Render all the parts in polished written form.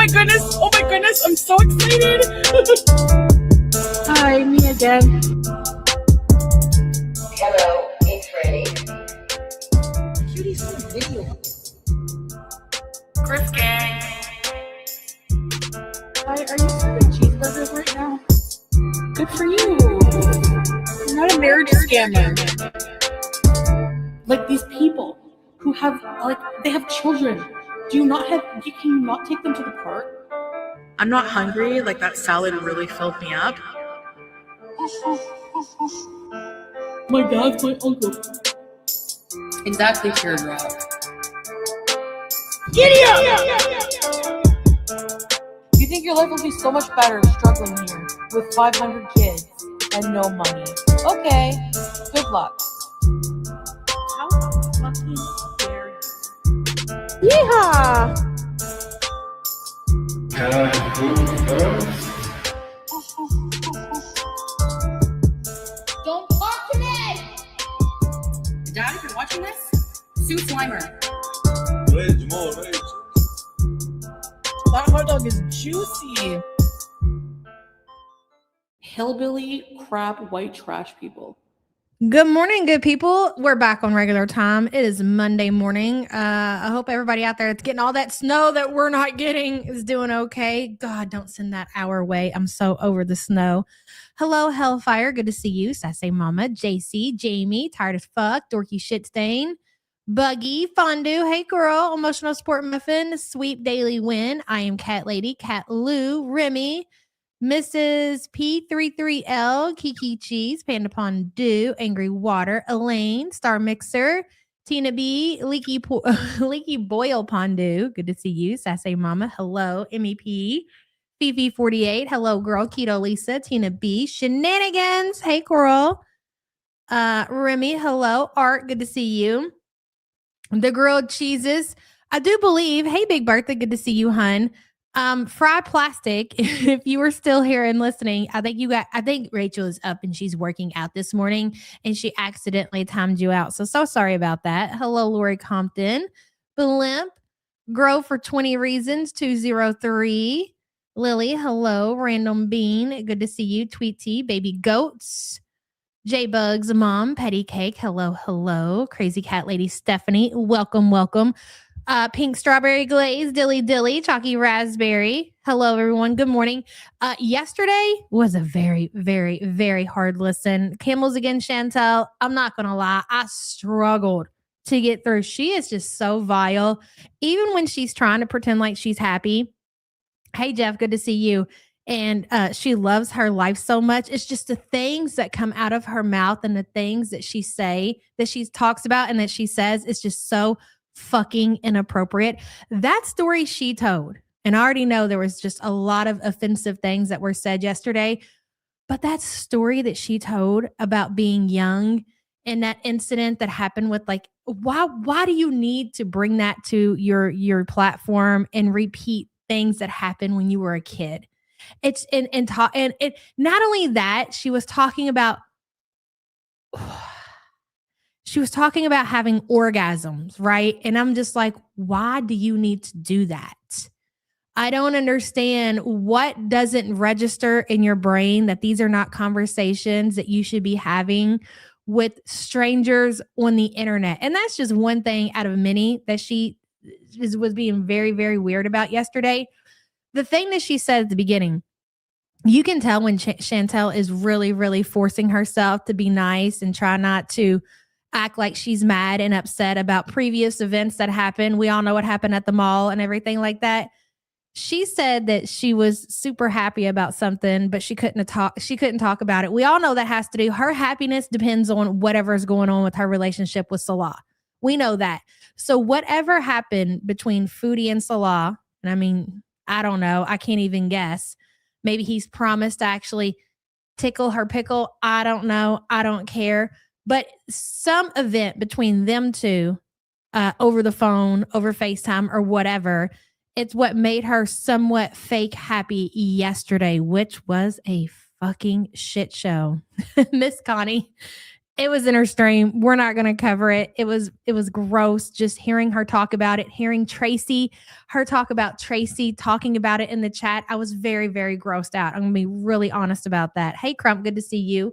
my goodness. Oh my goodness. I'm so excited. Hi, me again. Hello, it's ready. Cutie's on a video. Chris gang. Hi, are you serving cheeseburgers right now? Good for you. You're not a marriage scammer. Like these people who have, like, they have children. Can you not take them to the park? I'm not hungry. Like, that salad really filled me up. My dad's my uncle. Exactly, teardrop. Giddy up! You think your life will be so much better struggling here with 500 kids and no money? Okay, good luck. How fucking dare you? Yeehaw! Can I have food first? Don't talk to me! Dad, if you're watching this, sue Slimer. Rage, more rage. That hot dog is juicy. Hillbilly, crap, white trash people. Good morning, good people. We're back on regular time. It is Monday morning. I hope everybody out there that's getting all that snow that we're not getting is doing okay. God, don't send that our way. I'm so over the snow. Hello, Hellfire. Good to see you. Sassy Mama, JC, Jamie, tired as fuck, dorky shit stain, Buggy, Fondue, hey girl, Emotional Sport Muffin, Sweep Daily Win. I am Cat Lady, Cat Lou, Remy, Mrs. P33L, Kiki Cheese, Panda Pondue, Angry Water, Elaine, Star Mixer, Tina B, Leaky Boil Pondue. Good to see you. Sassy Mama. Hello, MEP. Fifi 48. Hello, girl. Keto Lisa. Tina B. Shenanigans. Hey, girl. Remy. Hello. Art. Good to see you. The grilled cheeses. I do believe. Hey, Big Bertha. Good to see you, hun. Fry Plastic, if you were still here and listening, I think Rachel is up and she's working out this morning and she accidentally timed you out. So sorry about that. Hello, Lori Compton. Blimp, Grow for 20 Reasons, 203. Lily, hello. Random Bean, good to see you. Tweet Tea, Baby Goats. J-Bugs, Mom, Petty Cake, hello. Crazy Cat Lady Stephanie, welcome. Pink Strawberry Glaze, Dilly, Chalky Raspberry. Hello, everyone. Good morning. Yesterday was a very, very, very hard listen. Camels again, Chantal. I'm not going to lie. I struggled to get through. She is just so vile. Even when she's trying to pretend like she's happy. Hey, Jeff, good to see you. And she loves her life so much. It's just the things that come out of her mouth and the things that she talks about and that she says is just so fucking inappropriate. That story she told, and I already know there was just a lot of offensive things that were said yesterday, but that story that she told about being young and that incident that happened with, like, why do you need to bring that to your platform and repeat things that happened when you were a kid? It's and not only that, she was talking about having orgasms, right? And I'm just like, why do you need to do that? I don't understand what doesn't register in your brain that these are not conversations that you should be having with strangers on the internet. And that's just one thing out of many that she was being very, very weird about yesterday. The thing that she said at the beginning, you can tell when Chantal is really, really forcing herself to be nice and try not to act like she's mad and upset about previous events that happened. We all know what happened at the mall and everything like that. She said that she was super happy about something, but she couldn't talk about it. We all know that has to do, her happiness depends on whatever's going on with her relationship with Salah. We know that. So whatever happened between Foodie and Salah, and I mean, I don't know, I can't even guess. Maybe he's promised to actually tickle her pickle. I don't know. I don't care. But some event between them two over the phone, over FaceTime or whatever, it's what made her somewhat fake happy yesterday, which was a fucking shit show. Miss Connie, It was in her stream. We're not going to cover it. It was gross just hearing her talk about it, hearing her talk about Tracy talking about it in the chat. I was very, very grossed out. I'm going to be really honest about that. Hey, Crump, good to see you.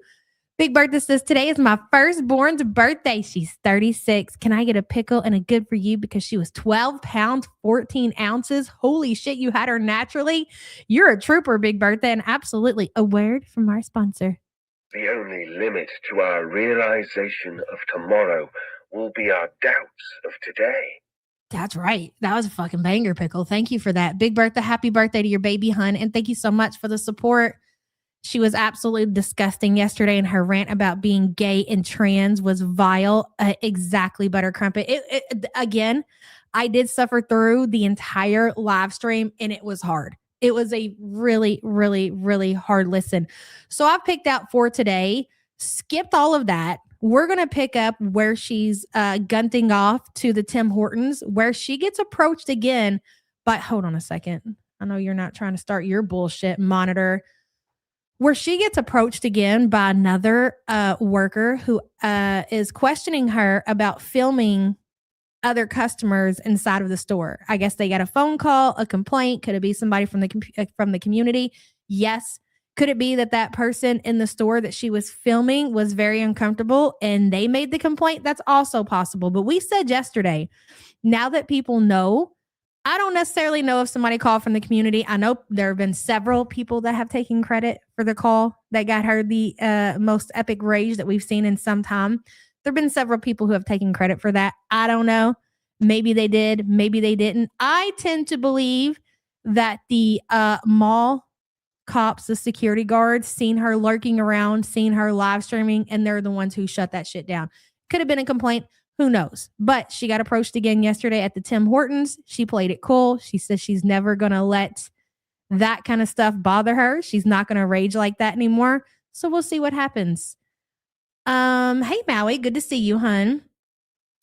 Big Bertha says, today is my firstborn's birthday. She's 36. Can I get a pickle and a good for you because she was 12 pounds, 14 ounces? Holy shit, you had her naturally. You're a trooper, Big Bertha, and absolutely a word from our sponsor. The only limit to our realization of tomorrow will be our doubts of today. That's right. That was a fucking banger, Pickle. Thank you for that. Big Bertha, happy birthday to your baby, hun. And thank you so much for the support. She was absolutely disgusting yesterday, and her rant about being gay and trans was vile. Exactly, Buttercrumpet. Again, I did suffer through the entire live stream, and it was hard. It was a really, really, really hard listen. So I've picked out for today, skipped all of that. We're going to pick up where she's gunting off to the Tim Hortons, where she gets approached again. But hold on a second. I know you're not trying to start your bullshit, monitor. Where she gets approached again by another worker who is questioning her about filming other customers inside of the store. I guess they got a phone call, a complaint. Could it be somebody from the community? Yes. Could it be that person in the store that she was filming was very uncomfortable and they made the complaint? That's also possible. But we said yesterday, now that people know, I don't necessarily know if somebody called from the community. I know there have been several people that have taken credit for the call that got her the most epic rage that we've seen in some time. There have been several people who have taken credit for that. I don't know. Maybe they did. Maybe they didn't. I tend to believe that the mall cops, the security guards, seen her lurking around, seen her live streaming, and they're the ones who shut that shit down. Could have been a complaint. Who knows? But she got approached again yesterday at the Tim Hortons. She played it cool. She says she's never going to let that kind of stuff bother her. She's not going to rage like that anymore. So we'll see what happens. Hey, Maui, good to see you, hun.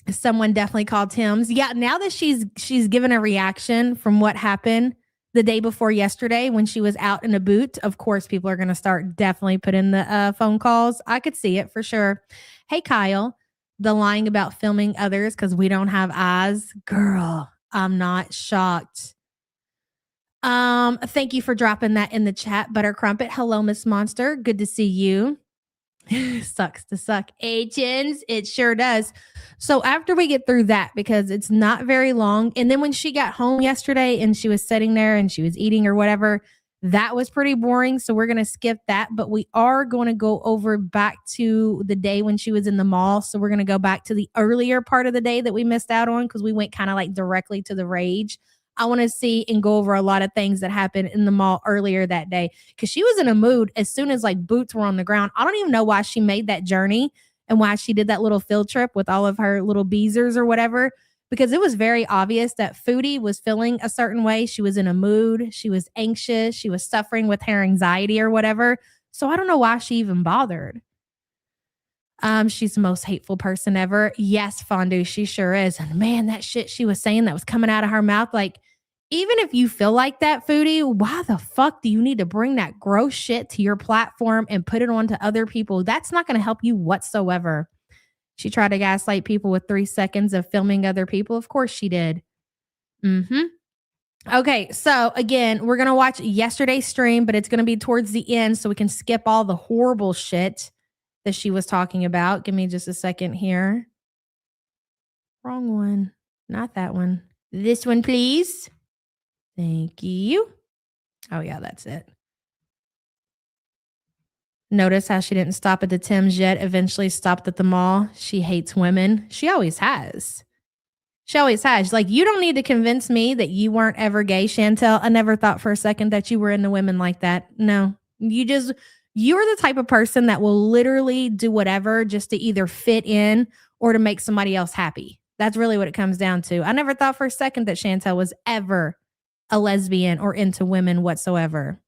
Someone definitely called Tim's. Yeah, now that she's given a reaction from what happened the day before yesterday when she was out in a boot, of course, people are going to start definitely put in the phone calls. I could see it for sure. Hey, Kyle. The lying about filming others because we don't have eyes. Girl, I'm not shocked. Thank you for dropping that in the chat, Buttercrumpet. Hello, Miss Monster. Good to see you. Sucks to suck. Agents, it sure does. So after we get through that, because it's not very long, and then when she got home yesterday and she was sitting there and she was eating or whatever, that was pretty boring. So we're going to skip that, but we are going to go over back to the day when she was in the mall. So we're going to go back to the earlier part of the day that we missed out on because we went kind of like directly to the rage. I want to see and go over a lot of things that happened in the mall earlier that day because she was in a mood as soon as like boots were on the ground. I don't even know why she made that journey and why she did that little field trip with all of her little beezers or whatever. Because it was very obvious that Foodie was feeling a certain way. She was in a mood. She was anxious. She was suffering with her anxiety or whatever. So I don't know why she even bothered. She's the most hateful person ever. Yes, Fondue, she sure is. And man, that shit she was saying that was coming out of her mouth. Like, even if you feel like that, Foodie, why the fuck do you need to bring that gross shit to your platform and put it on to other people? That's not going to help you whatsoever. She tried to gaslight people with 3 seconds of filming other people. Of course she did. Okay, so again, we're going to watch yesterday's stream, but it's going to be towards the end so we can skip all the horrible shit that she was talking about. Give me just a second here. Wrong one. Not that one. This one, please. Thank you. Oh, yeah, that's it. Notice how she didn't stop at the Tim's yet, eventually stopped at the mall. She hates women. She always has. She always has. Like, you don't need to convince me that you weren't ever gay, Chantal. I never thought for a second that you were into women like that. No, you're the type of person that will literally do whatever just to either fit in or to make somebody else happy. That's really what it comes down to. I never thought for a second that Chantal was ever a lesbian or into women whatsoever.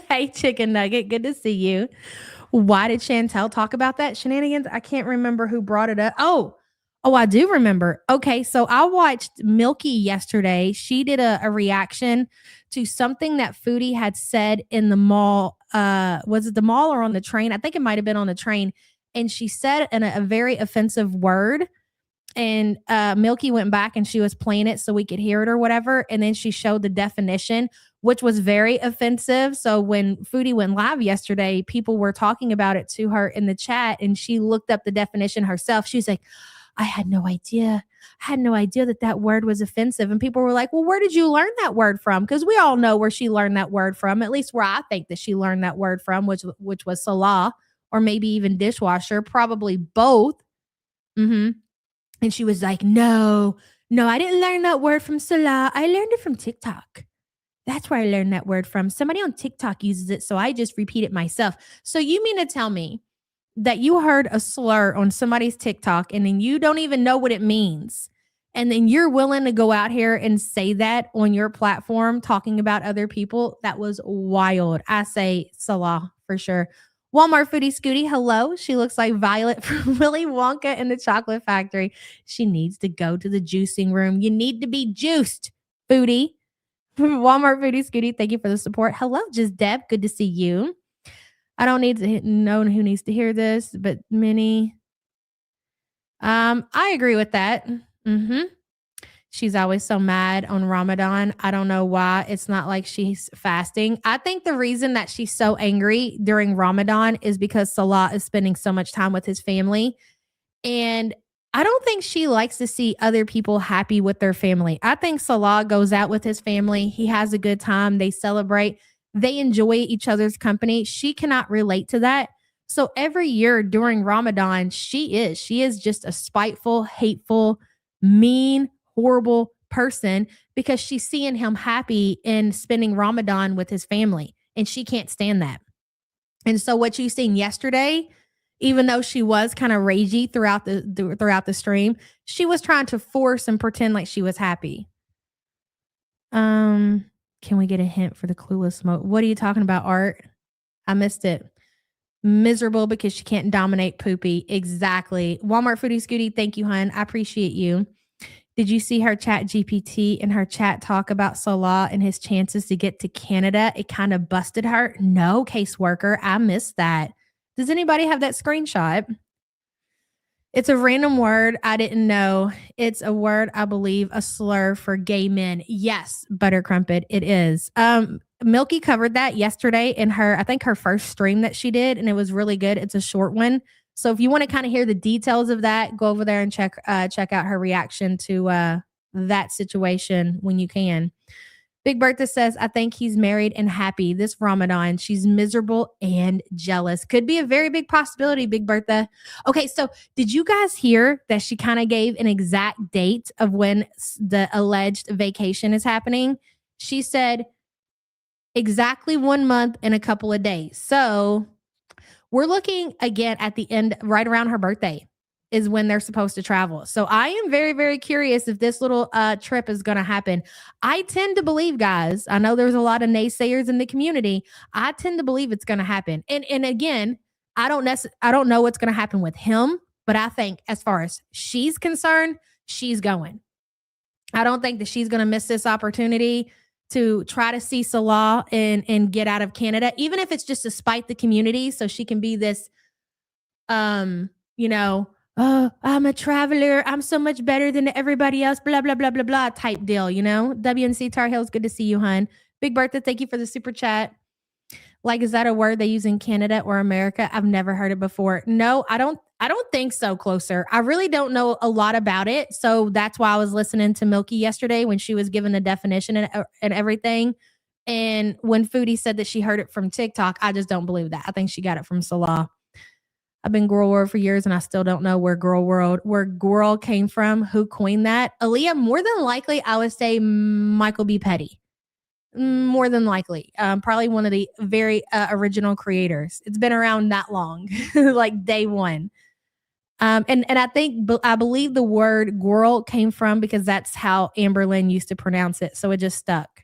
Hey, Chicken Nugget, good to see you. Why did Chantal talk about that shenanigans? I can't remember who brought it up. Oh, Oh, I do remember. Okay, so I watched Milky yesterday. She did a reaction to something that Foodie had said in the mall. Was it the mall or on the train? I think it might have been on the train. And she said a very offensive word. And Milky went back and she was playing it so we could hear it or whatever. And then she showed the definition, which was very offensive. So when Foodie went live yesterday, people were talking about it to her in the chat, and she looked up the definition herself. She's like, I had no idea. I had no idea that word was offensive. And people were like, well, where did you learn that word from? Because we all know where she learned that word from, at least where I think that she learned that word from, which was Salah, or maybe even dishwasher, probably both. Mm-hmm. And she was like, no, I didn't learn that word from Salah. I learned it from TikTok. That's where I learned that word from. Somebody on TikTok uses it, so I just repeat it myself. So you mean to tell me that you heard a slur on somebody's TikTok and then you don't even know what it means, and then you're willing to go out here and say that on your platform talking about other people? That was wild. I say Salah for sure. Walmart Foodie Scooty, hello. She looks like Violet from Willy Wonka and the Chocolate Factory. She needs to go to the juicing room. You need to be juiced, Foodie. Walmart Foodie Scooty, thank you for the support. Hello, just Deb. Good to see you. I don't need to know who needs to hear this, but Minnie. I agree with that. Mm-hmm. She's always so mad on Ramadan. I don't know why. It's not like she's fasting. I think the reason that she's so angry during Ramadan is because Salah is spending so much time with his family. And I don't think she likes to see other people happy with their family. I think Salah goes out with his family. He has a good time. They celebrate. They enjoy each other's company. She cannot relate to that. So every year during Ramadan, she is just a spiteful, hateful, mean, horrible person because she's seeing him happy and spending Ramadan with his family. And she can't stand that. And so what you seen yesterday, even though she was kind of ragey throughout the stream, she was trying to force and pretend like she was happy. Can we get a hint for the clueless mode? What are you talking about, Art? I missed it. Miserable because she can't dominate Poopy. Exactly. Walmart Foodie Scooty, thank you, hun. I appreciate you. Did you see her chat GPT and her chat talk about Salah and his chances to get to Canada? It kind of busted her. No, caseworker. I missed that. Does anybody have that screenshot? It's a random word. I didn't know. It's a word, I believe, a slur for gay men. Yes, Buttercrumpet, it is. Milky covered that yesterday in I think her first stream that she did, and it was really good. It's a short one. So if you want to kind of hear the details of that, go over there and check out her reaction to that situation when you can. Big Bertha says, I think he's married and happy this Ramadan. She's miserable and jealous. Could be a very big possibility, Big Bertha. Okay, so did you guys hear that she kind of gave an exact date of when the alleged vacation is happening? She said exactly 1 month and a couple of days. So we're looking again at the end, right around her birthday is when they're supposed to travel. So I am very, very curious if this little trip is going to happen. I tend to believe, guys, I know there's a lot of naysayers in the community. I tend to believe it's going to happen. And again, I don't know what's going to happen with him, but I think as far as she's concerned, she's going. I don't think that she's going to miss this opportunity to try to see Salah and get out of Canada, even if it's just to spite the community so she can be this, oh, I'm a traveler. I'm so much better than everybody else, blah, blah, blah, blah, blah type deal, WNC Tar Heels, good to see you, hun. Big Bertha, thank you for the super chat. Like, is that a word they use in Canada or America? I've never heard it before. No, I don't think so, Closer. I really don't know a lot about it. So that's why I was listening to Milky yesterday when she was given the definition and everything. And when Foodie said that she heard it from TikTok, I just don't believe that. I think she got it from Salah. I've been Girl World for years and I still don't know where girl came from, who coined that. Aaliyah, more than likely, I would say Michael B. Petty. More than likely. Probably one of the very original creators. It's been around that long, like day one. And I believe the word girl came from because that's how Amberlynn used to pronounce it. So it just stuck.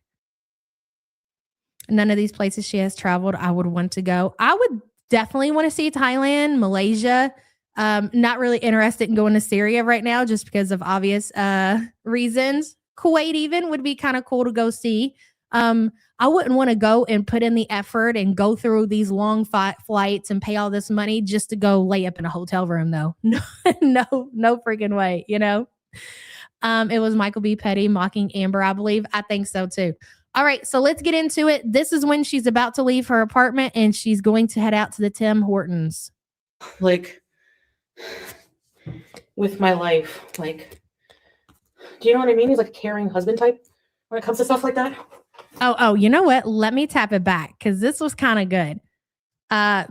None of these places she has traveled, I would want to go. I would definitely want to see Thailand, Malaysia. Not really interested in going to Syria right now just because of obvious reasons. Kuwait even would be kind of cool to go see. I wouldn't want to go and put in the effort and go through these long flights and pay all this money just to go lay up in a hotel room, though. No freaking way, you know? It was Michael B. Petty mocking Amber, I believe. I think so too. All right, so let's get into it. This is when she's about to leave her apartment and she's going to head out to the Tim Hortons. Like, with my life, like, do you know what I mean? He's like a caring husband type when it comes to stuff like that. Oh, you know what? Let me tap it back because this was kind of good.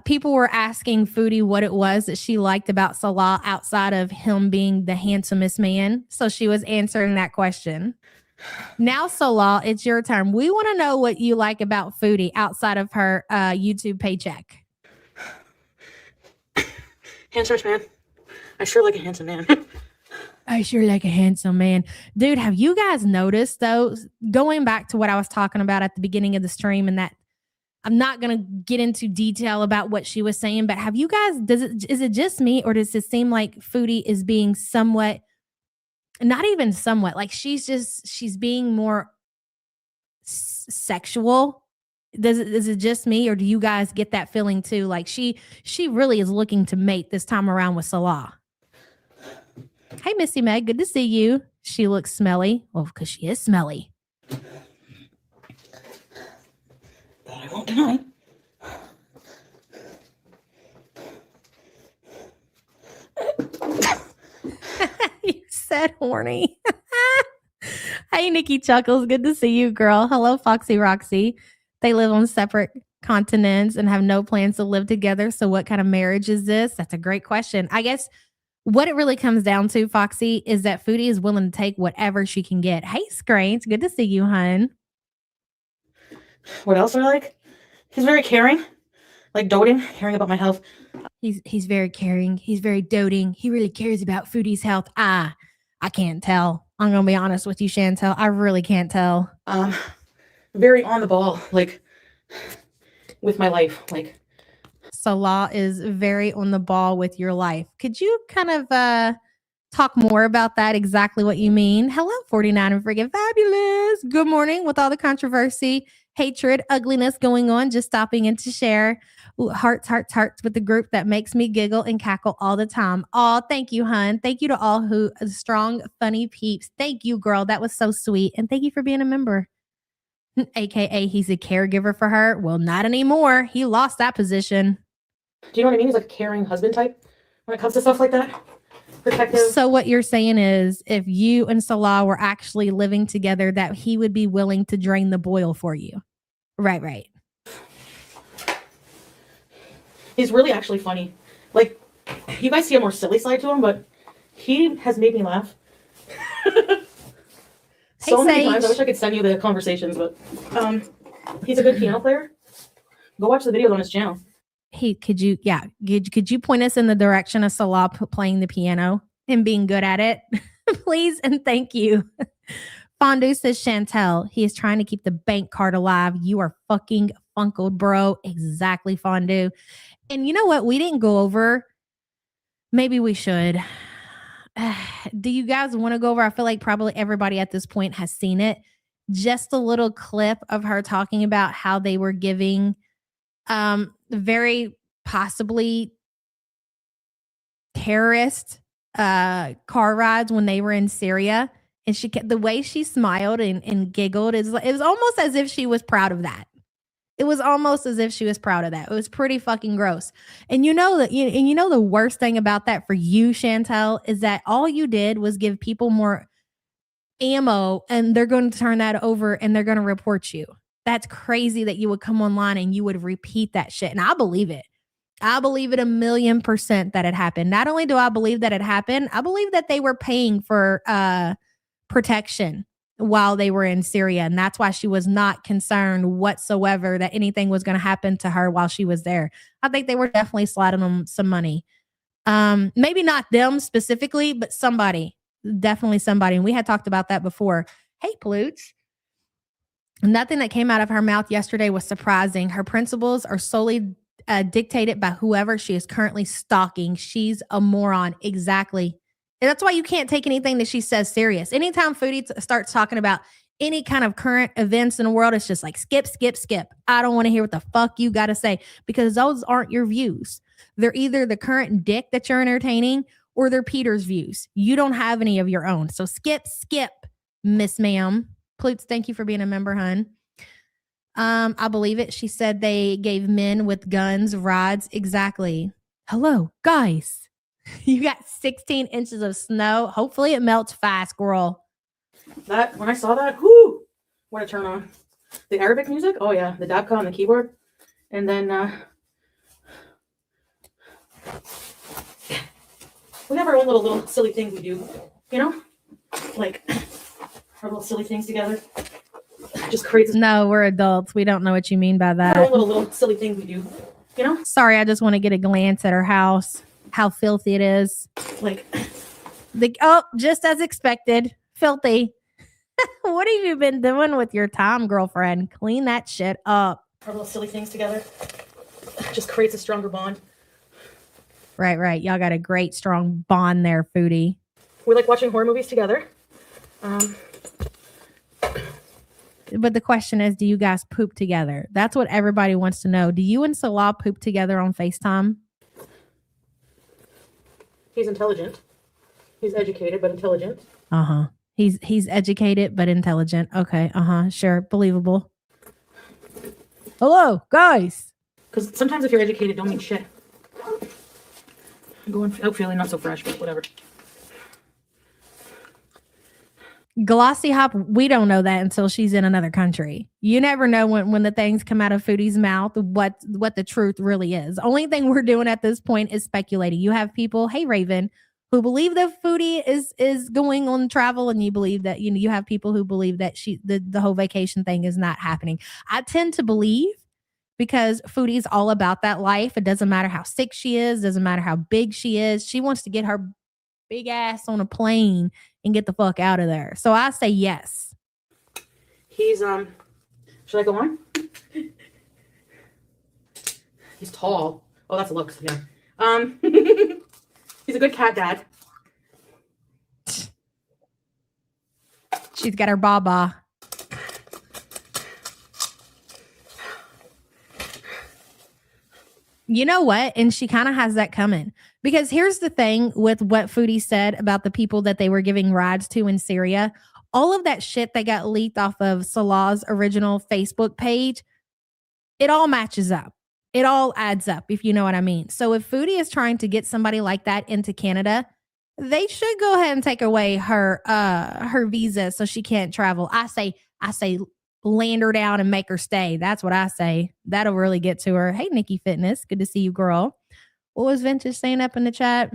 People were asking Foodie what it was that she liked about Salah outside of him being the handsomest man. So she was answering that question. Now, Salah, it's your turn. We want to know what you like about Foodie outside of her YouTube paycheck. Handsome man. I sure like a handsome man. I sure like a handsome man. Dude, have you guys noticed, though, going back to what I was talking about at the beginning of the stream, and that I'm not going to get into detail about what she was saying, but have you guys, is it just me, or does it seem like Foodie is being somewhat, not even somewhat, like she's being more sexual? Is it just me, or do you guys get that feeling too? Like she really is looking to mate this time around with Salah. Hey, Missy Meg, good to see you. She looks smelly. Well, because she is smelly. That I won't deny. You said horny. Hey, Nikki Chuckles, good to see you, girl. Hello, Foxy Roxy. They live on separate continents and have no plans to live together. So what kind of marriage is this? That's a great question. I guess what it really comes down to, Foxy, is that Foodie is willing to take whatever she can get. Hey, Scrains, good to see you, hun. What else do I like? He's very caring, like doting, caring about my health. He's very caring. He's very doting. He really cares about Foodie's health. I can't tell. I'm gonna be honest with you, Chantal. I really can't tell. Very on the ball, like with my life, like. Salah is very on the ball with your life. Could you kind of talk more about that, exactly what you mean? Hello, 49 and freaking fabulous. Good morning. With all the controversy, hatred, ugliness going on, just stopping in to share. Ooh, hearts with the group that makes me giggle and cackle all the time. Oh, thank you, hun. Thank you to all who strong, funny peeps. Thank you, girl. That was so sweet. And thank you for being a member. AKA he's a caregiver for her. Well, not anymore. He lost that position. Do you know what I mean? He's like a caring husband type when it comes to stuff like that. Protective. So what you're saying is if you and Salah were actually living together, that he would be willing to drain the boil for you. Right. He's really actually funny. Like, you guys see a more silly side to him, but he has made me laugh. So many times. I wish I could send you the conversations, but he's a good piano player. Go watch the videos on his channel. Could you point us in the direction of Salah playing the piano and being good at it? Please and thank you. Fondue says, Chantal, he is trying to keep the bank card alive. You are fucking funkled, bro. Exactly, Fondue. And you know what? We didn't go over. Maybe we should. Do you guys want to go over? I feel like probably everybody at this point has seen it. Just a little clip of her talking about how they were giving very possibly terrorist car rides when they were in Syria. And the way she smiled and giggled, it was almost as if she was proud of that. It was almost as if she was proud of that. It was pretty fucking gross. And you know the worst thing about that for you, Chantal, is that all you did was give people more ammo, and they're going to turn that over and they're going to report you. That's crazy that you would come online and you would repeat that shit. And I believe it. I believe it 1,000,000% that it happened. Not only do I believe that it happened, I believe that they were paying for protection while they were in Syria. And that's why she was not concerned whatsoever that anything was going to happen to her while she was there. I think they were definitely sliding them some money. Maybe not them specifically, but somebody. Definitely somebody. And we had talked about that before. Hey, Ploots. Nothing that came out of her mouth yesterday was surprising. Her principles are solely dictated by whoever she is currently stalking. She's a moron. Exactly. And that's why you can't take anything that she says serious. Anytime Foodie starts talking about any kind of current events in the world, it's just like skip, skip, skip. I don't want to hear what the fuck you got to say, because those aren't your views. They're either the current dick that you're entertaining or they're Peter's views. You don't have any of your own. So skip, Miss Ma'am. Ploots, thank you for being a member, hun. I believe it. She said they gave men with guns rides. Exactly. Hello, guys. You got 16 inches of snow. Hopefully it melts fast, girl. That, when I saw that, whoo, what a turn on. The Arabic music, oh yeah, the dabka on the keyboard. And then we have our own little silly things we do, you know? Like our little silly things together. Just creates No, we're adults. We don't know what you mean by that. our own little silly things we do, you know? Sorry, I just want to get a glance at her house. How filthy it is. Like Just as expected. Filthy. What have you been doing with your time, girlfriend? Clean that shit up. our little silly things together. Just creates a stronger bond. Right. Y'all got a great, strong bond there, Foodie. We like watching horror movies together. But the question is, do you guys poop together? That's what everybody wants to know. Do you and Salah poop together on FaceTime? He's intelligent. He's educated, but intelligent. Uh-huh. He's educated, but intelligent. Okay. Uh-huh. Sure. Believable. Hello, guys. Because sometimes if you're educated, don't mean shit. I'm going out feeling not so fresh, but whatever. Glossy hop, we don't know that until she's in another country. You never know when the things come out of Foodie's mouth what the truth really is. Only thing we're doing at this point is speculating. You have people, hey Raven, who believe that Foodie is going on travel, and you believe that you have people who believe that the whole vacation thing is not happening. I tend to believe, because Foodie's all about that life. It doesn't matter how sick she is, doesn't matter how big she is. She wants to get her big ass on a plane and get the fuck out of there. So I say yes. He's should I go on? He's tall. Oh, that's looks, yeah. He's a good cat dad. She's got her baba. You know what? And she kind of has that coming. Because here's the thing with what Foodie said about the people that they were giving rides to in Syria. All of that shit that got leaked off of Salah's original Facebook page, it all matches up. It all adds up, if you know what I mean. So if Foodie is trying to get somebody like that into Canada, they should go ahead and take away her visa so she can't travel. I say land her down and make her stay. That's what I say. That'll really get to her. Hey, Nikki Fitness. Good to see you, girl. What was Vintage saying up in the chat?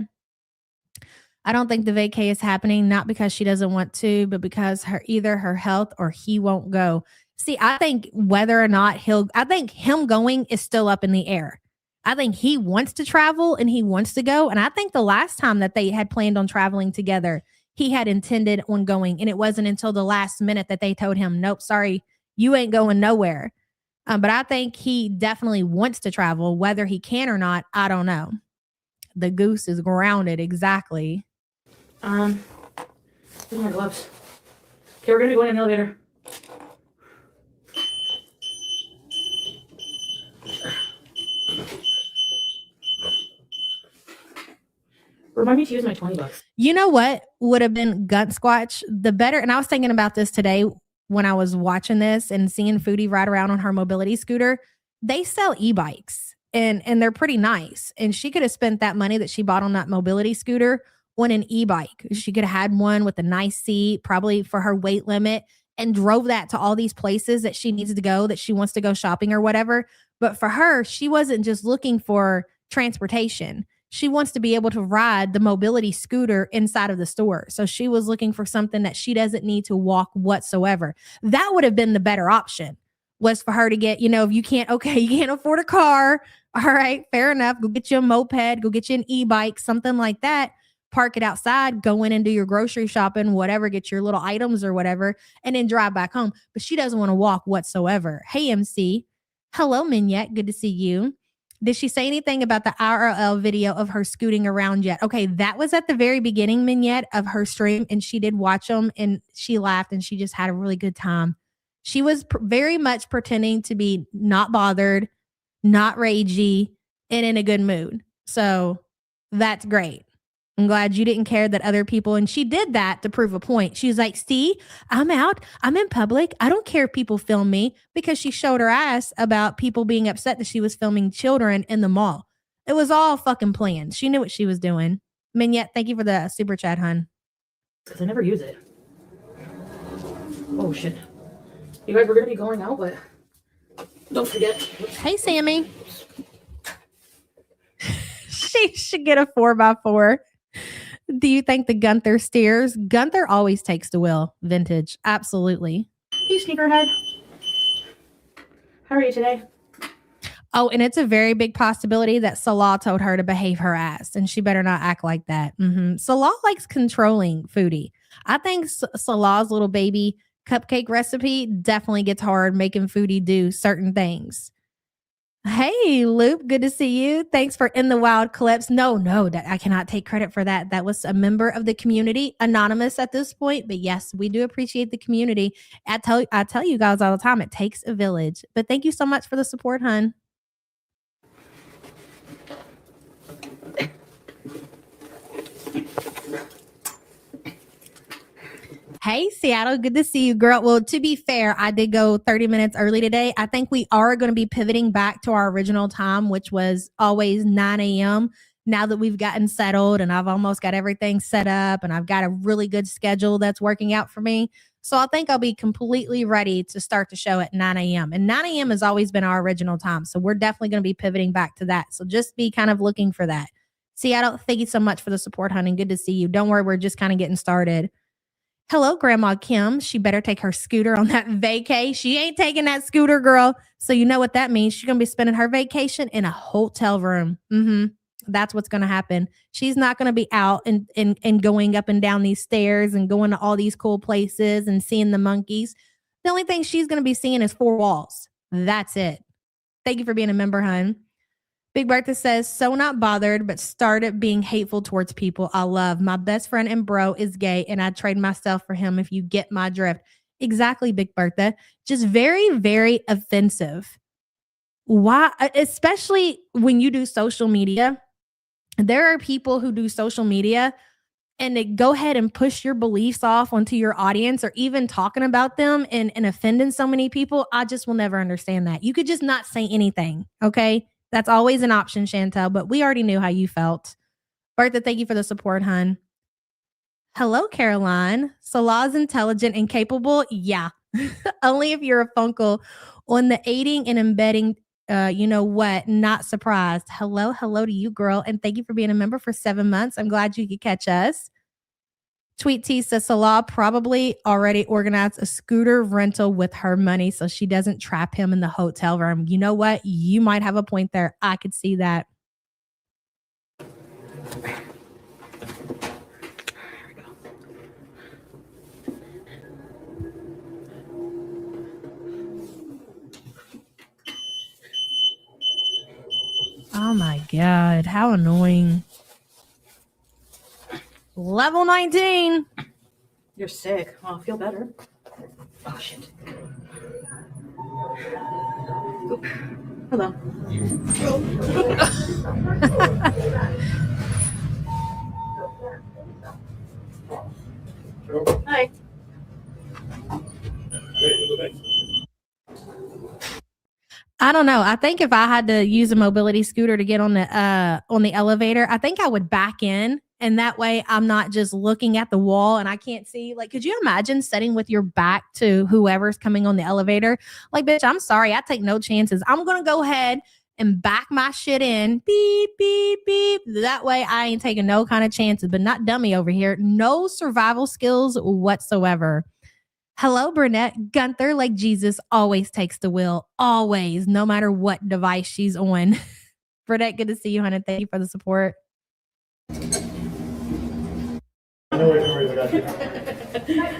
I don't think the vacay is happening, not because she doesn't want to, but because either her health or he won't go. See, I think whether or not I think him going is still up in the air. I think he wants to travel and he wants to go. And I think the last time that they had planned on traveling together, he had intended on going. And it wasn't until the last minute that they told him, nope, sorry, you ain't going nowhere. But I think he definitely wants to travel. Whether he can or not, I don't know. The goose is grounded. Exactly. Where's my gloves? Okay, we're going to be going in the elevator. Remind me to use my $20. You know what would have been gut squatch? The better, and I was thinking about this today when I was watching this and seeing Foodie ride around on her mobility scooter. They sell e-bikes and they're pretty nice. And she could have spent that money that she bought on that mobility scooter on an e-bike. She could have had one with a nice seat, probably for her weight limit, and drove that to all these places that she needs to go, that she wants to go shopping or whatever. But for her, she wasn't just looking for transportation. She wants to be able to ride the mobility scooter inside of the store. So she was looking for something that she doesn't need to walk whatsoever. That would have been the better option, was for her to get, if you can't afford a car. All right, fair enough. Go get you a moped, go get you an e-bike, something like that. Park it outside, go in and do your grocery shopping, whatever, get your little items or whatever, and then drive back home. But she doesn't want to walk whatsoever. Hey, MC. Hello, Mignette. Good to see you. Did she say anything about the IRL video of her scooting around yet? Okay, that was at the very beginning vignette of her stream, and she did watch them, and she laughed, and she just had a really good time. She was very much pretending to be not bothered, not ragey, and in a good mood. So that's great. I'm glad you didn't care that other people, and she did that to prove a point. She was like, see, I'm out. I'm in public. I don't care if people film me, because she showed her ass about people being upset that she was filming children in the mall. It was all fucking planned. She knew what she was doing. Mignette, thank you for the super chat, hun. Because I never use it. Oh, shit. You guys, we're going to be going out, but don't forget. Hey, Sammy. She should get a 4x4. Do you think the Gunther steers? Gunther always takes the wheel. Vintage. Absolutely. Hey, sneakerhead. How are you today? Oh, and it's a very big possibility that Salah told her to behave her ass, and she better not act like that. Salah likes controlling Foodie. I think Salah's little baby cupcake recipe definitely gets hard making Foodie do certain things. Hey, Loop, good to see you. Thanks for In the Wild clips. No, that I cannot take credit for that. That was a member of the community, anonymous at this point. But yes, we do appreciate the community. I tell you guys all the time, it takes a village. But thank you so much for the support, hun. Hey, Seattle. Good to see you, girl. Well, to be fair, I did go 30 minutes early today. I think we are going to be pivoting back to our original time, which was always 9 a.m. Now that we've gotten settled and I've almost got everything set up and I've got a really good schedule that's working out for me. So I think I'll be completely ready to start the show at 9 a.m. And 9 a.m. has always been our original time. So we're definitely going to be pivoting back to that. So just be kind of looking for that. Seattle, thank you so much for the support, honey. Good to see you. Don't worry, we're just kind of getting started. Hello, Grandma Kim. She better take her scooter on that vacay. She ain't taking that scooter, girl. So you know what that means. She's going to be spending her vacation in a hotel room. That's what's going to happen. She's not going to be out and going up and down these stairs and going to all these cool places and seeing the monkeys. The only thing she's going to be seeing is four walls. That's it. Thank you for being a member, hun. Big Bertha says, so not bothered, but started being hateful towards people I love. My best friend and bro is gay, and I'd trade myself for him if you get my drift. Exactly, Big Bertha. Just very, very offensive. Why? Especially when you do social media. There are people who do social media and they go ahead and push your beliefs off onto your audience or even talking about them and offending so many people. I just will never understand that. You could just not say anything, okay? That's always an option, Chantal, but we already knew how you felt. Bertha, thank you for the support, hun. Hello, Caroline. Salah's intelligent and capable? Yeah. Only if you're a funkle on the aiding and embedding, you know what, not surprised. Hello to you, girl, and thank you for being a member for 7 months. I'm glad you could catch us. Tweet T says Salah probably already organized a scooter rental with her money so she doesn't trap him in the hotel room. You know what? You might have a point there. I could see that. There we go. Oh my God. How annoying. Level 19. You're sick. Oh, I feel better. Oh, shit. Oop. Hello. Hi. I don't know. I think if I had to use a mobility scooter to get on the elevator, I think I would back in. And that way I'm not just looking at the wall and I can't see. Like, could you imagine sitting with your back to whoever's coming on the elevator? Like, bitch, I'm sorry. I take no chances. I'm going to go ahead and back my shit in. Beep, beep, beep. That way I ain't taking no kind of chances, but not dummy over here. No survival skills whatsoever. Hello, Burnett. Gunther, like Jesus, always takes the wheel. Always, no matter what device she's on. Burnett, good to see you, honey. Thank you for the support. No worries, I got you.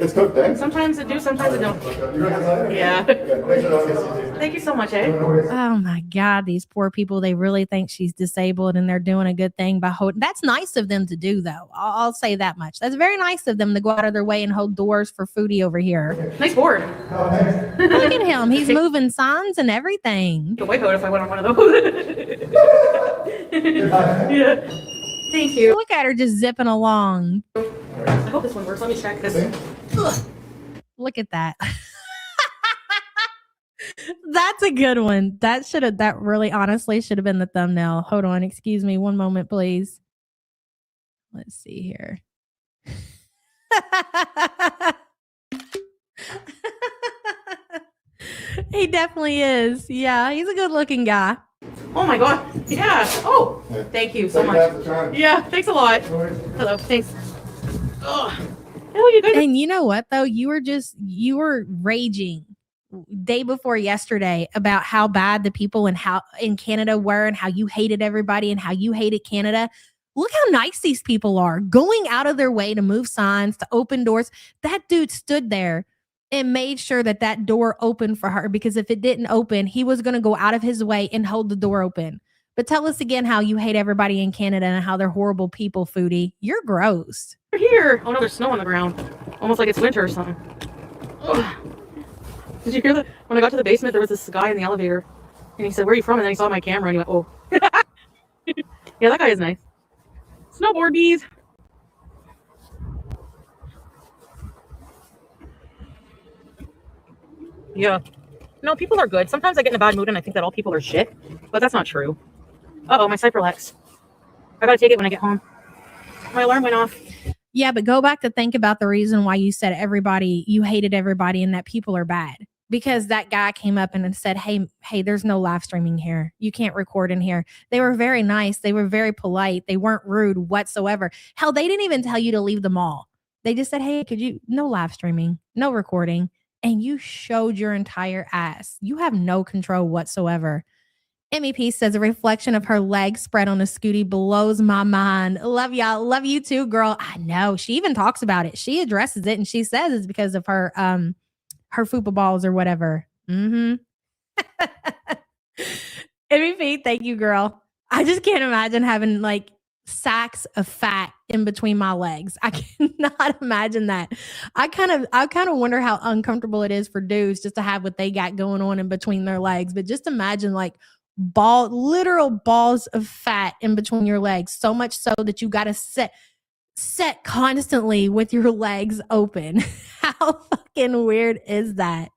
It's cooked, thanks. Sometimes I do, sometimes I don't. You guys have it? Yeah. Okay, make sure that gets you. Thank you so much, eh? No worries. Oh my God, these poor people, they really think she's disabled and they're doing a good thing by holding. That's nice of them to do, though. I'll say that much. That's very nice of them to go out of their way and hold doors for Foodie over here. Nice board. Oh, thanks. Look at him. He's moving signs and everything. The white coat if I went on one of those. Yeah. Thank you. Look at her just zipping along. I hope this one works. Let me check this. Ugh. Look at that. That's a good one. That really honestly should have been the thumbnail. Hold on. Excuse me. One moment, please. Let's see here. He definitely is. Yeah, he's a good looking guy. Oh my god. Yeah. Oh, thank you so much. Yeah, thanks a lot. Hello. Thanks. Oh, you guys. And you know what though? You were raging day before yesterday about how bad the people in Canada were and how you hated everybody and how you hated Canada. Look how nice these people are, going out of their way to move signs, to open doors. That dude stood there and made sure that door opened for her, because if it didn't open, he was going to go out of his way and hold the door open. But tell us again how you hate everybody in Canada and how they're horrible people, Foodie. You're gross. We're here. Oh no, there's snow on the ground. Almost like it's winter or something. Ugh. Did you hear that? When I got to the basement, there was this guy in the elevator. And he said, "Where are you from?" And then he saw my camera and he went, "Oh." Yeah, that guy is nice. Snowboard bees. Yeah. No, people are good. Sometimes I get in a bad mood and I think that all people are shit. But that's not true. Uh-oh, my Cyprelex. I gotta take it when I get home. My alarm went off. Yeah, but go back to think about the reason why you said you hated everybody and that people are bad. Because that guy came up and said, hey, there's no live streaming here. You can't record in here. They were very nice. They were very polite. They weren't rude whatsoever. Hell, they didn't even tell you to leave the mall. They just said, hey, no live streaming, no recording. And you showed your entire ass. You have no control whatsoever. MEP says a reflection of her legs spread on a scooty blows my mind. Love y'all. Love you too, girl. I know. She even talks about it. She addresses it and she says it's because of her fupa balls or whatever. MEP, thank you, girl. I just can't imagine having like sacks of fat in between my legs. I cannot imagine that. I kind of wonder how uncomfortable it is for dudes just to have what they got going on in between their legs. But just imagine like literal balls of fat in between your legs, so much so that you got to set constantly with your legs open. How fucking weird is that?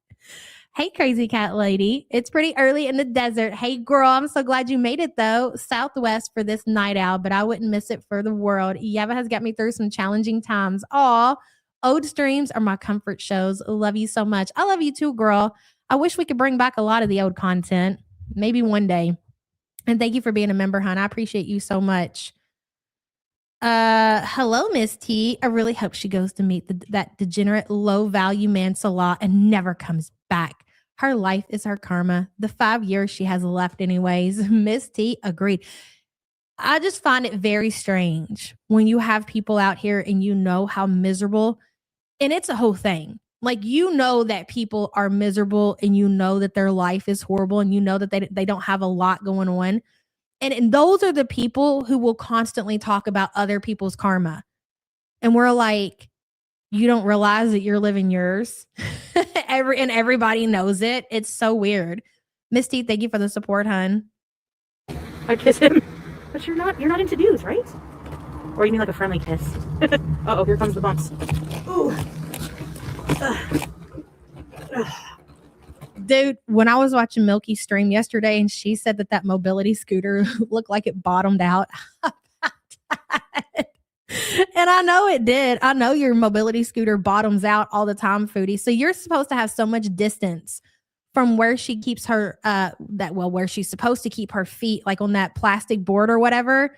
Hey, crazy cat lady. It's pretty early in the desert. Hey, girl, I'm so glad you made it, though. Southwest for this night out, but I wouldn't miss it for the world. Yeva has got me through some challenging times. Aw, old streams are my comfort shows. Love you so much. I love you too, girl. I wish we could bring back a lot of the old content. Maybe one day. And thank you for being a member, hon. I appreciate you so much. Hello, Miss T. I really hope she goes to meet that degenerate, low-value man Salah and never comes back. Her life is her karma. The 5 years she has left anyways. Miss T agreed. I just find it very strange when you have people out here and you know how miserable, and it's a whole thing. Like, you know that people are miserable and you know that their life is horrible and you know that they don't have a lot going on. And those are the people who will constantly talk about other people's karma. And we're like, you don't realize that you're living yours. And everybody knows it. It's so weird. Misty, thank you for the support, hun. I kiss him. But you're not into dudes, right? Or you mean like a friendly kiss? Uh-oh, here comes the bumps. Ooh. Dude, when I was watching Milky stream yesterday and she said that mobility scooter looked like it bottomed out. And I know it did. I know your mobility scooter bottoms out all the time, Foodie. So you're supposed to have so much distance from where she keeps her, where she's supposed to keep her feet, like on that plastic board or whatever,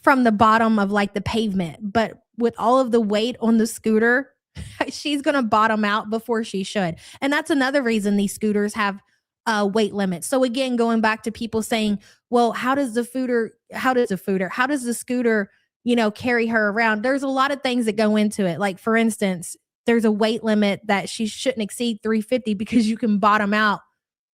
from the bottom of like the pavement. But with all of the weight on the scooter, she's going to bottom out before she should. And that's another reason these scooters have weight limits. So again, going back to people saying, well, how does the scooter carry her around. There's a lot of things that go into it. Like, for instance, there's a weight limit that she shouldn't exceed 350 because you can bottom out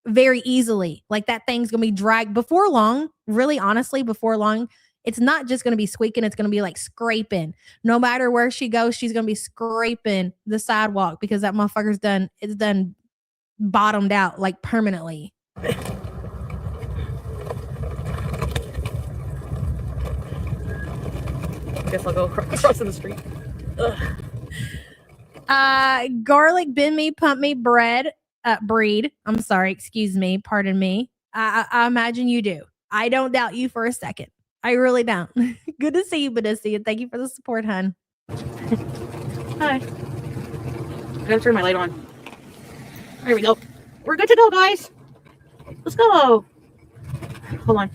very easily. Like, that thing's going to be dragged before long. Really, honestly, before long, it's not just going to be squeaking. It's going to be like scraping. No matter where she goes, she's going to be scraping the sidewalk because that motherfucker's done bottomed out like permanently. Guess I'll go across the street. Ugh. Garlic bend me, pump me, breed. I'm sorry, excuse me, pardon me. I imagine you do. I don't doubt you for a second. I really don't. Good to see you, Badissi, and thank you for the support, hun. Hi. I gotta turn my light on. There we go. We're good to go, guys. Let's go. Hold on.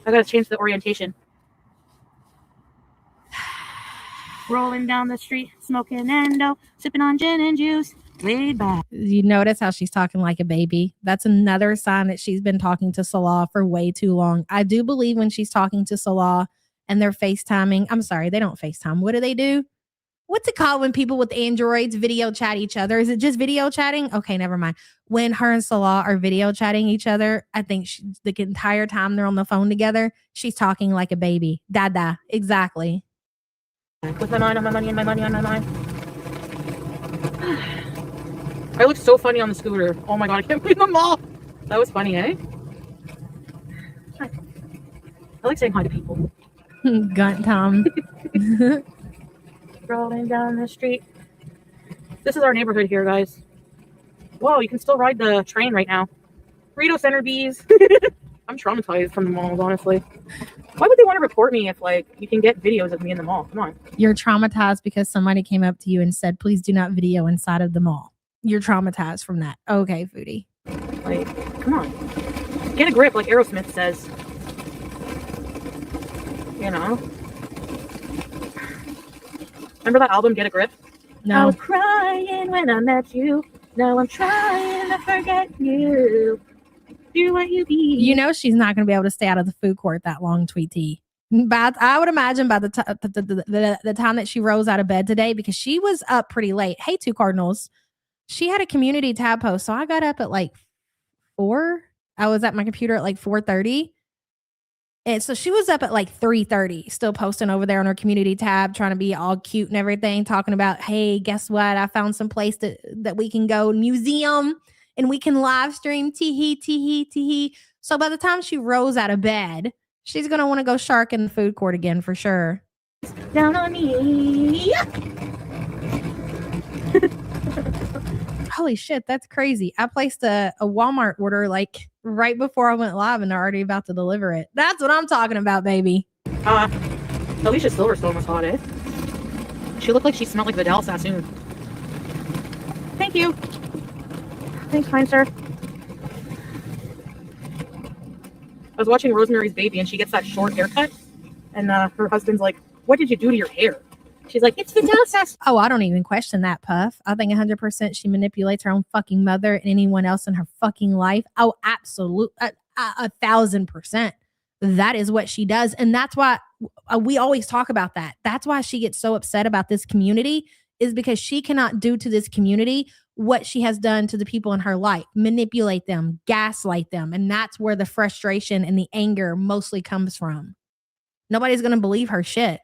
I gotta change the orientation. Rolling down the street, smoking endo, sipping on gin and juice, laid back. You notice how she's talking like a baby? That's another sign that she's been talking to Salah for way too long. I do believe when she's talking to Salah and they're FaceTiming. I'm sorry, they don't FaceTime. What do? What's it called when people with Androids video chat each other? Is it just video chatting? Okay, never mind. When her and Salah are video chatting each other, I think the entire time they're on the phone together, she's talking like a baby. Dada, exactly. With my mind on my money and my money on my mind. I look so funny on the scooter. Oh my god, I can't believe the mall. That was funny, eh? Hi. I like saying hi to people. Gunt Tom. Rolling down the street. This is our neighborhood here, guys. Whoa, you can still ride the train right now. Burrito Center bees. I'm traumatized from the malls, honestly. Why would they want to report me if, like, you can get videos of me in the mall? Come on. You're traumatized because somebody came up to you and said, please do not video inside of the mall. You're traumatized from that. Okay, Foodie. Like, come on. Get a grip, like Aerosmith says. You know? Remember that album, Get a Grip? No. I was crying when I met you. Now I'm trying to forget you. Do what you be. You know she's not going to be able to stay out of the food court that long, Tweety. But I would imagine by the time that she rose out of bed today, because she was up pretty late. Hey, two Cardinals. She had a community tab post, so I got up at like 4. I was at my computer at like 4:30. And so she was up at like 3:30, still posting over there on her community tab, trying to be all cute and everything, talking about, hey, guess what? I found some place that we can go, museum, and we can live stream, tee-hee. So by the time she rose out of bed, she's going to want to go shark in the food court again for sure. Down on me. Holy shit, that's crazy. I placed a Walmart order like right before I went live and they're already about to deliver it. That's what I'm talking about, baby. Alicia Silverstone was hot, eh? She looked like she smelled like Vidal Sassoon. Thank you. Thanks, kind sir. I was watching Rosemary's Baby and she gets that short haircut. And her husband's like, what did you do to your hair? She's like, it's Vidal Sassoon. Oh, I don't even question that, Puff. I think 100% she manipulates her own fucking mother and anyone else in her fucking life. Oh, absolutely. 1,000%. That is what she does. And that's why we always talk about that. That's why she gets so upset about this community, is because she cannot do to this community what she has done to the people in her life. Manipulate them, gaslight them. And that's where the frustration and the anger mostly comes from. Nobody's going to believe her shit.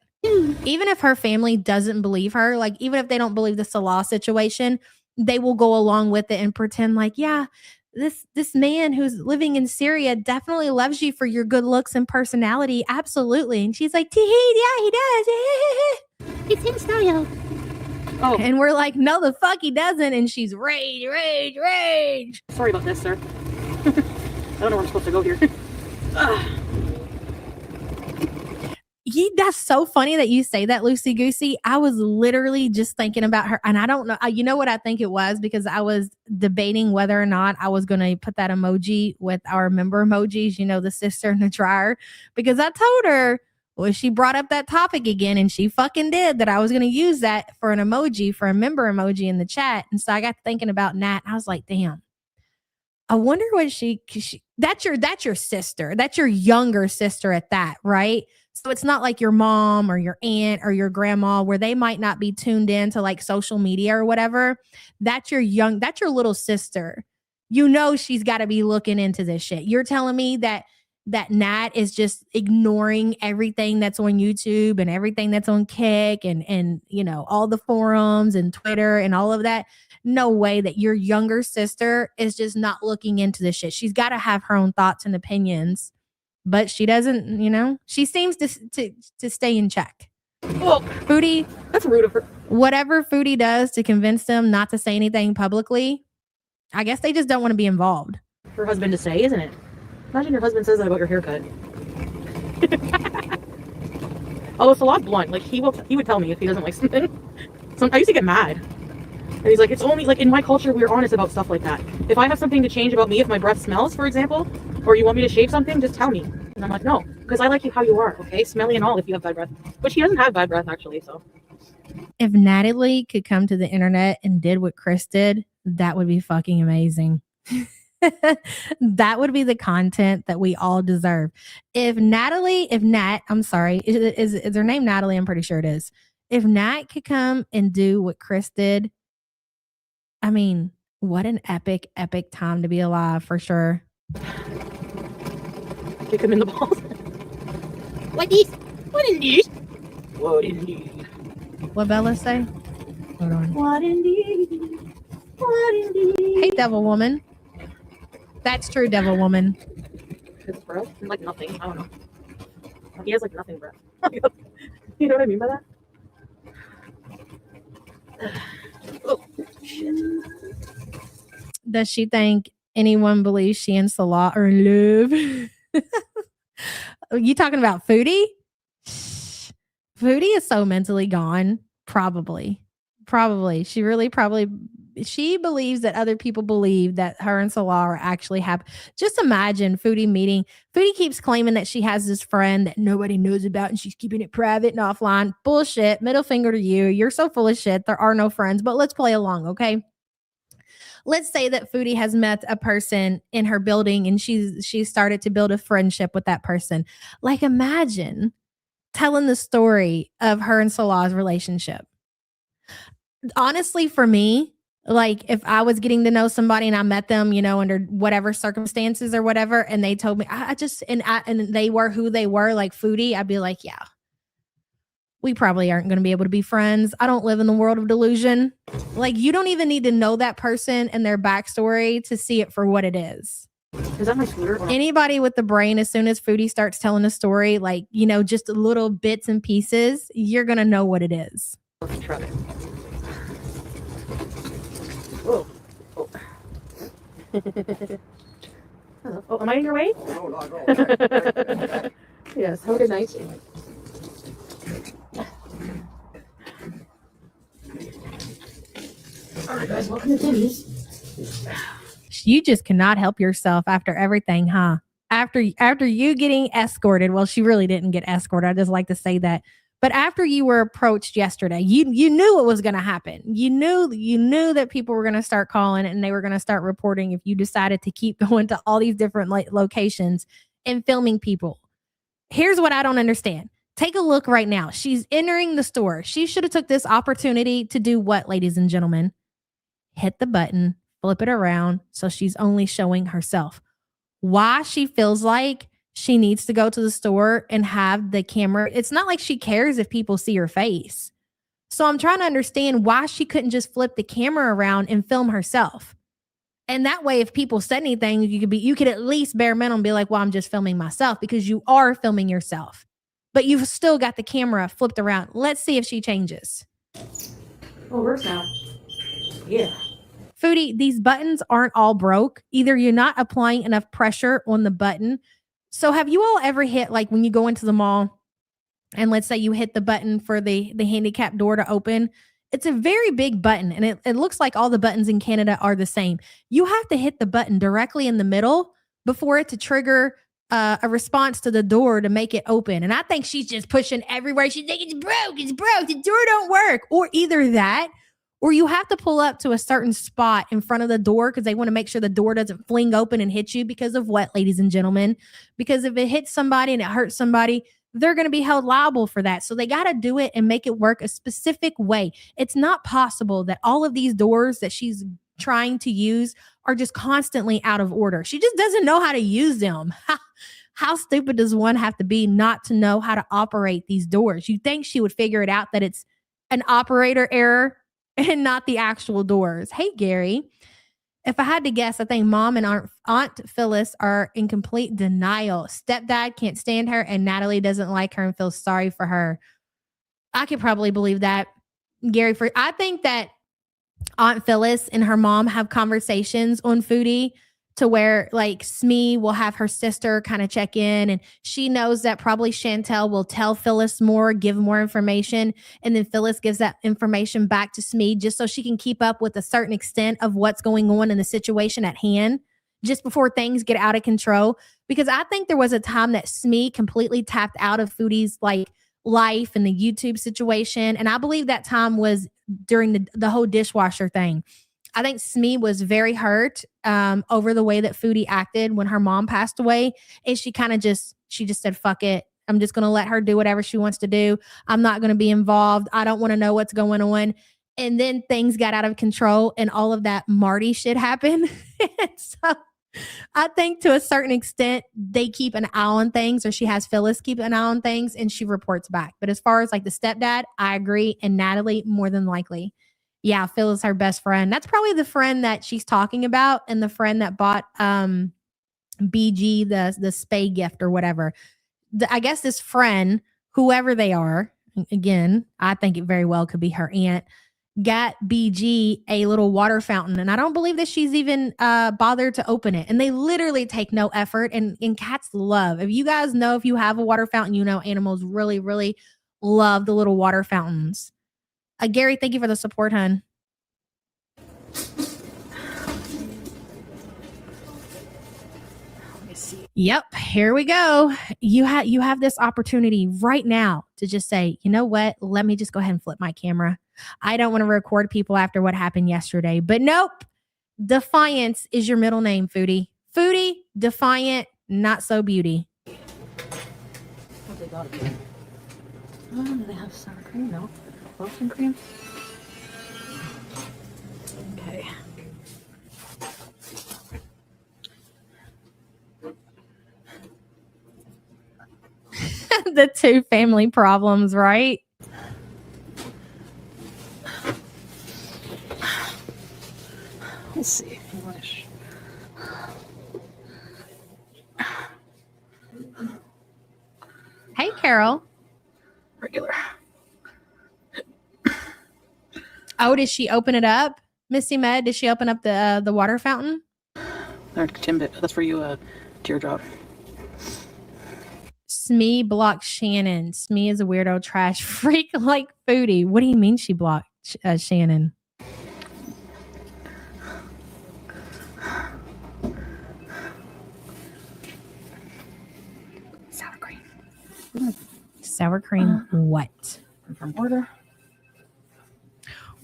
Even if her family doesn't believe her, like even if they don't believe the Salah situation, they will go along with it and pretend like, yeah, this man who's living in Syria definitely loves you for your good looks and personality. Absolutely. And she's like, yeah, he does. It's his style. Oh. And we're like, no, the fuck he doesn't. And she's rage. Sorry about this, sir. I don't know where I'm supposed to go here. That's so funny that you say that, Lucy Goosey. I was literally just thinking about her, and I don't know. You know what I think it was? Because I was debating whether or not I was going to put that emoji with our member emojis, you know, the sister in the dryer, because I told her, well, she brought up that topic again, and she fucking did, that I was going to use that for an emoji, for a member emoji in the chat. And so I got thinking about Nat, and I was like, damn, I wonder what she that's your sister. That's your younger sister at that, right? So it's not like your mom or your aunt or your grandma where they might not be tuned in to like social media or whatever. That's your little sister. You know she's got to be looking into this shit. You're telling me that Nat is just ignoring everything that's on YouTube and everything that's on Kick and you know, all the forums and Twitter and all of that. No way that your younger sister is just not looking into this shit. She's got to have her own thoughts and opinions, but she doesn't, you know, she seems to stay in check. Well, Foodie, that's rude of her. whatever Foodie does to convince them not to say anything publicly, I guess they just don't want to be involved. Her husband to say, isn't it? Imagine your husband says that about your haircut. Although it's a lot blunt. Like he would tell me if he doesn't like something. I used to get mad. And he's like, it's only like in my culture we're honest about stuff like that. If I have something to change about me, if my breath smells, for example, or you want me to shave something, just tell me. And I'm like, no, because I like you how you are, okay? Smelly and all if you have bad breath. But she doesn't have bad breath actually, so. If Natalie could come to the internet and did what Chris did, that would be fucking amazing. That would be the content that we all deserve. If Nat, I'm sorry, is her name Natalie? I'm pretty sure it is. If Nat could come and do what Chris did, I mean, what an epic time to be alive for sure. Kick him in the balls. What is? What indeed? What indeed? What Bella say? Hold on. What indeed? What indeed? Hey, devil woman. That's true, devil woman. His breath? Like nothing. I don't know. He has like nothing breath. You know what I mean by that? Oh, shit. Does she think anyone believes she and Salah are in love? Are you talking about Foodie? Foodie is so mentally gone. Probably. She believes that other people believe that her and Salah are actually happy. Just imagine Foodie meeting. Foodie keeps claiming that she has this friend that nobody knows about and she's keeping it private and offline. Bullshit. Middle finger to you. You're so full of shit. There are no friends, but let's play along, okay? Let's say that Foodie has met a person in her building and she started to build a friendship with that person. Like imagine telling the story of her and Salah's relationship. Honestly, for me, like if I was getting to know somebody and I met them, you know, under whatever circumstances or whatever, and they told me and they were who they were, like Foodie, I'd be like, yeah, we probably aren't going to be able to be friends. I don't live in the world of delusion. Like you don't even need to know that person and their backstory to see it for what it is. Is that my scooter? Anybody with the brain, as soon as Foodie starts telling a story, like, you know, just little bits and pieces, you're going to know what it is. Try it. Whoa. Oh. Oh, am I in your way? No, not at all. Yes, have a good night. Alright guys, welcome to Foodies. You just cannot help yourself after everything, huh? After you getting escorted, well, she really didn't get escorted. I just like to say that. But after you were approached yesterday, you knew what was going to happen. You knew that people were going to start calling and they were going to start reporting if you decided to keep going to all these different locations and filming people. Here's what I don't understand. Take a look right now. She's entering the store. She should have took this opportunity to do what, ladies and gentlemen? Hit the button, flip it around so she's only showing herself. Why she feels like she needs to go to the store and have the camera. It's not like she cares if people see her face. So I'm trying to understand why she couldn't just flip the camera around and film herself. And that way, if people said anything, you could at least bare minimum be like, well, I'm just filming myself, because you are filming yourself. But you've still got the camera flipped around. Let's see if she changes. Oh, it works now. Yeah. Foodie, these buttons aren't all broke. Either you're not applying enough pressure on the button. So have you all ever hit, like when you go into the mall and let's say you hit the button for the handicap door to open? It's a very big button and it looks like all the buttons in Canada are the same. You have to hit the button directly in the middle before it to trigger a response to the door to make it open. And I think she's just pushing everywhere. She's like, it's broke, the door don't work. Or either that, or you have to pull up to a certain spot in front of the door because they want to make sure the door doesn't fling open and hit you. Because of what, ladies and gentlemen? Because if it hits somebody and it hurts somebody, they're going to be held liable for that. So they got to do it and make it work a specific way. It's not possible that all of these doors that she's trying to use are just constantly out of order. She just doesn't know how to use them. How stupid does one have to be not to know how to operate these doors? You think she would figure it out that it's an operator error and not the actual doors. Hey, Gary. If I had to guess, I think mom and Aunt Phyllis are in complete denial. Stepdad can't stand her and Natalie doesn't like her and feels sorry for her. I could probably believe that, Gary. I think that Aunt Phyllis and her mom have conversations on Foodie to where like Smee will have her sister kind of check in, and she knows that probably Chantal will tell Phyllis more, give more information, and then Phyllis gives that information back to Smee just so she can keep up with a certain extent of what's going on in the situation at hand just before things get out of control. Because I think there was a time that Smee completely tapped out of Foodie's like life and the YouTube situation, and I believe that time was during the whole dishwasher thing. I think Smee was very hurt over the way that Foodie acted when her mom passed away. And she just said, fuck it. I'm just going to let her do whatever she wants to do. I'm not going to be involved. I don't want to know what's going on. And then things got out of control and all of that Marty shit happened. So I think to a certain extent, they keep an eye on things, or she has Phyllis keep an eye on things and she reports back. But as far as like the stepdad, I agree. And Natalie, more than likely. Yeah, Phil is her best friend. That's probably the friend that she's talking about, and the friend that bought BG the spay gift or whatever. I guess this friend, whoever they are, again, I think it very well could be her aunt, got BG a little water fountain, and I don't believe that she's even bothered to open it. And they literally take no effort, and cats love. If you guys know, if you have a water fountain, you know animals really, really love the little water fountains. Gary, thank you for the support, hun. Let me see. Yep, here we go. You have this opportunity right now to just say, you know what? Let me just go ahead and flip my camera. I don't want to record people after what happened yesterday, but nope. Defiance is your middle name, Foodie. Foodie, Defiant, Not So Beauty. What they got again? Oh, do they have sour cream? No. Wilson cream? Okay. The two family problems, right? Let's see. English. Hey, Carol. Regular. Oh, did she open it up? Missy Med, did she open up the water fountain? Or Timbit. That's for you, teardrop. Smee blocked Shannon. Smee is a weirdo trash freak like Foodie. What do you mean she blocked Shannon? Sour cream. Sour cream what? From order.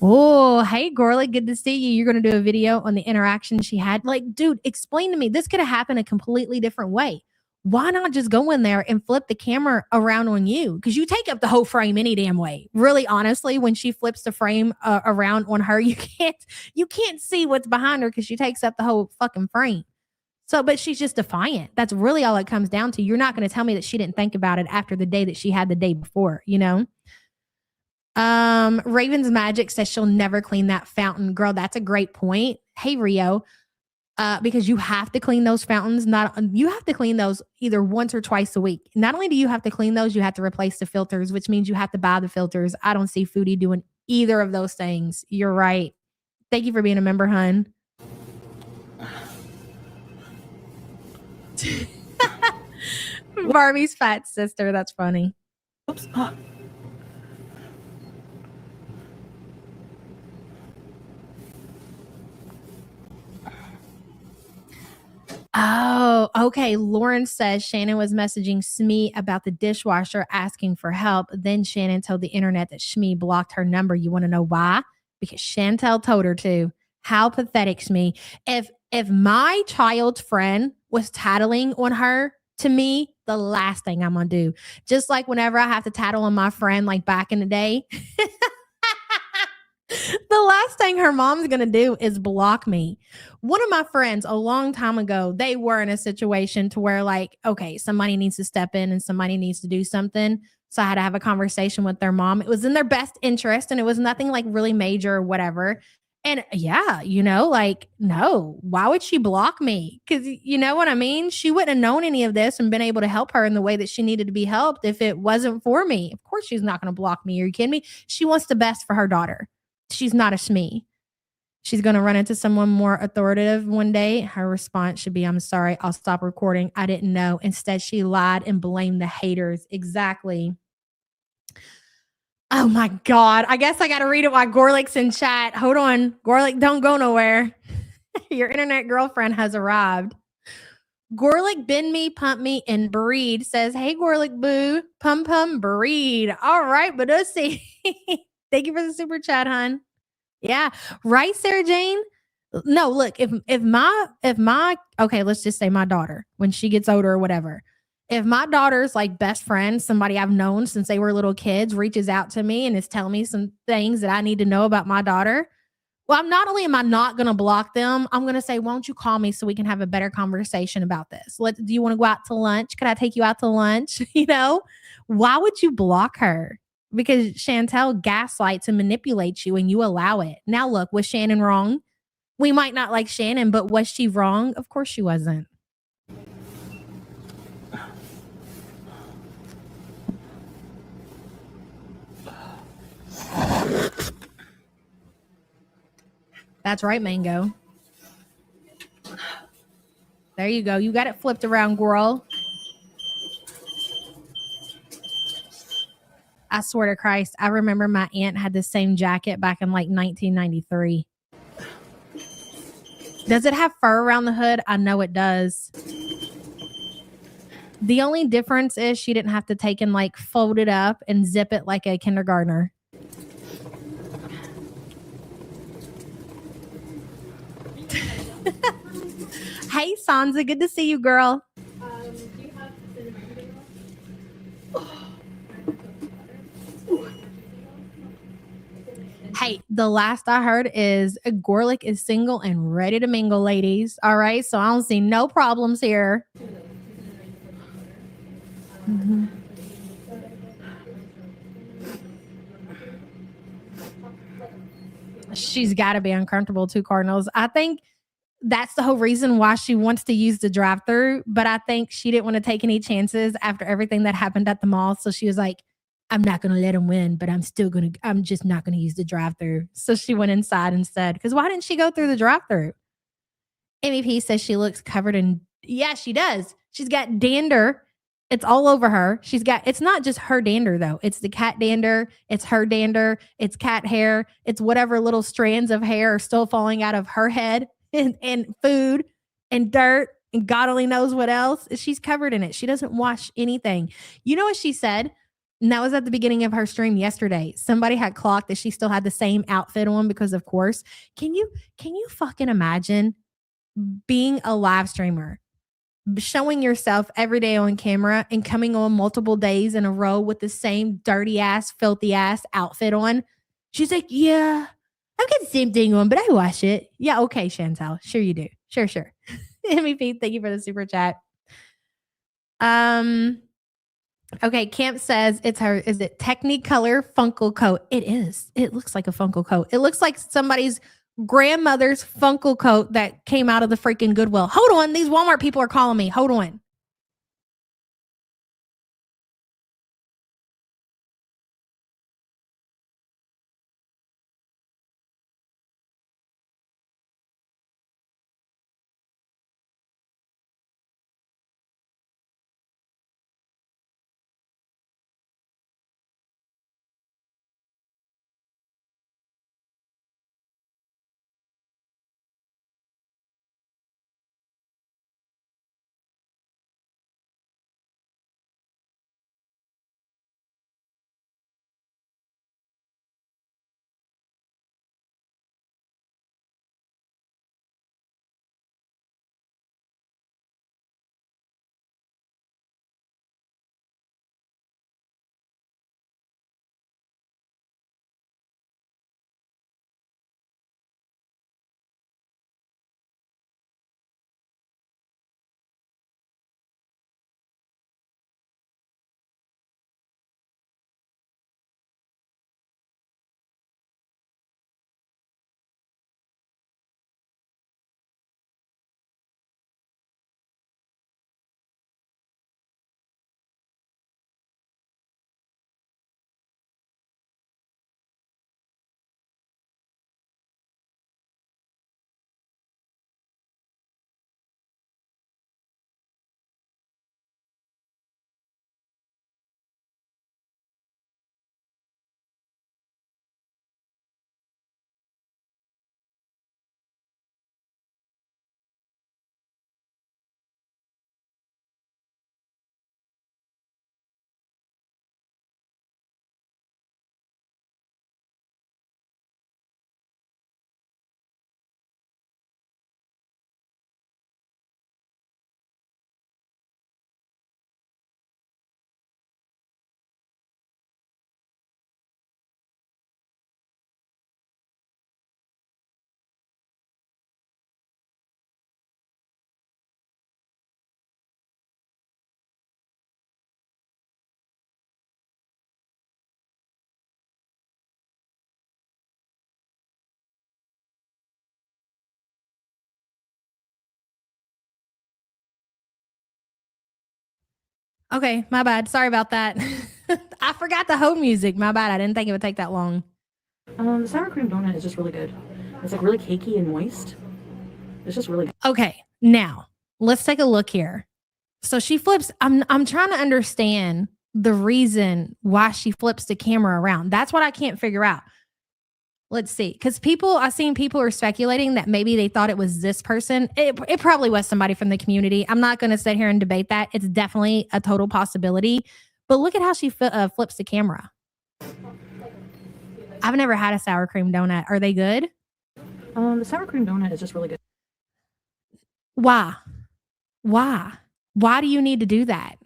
Oh, hey, Gorley, good to see you. You're going to do a video on the interaction she had. Like, dude, explain to me. This could have happened a completely different way. Why not just go in there and flip the camera around on you? Because you take up the whole frame any damn way. Really, honestly, when she flips the frame around on her, you can't see what's behind her because she takes up the whole fucking frame. So, but she's just defiant. That's really all it comes down to. You're not going to tell me that she didn't think about it after the day that she had the day before, you know? Raven's Magic says she'll never clean that fountain. Girl, that's a great point. Hey, Rio. Because you have to clean those fountains. You have to clean those either once or twice a week. Not only do you have to clean those, you have to replace the filters, which means you have to buy the filters. I don't see Foodie doing either of those things. You're right. Thank you for being a member, hun. Barbie's fat sister. That's funny. Oops. Oh, okay. Lauren says Shannon was messaging Smee about the dishwasher asking for help. Then Shannon told the internet that Smee blocked her number. You want to know why? Because Chantal told her to. How pathetic, Smee. If my child's friend was tattling on her To me, the last thing I'm gonna do. Just like whenever I have to tattle on my friend, like back in the day, the last thing her mom's gonna do is block me. One of my friends a long time ago, they were in a situation to where, like, okay, somebody needs to step in and somebody needs to do something. So I had to have a conversation with their mom. It was in their best interest and it was nothing like really major or whatever. And yeah, like, no, why would she block me? Because you know what I mean? She wouldn't have known any of this and been able to help her in the way that she needed to be helped if it wasn't for me. Of course, she's not going to block me. Are you kidding me? She wants the best for her daughter. She's not a SME. She's going to run into someone more authoritative one day. Her response should be, I'm sorry, I'll stop recording. I didn't know. Instead, she lied and blamed the haters. Exactly. Oh my God. I guess I got to read it while Gorlick's in chat. Hold on. Gorlick, don't go nowhere. Your internet girlfriend has arrived. Gorlick, bend me, pump me, and breed says, hey, Gorlick boo, pum, breed. All right, but let's see. Thank you for the super chat, hon. Yeah. Right, Sarah Jane? No, look, if my okay, let's just say my daughter, when she gets older or whatever, if my daughter's like best friend, somebody I've known since they were little kids, reaches out to me and is telling me some things that I need to know about my daughter, well, I'm not only am I not going to block them, I'm going to say, won't you call me so we can have a better conversation about this? Do you want to go out to lunch? Could I take you out to lunch? Why would you block her? Because Chantal gaslights and manipulates you and you allow it. Now, look, was Shannon wrong? We might not like Shannon, but was she wrong? Of course she wasn't. That's right, Mango. There you go. You got it flipped around, girl. I swear to Christ, I remember my aunt had the same jacket back in like 1993. Does it have fur around the hood? I know it does. The only difference is she didn't have to take and like fold it up and zip it like a kindergartner. Hey, Sansa, good to see you, girl. Hey, the last I heard is Gorlick is single and ready to mingle, ladies. All right, so I don't see no problems here. Mm-hmm. She's got to be uncomfortable too, Cardinals. I think that's the whole reason why she wants to use the drive-thru, but I think she didn't want to take any chances after everything that happened at the mall. So she was like, I'm not going to let him win, but I'm just not going to use the drive-thru. So she went inside instead. Because why didn't she go through the drive-thru? MEP says she looks covered in, yeah, she does. She's got dander. It's all over her. It's not just her dander though. It's the cat dander. It's her dander. It's cat hair. It's whatever little strands of hair are still falling out of her head and food and dirt and God only knows what else. She's covered in it. She doesn't wash anything. You know what she said? And that was at the beginning of her stream yesterday. Somebody had clocked that she still had the same outfit on because of course. Can you fucking imagine being a live streamer, showing yourself every day on camera and coming on multiple days in a row with the same dirty ass, filthy ass outfit on? She's like, yeah, I've got the same thing on, but I wash it. Yeah, okay, Chantal. Sure you do. Sure. MVP, thank you for the super chat. Okay, Camp says it's her. Is it Technicolor Funko Coat? It is. It looks like a Funko Coat. It looks like somebody's grandmother's Funko Coat that came out of the freaking Goodwill. Hold on. These Walmart people are calling me. Hold on. Okay, my bad. Sorry about that. I forgot the home music. My bad. I didn't think it would take that long. The sour cream donut is just really good. It's like really cakey and moist. It's just really good. Okay, now let's take a look here. So she flips. I'm trying to understand the reason why she flips the camera around. That's what I can't figure out. Let's see. Because I've seen people are speculating that maybe they thought it was this person. It probably was somebody from the community. I'm not going to sit here and debate that. It's definitely a total possibility. But look at how she flips the camera. I've never had a sour cream donut. Are they good? The sour cream donut is just really good. Why? Why do you need to do that?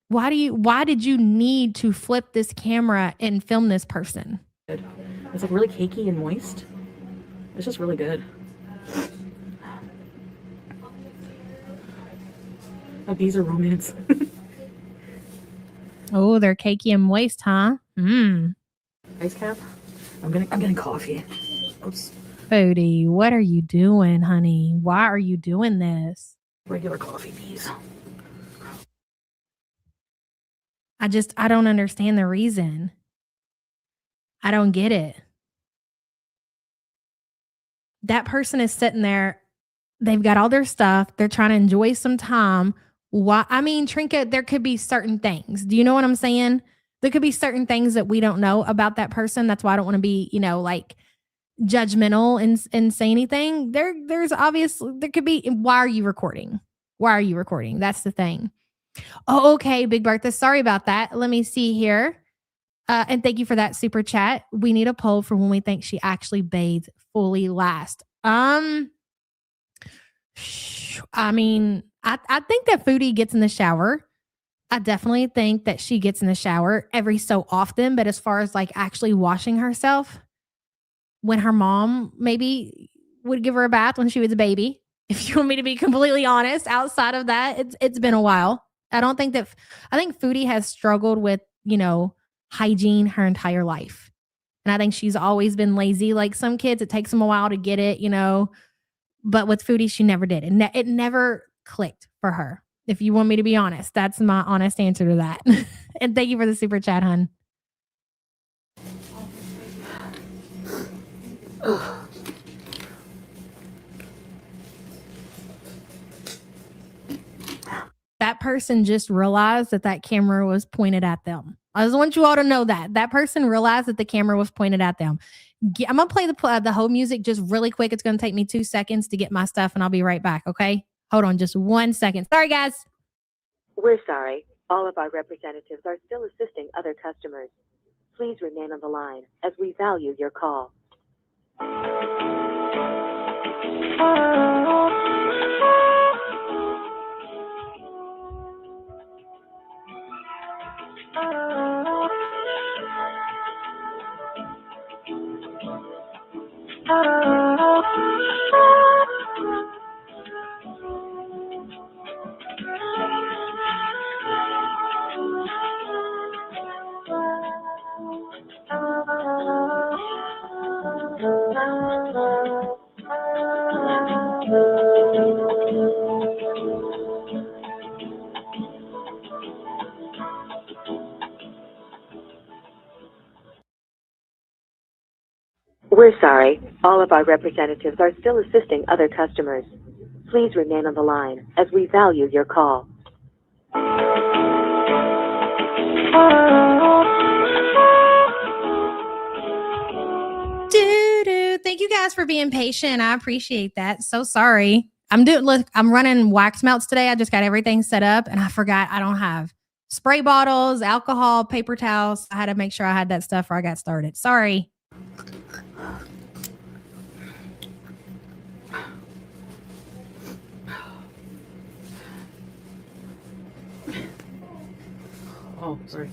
Why did you need to flip this camera and film this person? It's like really cakey and moist. It's just really good. These are romance. Oh, they're cakey and moist, huh? Ice cap. I'm getting coffee. Oops. Foodie, what are you doing, honey? Why are you doing this? Regular coffee bees. I don't understand the reason. I don't get it. That person is sitting there. They've got all their stuff. They're trying to enjoy some time. Why? I mean, Trinket, there could be certain things. Do you know what I'm saying? There could be certain things that we don't know about that person. That's why I don't want to be, like judgmental and say anything. There's obviously, there could be, why are you recording? Why are you recording? That's the thing. Oh, okay. Big Bertha. Sorry about that. Let me see here. And thank you for that super chat. We need a poll for when we think she actually bathed fully last. I mean, I think that Foodie gets in the shower. I definitely think that she gets in the shower every so often. But as far as like actually washing herself, when her mom maybe would give her a bath when she was a baby, if you want me to be completely honest, outside of that, it's been a while. I think Foodie has struggled with, hygiene her entire life. And I think she's always been lazy. Like some kids, it takes them a while to get it, but with Foodie, she never did. It never clicked for her. If you want me to be honest, that's my honest answer to that. And thank you for the super chat, hun. That person just realized that camera was pointed at them. I just want you all to know that person realized that the camera was pointed at them. I'm going to play the whole music just really quick. It's going to take me 2 seconds to get my stuff and I'll be right back. Okay. Hold on just 1 second. Sorry, guys. We're sorry. All of our representatives are still assisting other customers. Please remain on the line as we value your call. We're sorry. All of our representatives are still assisting other customers. Please remain on the line as we value your call. Thank you guys for being patient. I appreciate that. So sorry. I'm running wax melts today. I just got everything set up and I forgot I don't have spray bottles, alcohol, paper towels. I had to make sure I had that stuff before I got started. Sorry. Oh, sorry.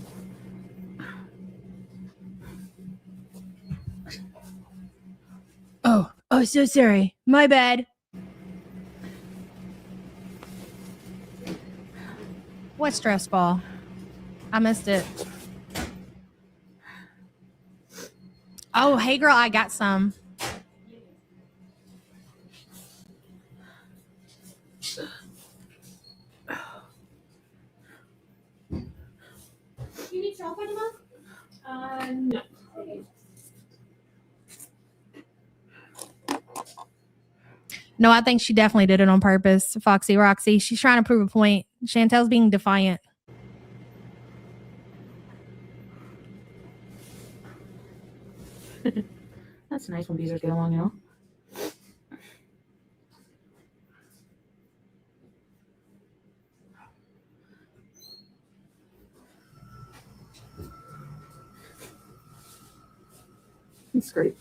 Oh, so sorry. My bad. What stress ball? I missed it. Oh, hey girl, I got some. No, I think she definitely did it on purpose. Foxy Roxy. She's trying to prove a point. Chantel's being defiant. That's nice when beezers get along, you know? It's great.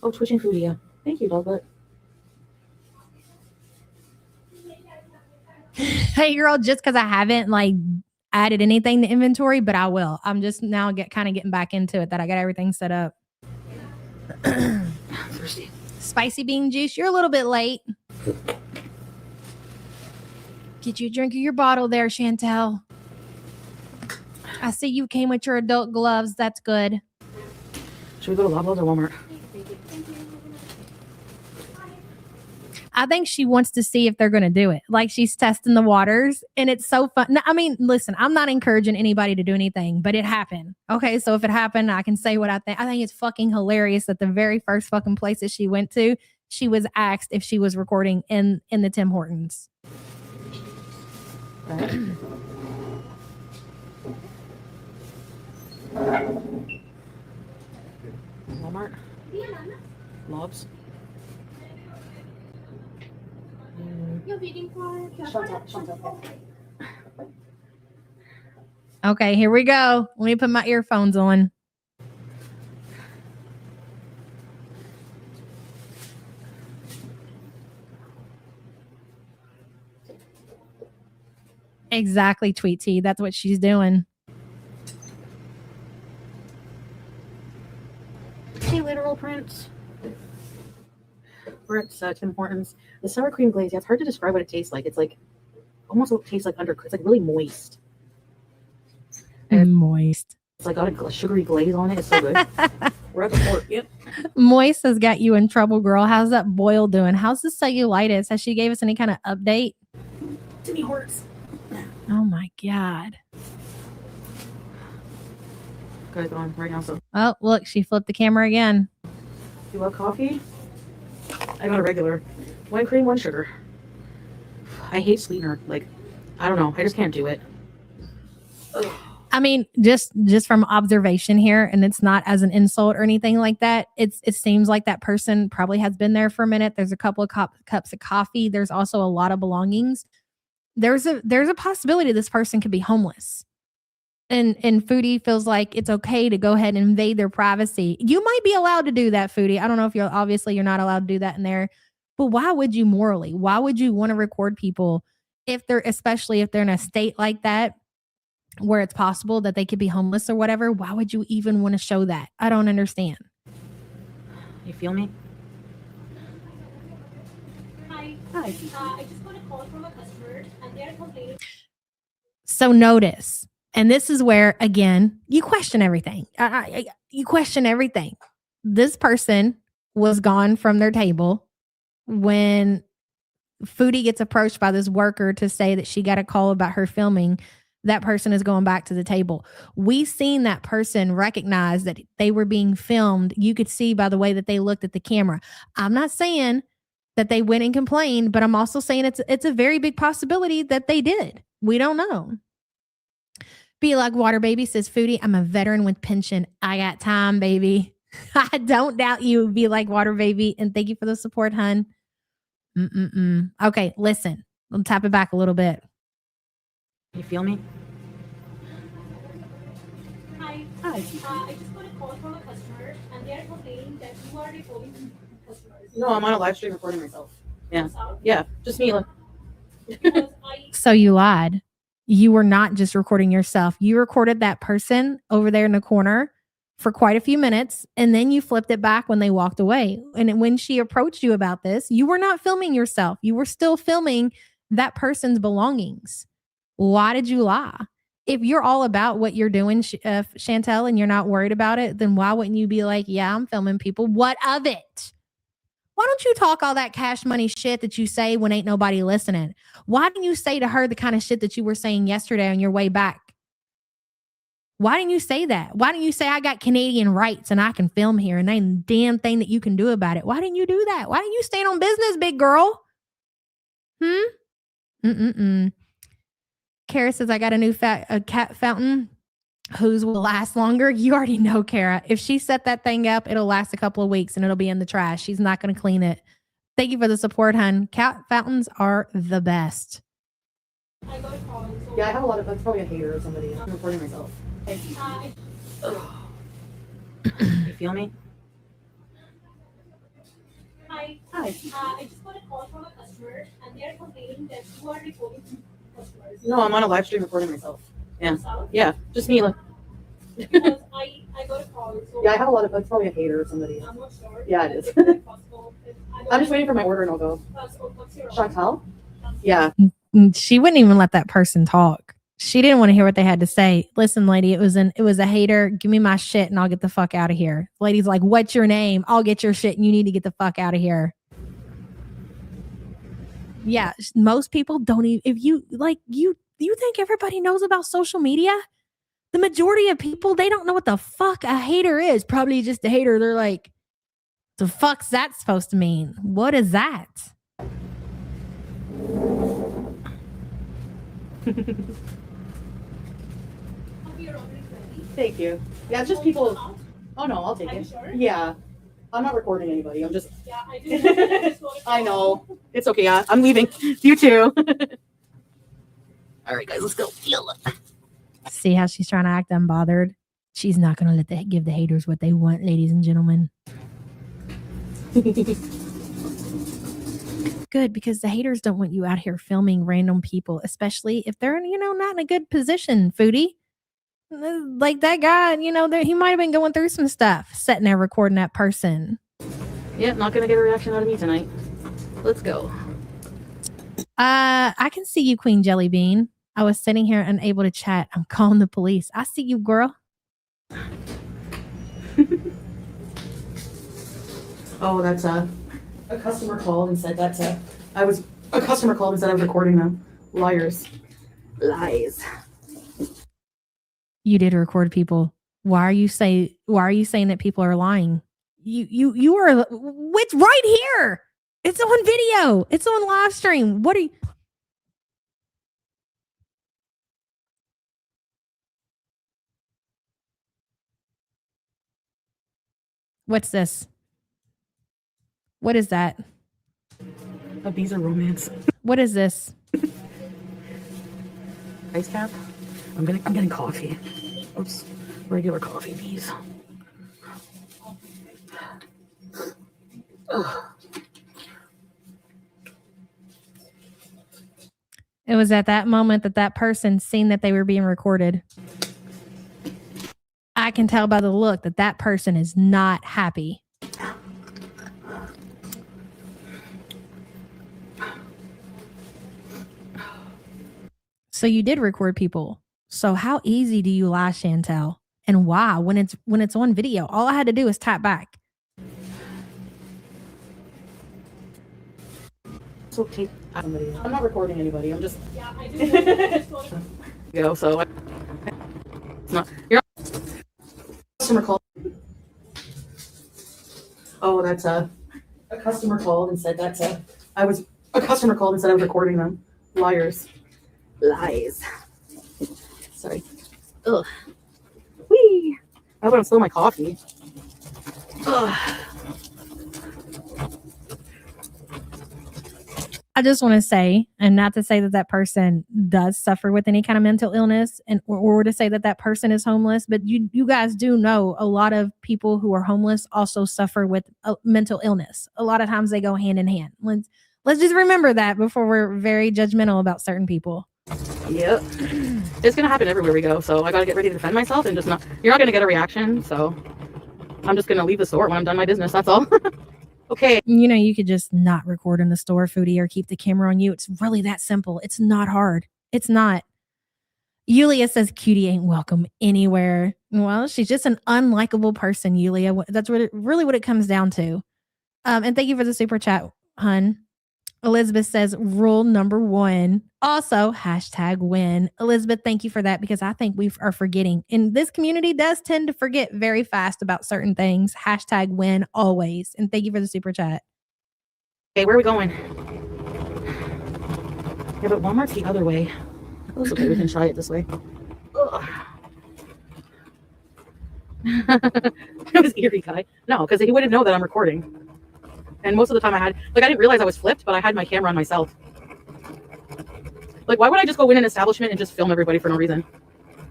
Oh, twitching Foodie, yeah. Thank you, dog butt. Hey, girl, just because I haven't like added anything to inventory, but I will. I'm just now getting back into it that I got everything set up. Thirsty. Spicy bean juice. You're a little bit late. Get you a drink of your bottle there, Chantal. I see you came with your adult gloves. That's good. Should we go to Loblaws or Walmart? I think she wants to see if they're going to do it. Like she's testing the waters and it's so fun. No, I mean, listen, I'm not encouraging anybody to do anything, but it happened. Okay. So if it happened, I can say what I think. I think it's fucking hilarious that the very first fucking place that she went to, she was asked if she was recording in the Tim Hortons. Walmart? Lobs? Chantal. Okay, here we go. Let me put my earphones on. Exactly, Tweet T. That's what she's doing. Hey, literal prints. We're at Tim Hortons. The sour cream glaze, yeah, it's hard to describe what it tastes like. It's like almost what it tastes like it's like really moist. And moist. It's like got a sugary glaze on it. It's so good. We're at the port. Yep. Moist has got you in trouble, girl. How's that boil doing? How's the cellulitis? Has she gave us any kind of update? Timmy Hortons. Oh my God. Guys, on right now. So, Oh, look, she flipped the camera again. you love coffee? I got a regular. 1 cream, 1 sugar. I hate sweetener. Like, I don't know. I just can't do it. Ugh. I mean, just from observation here, and it's not as an insult or anything like that. It seems like that person probably has been there for a minute. There's a couple of cups of coffee. There's also a lot of belongings. There's a possibility this person could be homeless. And Foodie feels like it's okay to go ahead and invade their privacy. You might be allowed to do that, Foodie. I don't know if you're not allowed to do that in there, but why would you morally? Why would you want to record people especially if they're in a state like that where it's possible that they could be homeless or whatever? Why would you even want to show that? I don't understand. You feel me? Hi. Hi. I just got a call from a customer and they're complaining. So notice, and this is where, again, you question everything. You question everything. This person was gone from their table when Foodie gets approached by this worker to say that she got a call about her filming. That person is going back to the table. We seen that person recognize that they were being filmed. You could see by the way that they looked at the camera. I'm not saying that they went and complained, but I'm also saying it's a very big possibility that they did. We don't know. Be like water baby, says Foodie. I'm a veteran with pension. I got time, baby. I don't doubt you. Be like water baby. And thank you for the support, hun. Okay, listen. I'll tap it back a little bit. You feel me? Hi. Hi. I just got a call from a customer and they're complaining that you are recording customers. No, I'm on a live stream recording myself. Yeah. Yeah, just me. Look. Because So you lied. You were not just recording yourself. You recorded that person over there in the corner for quite a few minutes, and then you flipped it back when they walked away. And when she approached you about this, you were not filming yourself. You were still filming that person's belongings. Why did you lie? If you're all about what you're doing, Chantal, and you're not worried about it, then why wouldn't you be like, yeah, I'm filming people? What of it? Why don't you talk all that cash money shit that you say when ain't nobody listening? Why didn't you say to her the kind of shit that you were saying yesterday on your way back? Why didn't you say that? Why didn't you say I got Canadian rights and I can film here and ain't a damn thing that you can do about it? Why didn't you do that? Why didn't you stand on business, big girl? Kara says, I got a new cat fountain. Whose will last longer? You already know, Kara. If she set that thing up, it'll last a couple of weeks and it'll be in the trash. She's not going to clean it. Thank you for the support, hun. Cat fountains are the best. I got a call. So Yeah, I have a lot of. That's probably a hater or somebody. I'm recording myself. Hey. You feel me? Hi. Hi. I just got a call from a customer and they are complaining that you are reporting customers. No, I'm on a live stream recording myself. Yeah. Yourself? Yeah, just me. Look. Because I got a call. So Yeah, I have a lot of. That's probably a hater or somebody. I'm not sure. Yeah, it is. If it's possible. I'm just waiting for my order and I'll go. So what's your Chantal? Yeah. She wouldn't even let that person talk. She didn't want to hear what they had to say. Listen, lady, it was a hater. Give me my shit and I'll get the fuck out of here. Lady's like, what's your name? I'll get your shit and you need to get the fuck out of here. Yeah, most people don't even, if you like, you think everybody knows about social media? The majority of people, they don't know what the fuck a hater is. Probably just a hater. They're like, the fuck's that supposed to mean? What is that? Thank you. Yeah, it's just people. Oh no, I'll take Are you it. sure? Yeah. I'm not recording anybody. I'm just. Yeah, I do. I know. It's okay. Yeah, I'm leaving. You too. All right, guys, let's go. See how she's trying to act unbothered? She's not going to give the haters what they want, ladies and gentlemen. Good, because the haters don't want you out here filming random people, especially if they're, not in a good position, Foodie. Like that guy, he might have been going through some stuff, sitting there recording that person. Yeah, not gonna get a reaction out of me tonight. Let's go. I can see you, Queen Jellybean. I was sitting here unable to chat. I'm calling the police. I see you, girl. Oh, that's a customer called and said that's a customer called and said I was recording them. Liars. Lies. You did record people. Why are you saying that people are lying? You are, it's right here. It's on video. It's on live stream. What are you? What's this? What is that? These are romance. What is this? Ice cap. I'm getting coffee. Oops. Regular coffee, please. Ugh. It was at that moment that person seen that they were being recorded. I can tell by the look that person is not happy. So you did record people. So how easy do you lie, Chantal? And why? When it's on video, all I had to do is tap back. It's okay. I'm not recording anybody. I'm just. Yeah, I do. Go. So. It's not. You're. Customer called. Oh, that's a customer called and said that's a customer called and said I was recording them. Liars. Lies. Sorry. Ugh. Whee! I hope I don't spill my coffee. Ugh. I just want to say, and not to say that person does suffer with any kind of mental illness, or to say that person is homeless, but you guys do know a lot of people who are homeless also suffer with mental illness. A lot of times they go hand in hand. Let's just remember that before we're very judgmental about certain people. Yep. It's gonna happen everywhere we go, so I gotta get ready to defend myself and you're not gonna get a reaction, so I'm just gonna leave the store when I'm done my business, that's all. Okay. You could just not record in the store, Foodie, or keep the camera on you. It's really that simple. It's not hard. It's not. Yulia says Cutie ain't welcome anywhere. Well, she's just an unlikable person, Yulia. That's really what it comes down to. And thank you for the super chat, hun. Elizabeth says rule number 1. Also, #win. Elizabeth, thank you for that because I think we are forgetting. And this community does tend to forget very fast about certain things. #win always. And thank you for the super chat. Okay, where are we going? Yeah, but Walmart's the other way. Oh, it's okay, we can try it this way. It was eerie, guy. No, because he wouldn't know that I'm recording. And most of the time I didn't realize I was flipped, but I had my camera on myself. Like, why would I just go in an establishment and just film everybody for no reason?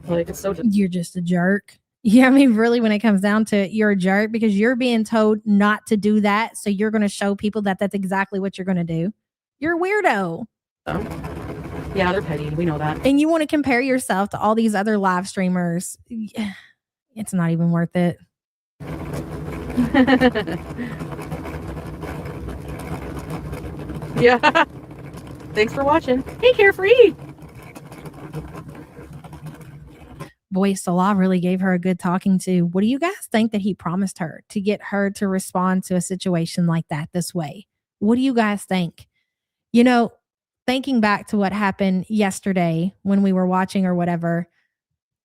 Like, it's so You're just a jerk. Yeah, I mean, really, when it comes down to it, you're a jerk because you're being told not to do that. So you're going to show people that that's exactly what you're going to do. You're a weirdo. Yeah, they're petty. We know that. And you want to compare yourself to all these other live streamers. It's not even worth it. Yeah. Thanks for watching. Hey, Carefree. Boy, Salah really gave her a good talking to. What do you guys think that he promised her to get her to respond to a situation like that this way? What do you guys think? You know, thinking back to what happened yesterday when we were watching or whatever,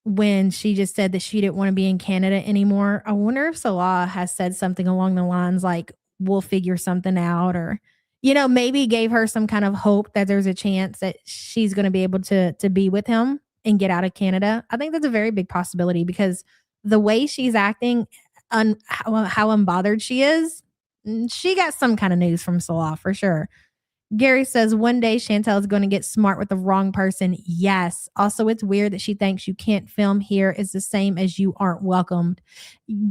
when she just said that she didn't want to be in Canada anymore, I wonder if Salah has said something along the lines like, we'll figure something out, or, maybe gave her some kind of hope that there's a chance that she's going to be able to be with him and get out of Canada. I think that's a very big possibility because the way she's acting, how unbothered she is, she got some kind of news from Salah for sure. Gary says one day Chantal is going to get smart with the wrong person. Yes. Also, it's weird that she thinks you can't film here is the same as you aren't welcomed.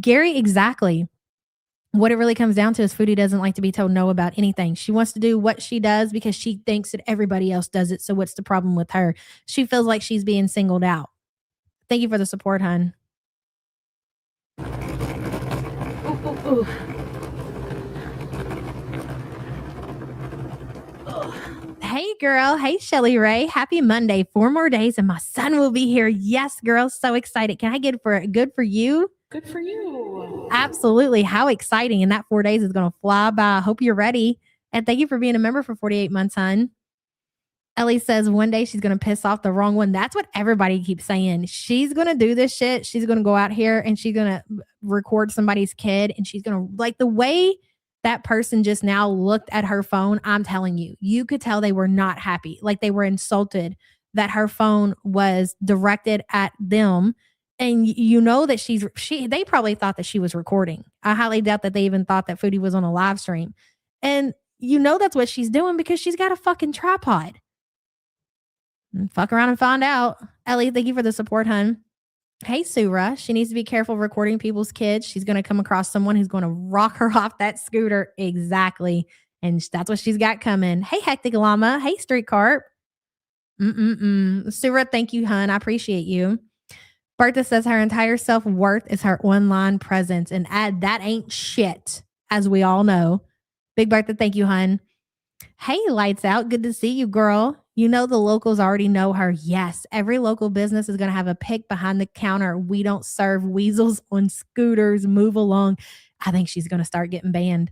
Gary, exactly. What it really comes down to is Foodie doesn't like to be told no about anything. She wants to do what she does because she thinks that everybody else does it. So what's the problem with her? She feels like she's being singled out. Thank you for the support, hun. Ooh. Hey, girl. Hey, Shelly Ray. Happy Monday. 4 more days and my son will be here. Yes, girl. So excited. Can I get good for you? Good for you. Absolutely. How exciting. And that 4 days is going to fly by. I hope you're ready. And thank you for being a member for 48 months, hun. Ellie says one day she's going to piss off the wrong one. That's what everybody keeps saying. She's going to do this shit. She's going to go out here and she's going to record somebody's kid. And she's going to, like, the way that person just now looked at her phone, I'm telling you, you could tell they were not happy. Like they were insulted that her phone was directed at them. And you know that they probably thought that she was recording. I highly doubt that they even thought that Foodie was on a live stream. And you know that's what she's doing because she's got a fucking tripod. Fuck around and find out. Ellie, thank you for the support, hun. Hey, Surah. She needs to be careful recording people's kids. She's going to come across someone who's going to rock her off that scooter. Exactly. And that's what she's got coming. Hey, Hectic Llama. Hey, Street Carp. Surah, thank you, hun. I appreciate you. Bertha says her entire self-worth is her online presence. And that ain't shit, as we all know. Big Bertha, thank you, hun. Hey, Lights Out. Good to see you, girl. You know the locals already know her. Yes, every local business is going to have a pic behind the counter. We don't serve weasels on scooters. Move along. I think she's going to start getting banned.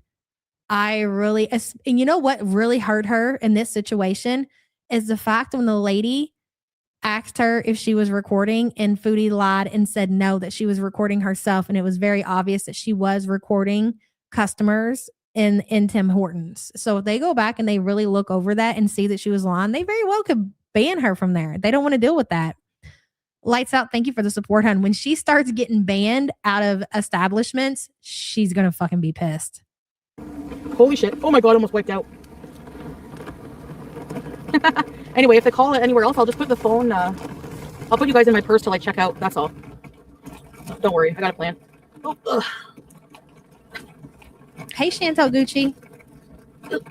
And you know what really hurt her in this situation is the fact when the lady asked her if she was recording and Foodie lied and said no, that she was recording herself. And it was very obvious that she was recording customers in Tim Hortons. So if they go back and they really look over that and see that she was lying, they very well could ban her from there. They don't want to deal with that. Lights Out, thank you for the support, hun. When she starts getting banned out of establishments, she's going to fucking be pissed. Holy shit. Oh my God, I almost wiped out. Anyway, if they call it anywhere else, I'll just put the phone, I'll put you guys in my purse till I check out. That's all. Don't worry, I got a plan. Oh, ugh. Hey, Chantal Gucci.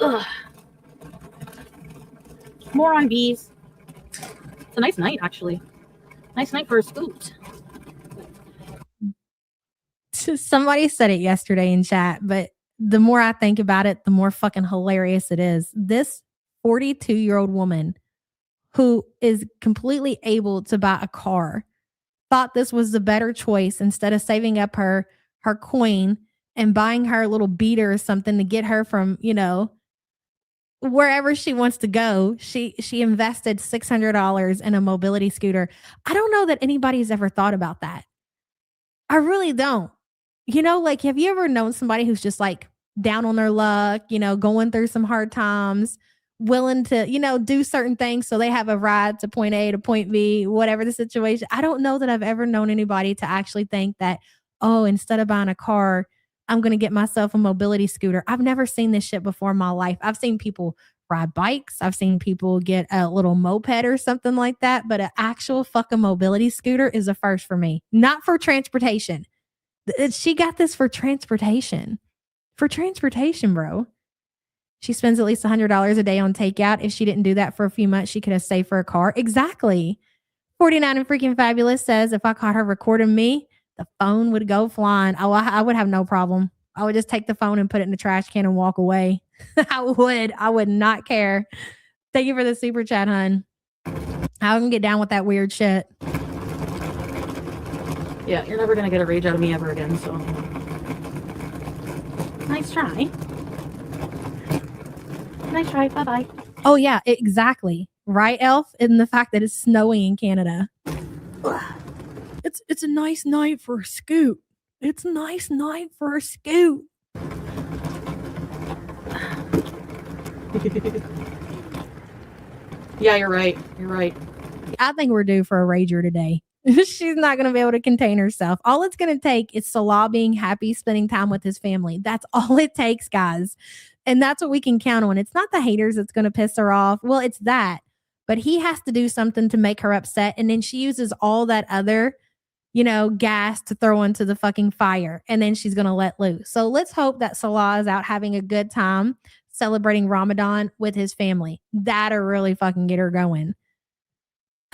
Ugh. More on bees. It's a nice night, actually. Nice night for a scoot. Somebody said it yesterday in chat, but the more I think about it, the more fucking hilarious it is. This 42-year-old woman who is completely able to buy a car thought this was the better choice instead of saving up her coin and buying her a little beater or something to get her from, wherever she wants to go. She invested $600 in a mobility scooter. I don't know that anybody's ever thought about that. I really don't. Like, have you ever known somebody who's just like down on their luck, going through some hard times, willing to, do certain things so they have a ride to point A to point B, whatever the situation. I don't know that I've ever known anybody to actually think that, oh, instead of buying a car, I'm going to get myself a mobility scooter. I've never seen this shit before in my life. I've seen people ride bikes. I've seen people get a little moped or something like that, but an actual fucking mobility scooter is a first for me. Not for transportation. She got this for transportation. For transportation, bro. She spends at least $100 a day on takeout. If she didn't do that for a few months, she could have saved for a car. Exactly. 49 and freaking fabulous says, if I caught her recording me, the phone would go flying. Oh, I would have no problem. I would just take the phone and put it in the trash can and walk away. I would not care. Thank you for the super chat, hun. I can get down with that weird shit. Yeah, you're never going to get a rage out of me ever again, so. Nice try. Nice try. Bye-bye. Oh, yeah, exactly. Right, Elf? And the fact that it's snowing in Canada. It's a nice night for a scoot. It's a nice night for a scoot. Yeah, you're right. You're right. I think we're due for a rager today. She's not going to be able to contain herself. All it's going to take is Salah being happy, spending time with his family. That's all it takes, guys. And that's what we can count on. It's not the haters that's going to piss her off. Well, it's that. But he has to do something to make her upset. And then she uses all that other, gas to throw into the fucking fire. And then she's going to let loose. So let's hope that Salah is out having a good time celebrating Ramadan with his family. That'll really fucking get her going.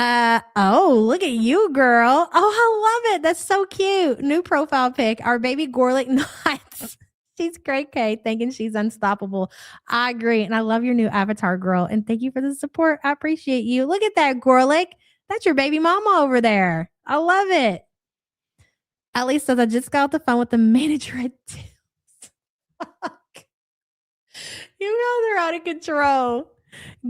Oh, look at you, girl. Oh, I love it. That's so cute. New profile pic. Our baby Gorlick nuts. She's great, Kate, thinking she's unstoppable. I agree. And I love your new avatar, girl. And thank you for the support. I appreciate you. Look at that, Gorlick. That's your baby mama over there. I love it. Ellie says, I just got off the phone with the manager at You guys are out of control.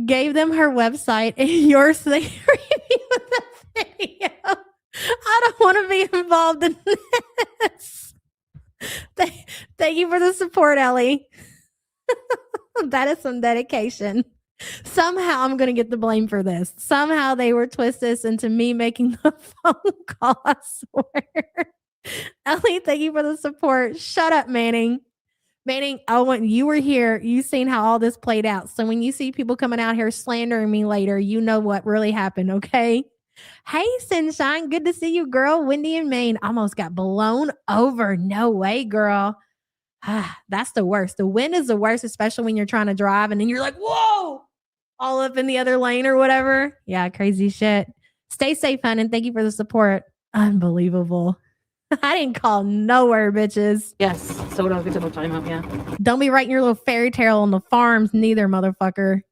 Gave them her website and yours so they can review the video. I don't want to be involved in this. Thank you for the support, Ellie. That is some dedication. Somehow I'm going to get the blame for this. Somehow they were twist this into me making the phone call, I swear. Ellie, thank you for the support. Shut up, Manning. Manning, when you were here, you seen how all this played out. So when you see people coming out here slandering me later, you know what really happened, okay? Hey, Sunshine. Good to see you, girl. Wendy in Maine almost got blown over. No way, girl. That's the worst. The wind is the worst, especially when you're trying to drive and then you're like, whoa, all up in the other lane or whatever. Yeah, crazy shit. Stay safe, hon, and thank you for the support. Unbelievable. I didn't call nowhere, bitches. Yes, so don't get to the timeout, yeah. Don't be writing your little fairy tale on the farms neither, motherfucker.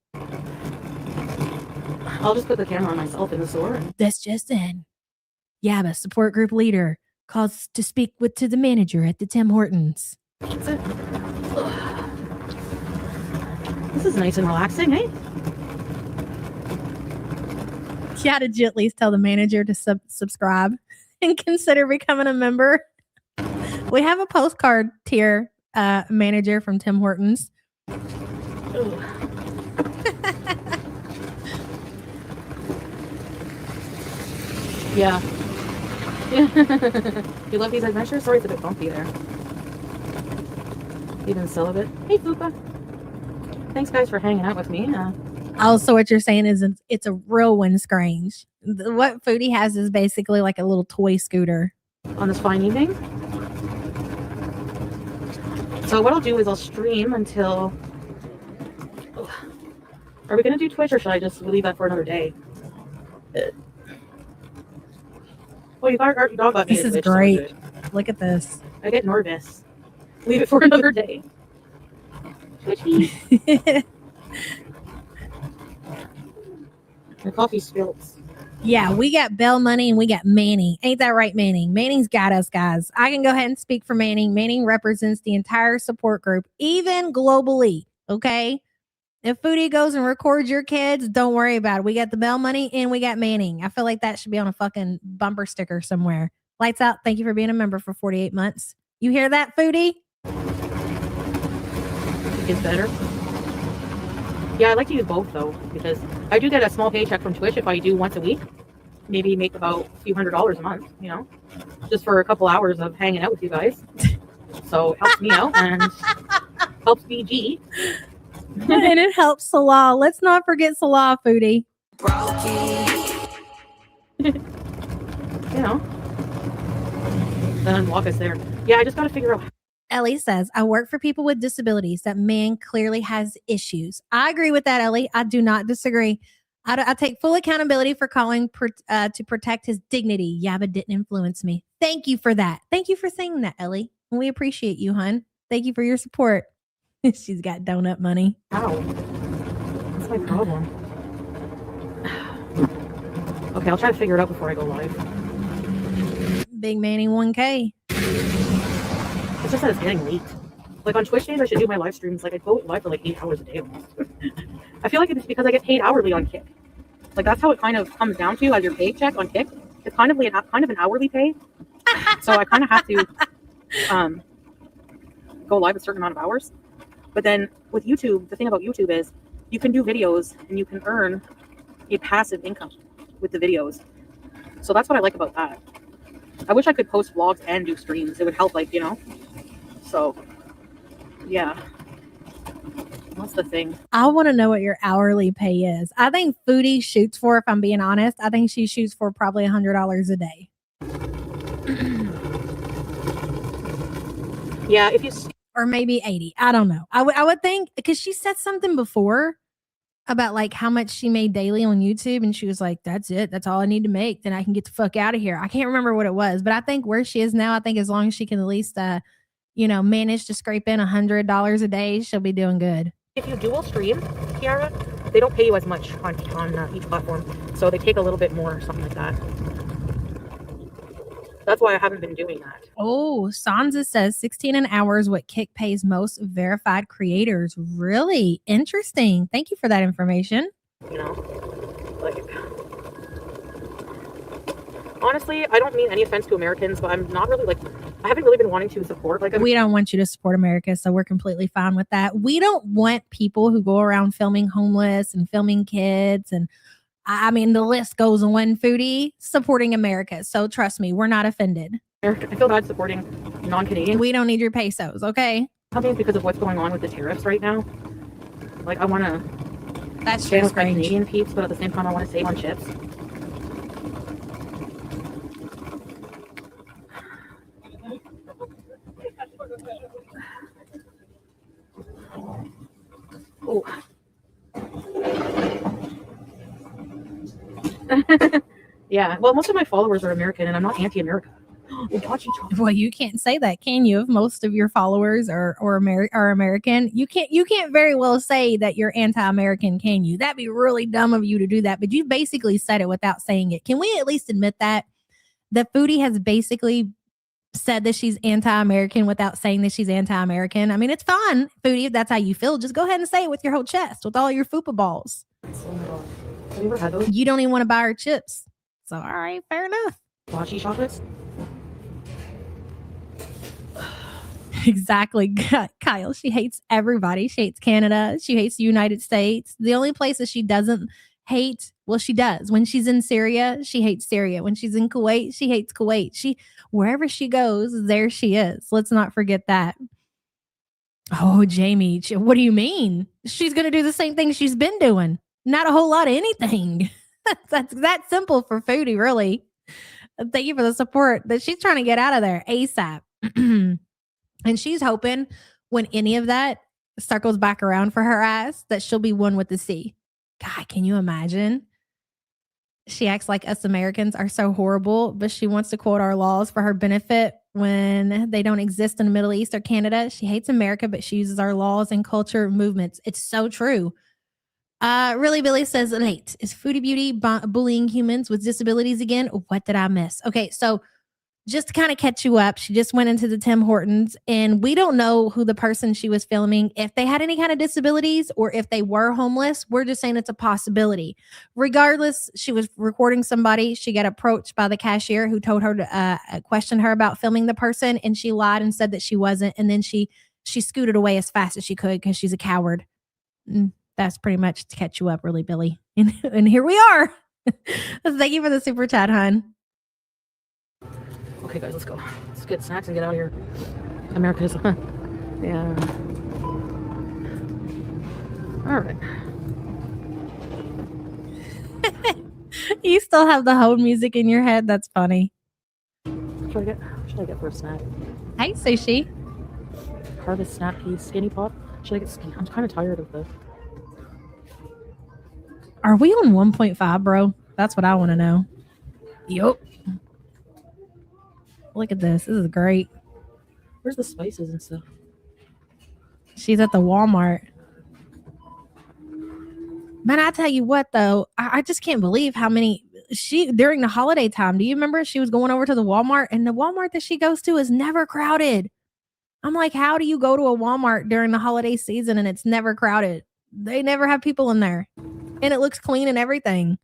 I'll just put the camera on myself in the store. That's just in. Yabba, support group leader, calls to speak to the manager at the Tim Hortons. That's it. This is nice and relaxing, eh? Yeah, did you at least tell the manager to subscribe and consider becoming a member? We have a postcard tier manager from Tim Hortons. Yeah. You love these adventures? Sorry, it's a bit bumpy there. Even celibate. Hey, Fupa. Thanks, guys, for hanging out with me. Also, what you're saying is it's a real windscreen. What Foodie has is basically like a little toy scooter. On this fine evening. So what I'll do is I'll stream until... Are we going to do Twitch or should I just leave that for another day? Oh, you got your dog got me. This is great. Look at this. I get nervous. Leave it for another day. Twitchy. The coffee spills. Yeah, we got Bell Money and we got Manning. Ain't that right, Manning? Manning's got us, guys. I can go ahead and speak for Manning. Manning represents the entire support group, even globally, okay? If Foodie goes and records your kids, don't worry about it. We got the Bell money and we got Manning. I feel like that should be on a fucking bumper sticker somewhere. Lights out. Thank you for being a member for 48 months. You hear that, Foodie? It's better. Yeah, I like to use both though, because I do get a small paycheck from Twitch if I do once a week. Maybe make about a few $100s a month, you know, just for a couple hours of hanging out with you guys. So it helps me out and helps BG. And it helps Salah. Let's not forget Salah, Foodie. You know, then walk us there. Yeah, I just got to figure out. Ellie says, I work for people with disabilities. That man clearly has issues. I agree with that, Ellie. I do not disagree. I take full accountability for calling to protect his dignity. Yabba didn't influence me. Thank you for that. Thank you for saying that, Ellie. We appreciate you, hun. Thank you for your support. She's got donut money. Ow. That's my problem. Okay, I'll try to figure it out before I go live. Big Manny 1K. It's just that it's getting late. Like on Twitch days, I should do my live streams. Like I go live for like 8 hours a day almost. I feel like it's because I get paid hourly on Kick. Like that's how it kind of comes down to as your paycheck on Kick. It's kind of an hourly pay. So I kind of have to go live a certain amount of hours. But then with YouTube, the thing about YouTube is you can do videos and you can earn a passive income with the videos. So that's what I like about that. I wish I could post vlogs and do streams. It would help, like, you know. So, yeah. That's the thing. I want to know what your hourly pay is. I think Foodie shoots for, if I'm being honest, I think she shoots for probably $100 a day. Yeah, if you... Or maybe 80. I don't know. I would think, because she said something before about like how much she made daily on YouTube, and she was like, that's it. That's all I need to make. Then I can get the fuck out of here. I can't remember what it was, but I think where she is now, I think as long as she can at least, manage to scrape in $100 a day, she'll be doing good. If you dual stream, Kiara, they don't pay you as much on each platform. So they take a little bit more or something like that. That's why I haven't been doing that. Oh, Sansa says 16 an hour is what Kick pays most verified creators. Really interesting. Thank you for that information. You know, like, honestly, I don't mean any offense to Americans, but I'm not really I haven't really been wanting to support. We don't want you to support America, so we're completely fine with that. We don't want people who go around filming homeless and filming kids, and I mean, the list goes on, Foodie, supporting America. So trust me, we're not offended. I feel bad supporting non-Canadian. We don't need your pesos, okay? Probably because of what's going on with the tariffs right now. Like, I want to stay with my Canadian peeps, but at the same time, I want to save on chips. Oh. Yeah, well, most of my followers are American, and I'm not anti-America. Well, you can't say that, can you? If most of your followers are American, you can't very well say that you're anti-American, can you? That'd be really dumb of you to do that. But you basically said it without saying it. Can we at least admit that Foodie has basically said that she's anti-American without saying that she's anti-American? I mean, it's fine, Foodie, if that's how you feel. Just go ahead and say it with your whole chest, with all your fupa balls. Have you ever had those? You don't even want to buy her chips. So, all right, fair enough. Bocce chocolates? Exactly. Kyle, she hates everybody. She hates Canada. She hates the United States. The only place that she doesn't hate, well, she does. When she's in Syria, she hates Syria. When she's in Kuwait, she hates Kuwait. Wherever she goes, there she is. Let's not forget that. Oh, Jamie, what do you mean? She's going to do the same thing she's been doing. Not a whole lot of anything. That's that simple for Foodie, really. Thank you for the support. That she's trying to get out of there ASAP. And she's hoping when any of that circles back around for her ass, that she'll be one with the sea. God, can you imagine? She acts like us Americans are so horrible, but she wants to quote our laws for her benefit when they don't exist in the Middle East or Canada. She hates America, but she uses our laws and culture movements. It's so true. Really, Billy says, late. Is Foodie Beauty bullying humans with disabilities again? What did I miss? Okay, so just to kind of catch you up, she just went into the Tim Hortons, and we don't know who the person she was filming, if they had any kind of disabilities or if they were homeless. We're just saying it's a possibility. Regardless, she was recording somebody. She got approached by the cashier who told her to question her about filming the person, and she lied and said that she wasn't. And then she scooted away as fast as she could because she's a coward. And that's pretty much to catch you up, really, Billy. And here we are. Thank you for the super chat, hon. Okay, guys, let's go. Let's get snacks and get out of here. America's, yeah. All right. You still have the whole music in your head. That's funny. What should I get for a snack? Hey, Sushi. Harvest snack piece, skinny pop. Should I get skinny? I'm kind of tired of this. Are we on 1.5, bro? That's what I want to know. Yup. Look at this. This is great. Where's the spices and stuff? She's at the Walmart. Man, I tell you what, though, I just can't believe how many during the holiday time. Do you remember she was going over to the Walmart, and the Walmart that she goes to is never crowded? I'm like, how do you go to a Walmart during the holiday season and it's never crowded? They never have people in there, and it looks clean and everything.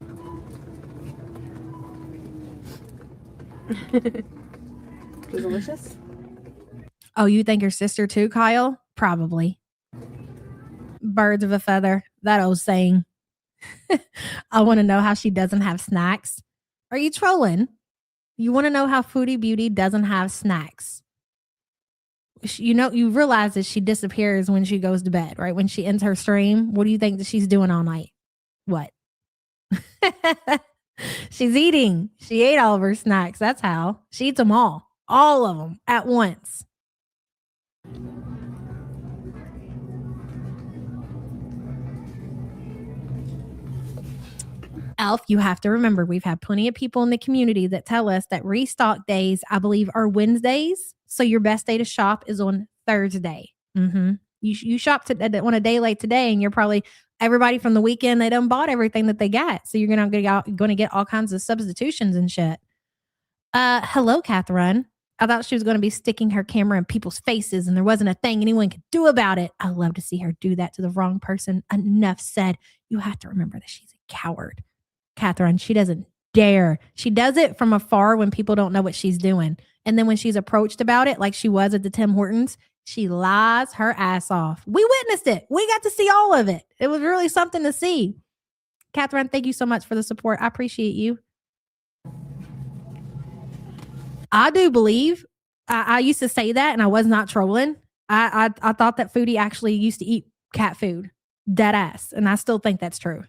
Delicious. Oh, you think your sister too, Kyle? Probably. Birds of a feather. That old saying. I want to know how she doesn't have snacks. Are you trolling? You want to know how Foodie Beauty doesn't have snacks? You realize that she disappears when she goes to bed, right? When she ends her stream, what do you think that she's doing all night? What? She's eating. She ate all of her snacks. That's how. She eats them all of them at once. Elf, you have to remember, we've had plenty of people in the community that tell us that restock days, I believe, are Wednesdays. So your best day to shop is on Thursday. Mm-hmm. You shop on a day like today, and you're probably everybody from the weekend, they done bought everything that they got. So you're going to get all kinds of substitutions and shit. Hello, Catherine. I thought she was going to be sticking her camera in people's faces and there wasn't a thing anyone could do about it. I love to see her do that to the wrong person. Enough said. You have to remember that she's a coward. Catherine, she doesn't dare. She does it from afar when people don't know what she's doing. And then when she's approached about it, like she was at the Tim Hortons, she lies her ass off. We witnessed it. We got to see all of it. It was really something to see. Catherine, thank you so much for the support. I appreciate you. I do believe I used to say that, and I was not trolling. I thought that Foodie actually used to eat cat food, dead ass, and I still think that's true.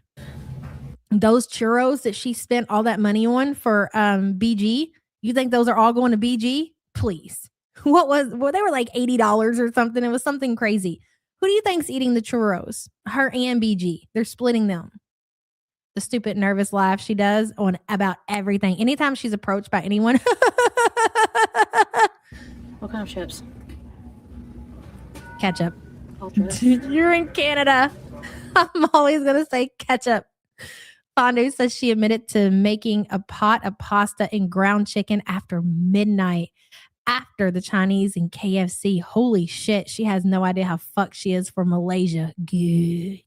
Those churros that she spent all that money on for BG, you think those are all going to BG? Please. They were like $80 or something. It was something crazy. Who do you think's eating the churros? Her and BG. They're splitting them. The stupid nervous laugh she does on about everything. Anytime she's approached by anyone. What kind of chips? Ketchup. Ultra. You're in Canada. I'm always going to say ketchup. Fondue says she admitted to making a pot of pasta and ground chicken after midnight. After the Chinese and KFC. Holy shit. She has no idea how fucked she is from Malaysia. Good.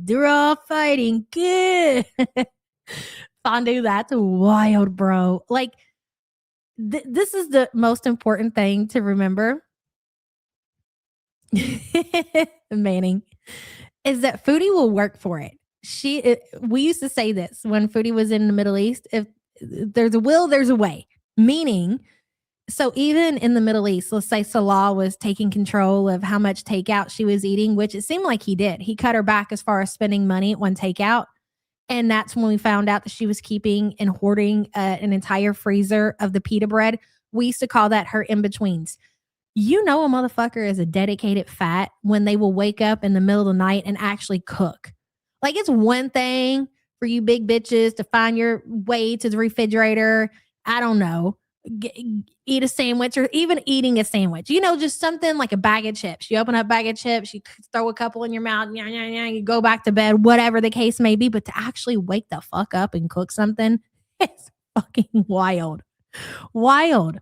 They're all fighting. Good. Fondue, that's wild, bro. Like, this is the most important thing to remember. Manning. Is that Foodie will work for it. We used to say this when Foodie was in the Middle East. If there's a will, there's a way. Meaning, so even in the Middle East, let's say Salah was taking control of how much takeout she was eating, which it seemed like he did. He cut her back as far as spending money on takeout. And that's when we found out that she was keeping and hoarding an entire freezer of the pita bread. We used to call that her in-betweens. You know a motherfucker is a dedicated fat when they will wake up in the middle of the night and actually cook. Like, it's one thing for you big bitches to find your way to the refrigerator. I don't know. Eat a sandwich or even eating a sandwich. You know, just something like a bag of chips. You open up a bag of chips, you throw a couple in your mouth, you go back to bed, whatever the case may be. But to actually wake the fuck up and cook something, it's fucking wild. Wild.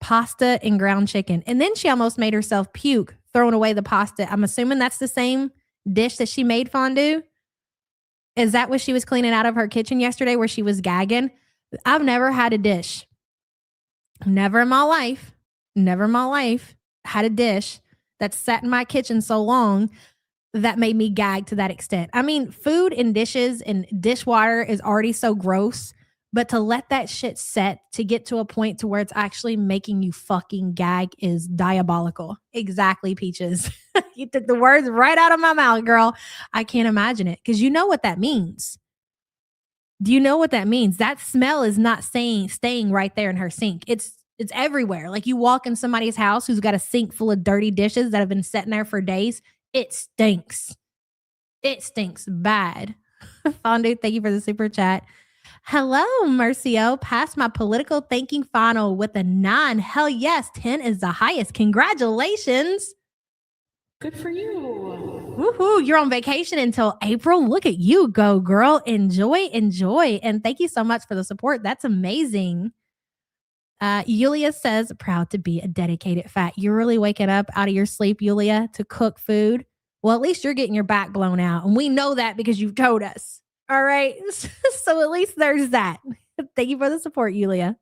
Pasta and ground chicken. And then she almost made herself puke throwing away the pasta. I'm assuming that's the same dish that she made fondue. Is that what she was cleaning out of her kitchen yesterday where she was gagging? I've never had a dish. Never in my life had a dish that sat in my kitchen so long that made me gag to that extent. I mean, food and dishes and dishwater is already so gross, but to let that shit set to get to a point to where it's actually making you fucking gag is diabolical. Exactly, Peaches. You took the words right out of my mouth, girl. I can't imagine it because you know what that means. Do you know what that means? That smell is not staying right there in her sink. It's everywhere. Like you walk in somebody's house who's got a sink full of dirty dishes that have been sitting there for days. It stinks. It stinks bad. Fondue, thank you for the super chat. Hello, Mercio. Passed my political thinking final with a 9. Hell yes, 10 is the highest. Congratulations. Good for you. Woohoo, you're on vacation until April. Look at you go, girl. Enjoy. And thank you so much for the support. That's amazing. Yulia says, proud to be a dedicated fat. You're really waking up out of your sleep, Yulia, to cook food. Well, at least you're getting your back blown out. And we know that because you've told us. All right. So at least there's that. Thank you for the support, Yulia.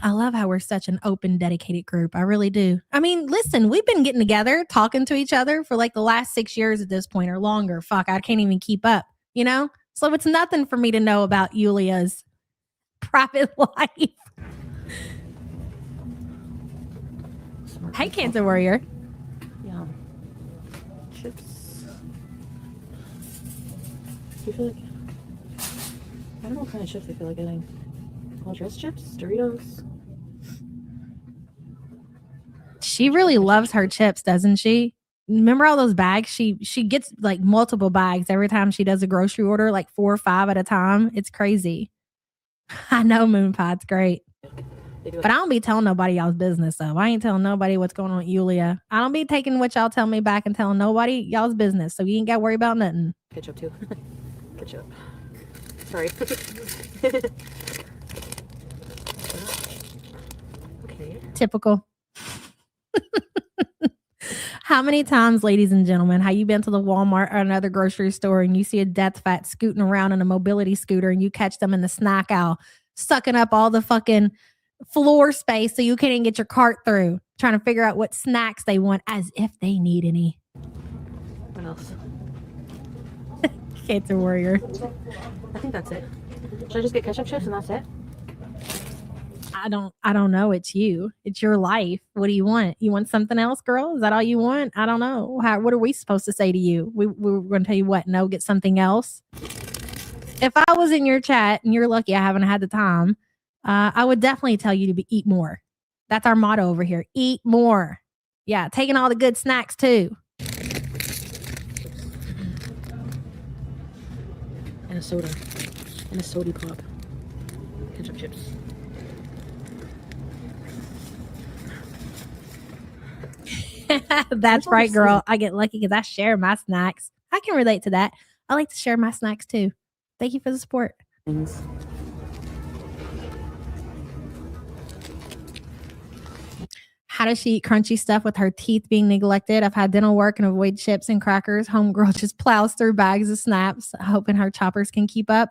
I love how we're such an open, dedicated group. I really do. I mean, listen, we've been getting together, talking to each other for like the last 6 years at this point or longer. Fuck, I can't even keep up, you know? So it's nothing for me to know about Yulia's private life. Hey, Cancer Warrior. Yeah. Chips. Do you feel like... I don't know what kind of chips I feel like getting. All dress chips? Doritos? She really loves her chips, doesn't she? Remember all those bags? She gets like multiple bags every time she does a grocery order, like 4 or 5 at a time. It's crazy. I know Moon Pie's great. But I don't be telling nobody y'all's business, though. I ain't telling nobody what's going on with Yulia. I don't be taking what y'all tell me back and telling nobody y'all's business, so you ain't got to worry about nothing. Ketchup, too. Ketchup. Sorry. Okay. Typical. How many times, ladies and gentlemen, have you been to the Walmart or another grocery store and you see a death fat scooting around in a mobility scooter and you catch them in the snack aisle, sucking up all the fucking floor space so you can't even get your cart through, trying to figure out what snacks they want as if they need any. What else? Cancer Warrior. I think that's it. Should I just get ketchup chips and that's it? I don't know. It's you. It's your life. What do you want? You want something else, girl? Is that all you want? I don't know. What are we supposed to say to you? We're going to tell you what? No, get something else. If I was in your chat and you're lucky I haven't had the time, I would definitely tell you to eat more. That's our motto over here. Eat more. Yeah, taking all the good snacks too. And a soda. And a soda pop. Ketchup chips. That's right, girl. I get lucky because I share my snacks. I can relate to that. I like to share my snacks too. Thank you for the support. Things. How does she eat crunchy stuff with her teeth being neglected? I've had dental work and avoid chips and crackers. Homegirl just plows through bags of snaps, hoping her choppers can keep up.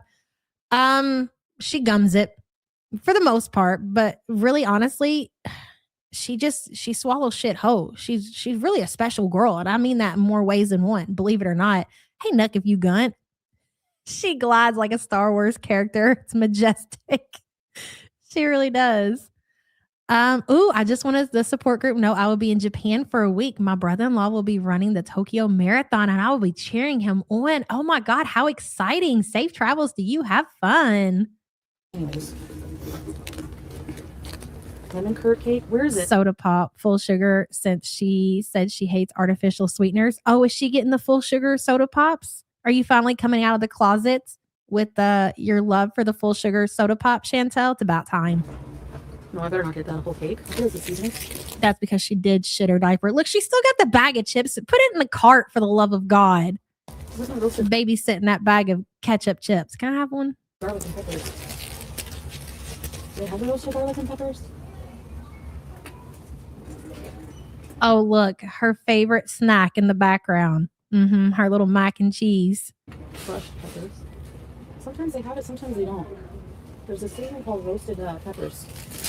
She gums it for the most part, but really, honestly, she swallows shit whole. She's really a special girl, and I mean that in more ways than one. Believe it or not. Hey, Nuck, if you gunt. She glides like a Star Wars character. It's majestic. She really does. I just wanted the support group know I will be in Japan for a week. My brother-in-law will be running the Tokyo Marathon and I will be cheering him on. Oh my God, how exciting. Safe travels to you. Have fun. Anyways. Lemon curd cake. Where is it? Soda pop, full sugar, since she said she hates artificial sweeteners. Oh, is she getting the full sugar soda pops? Are you finally coming out of the closet with your love for the full sugar soda pop, Chantal? It's about time. No, I better not get that whole cake. What is the seasoning? That's because she did shit her diaper. Look, she still got the bag of chips. Put it in the cart for the love of God. Babysitting that bag of ketchup chips. Can I have one? Garlic and peppers. Do they have the roasted garlic and peppers? Oh, look, her favorite snack in the background. Her little mac and cheese. Crushed peppers. Sometimes they have it, sometimes they don't. There's a seasoning called roasted peppers,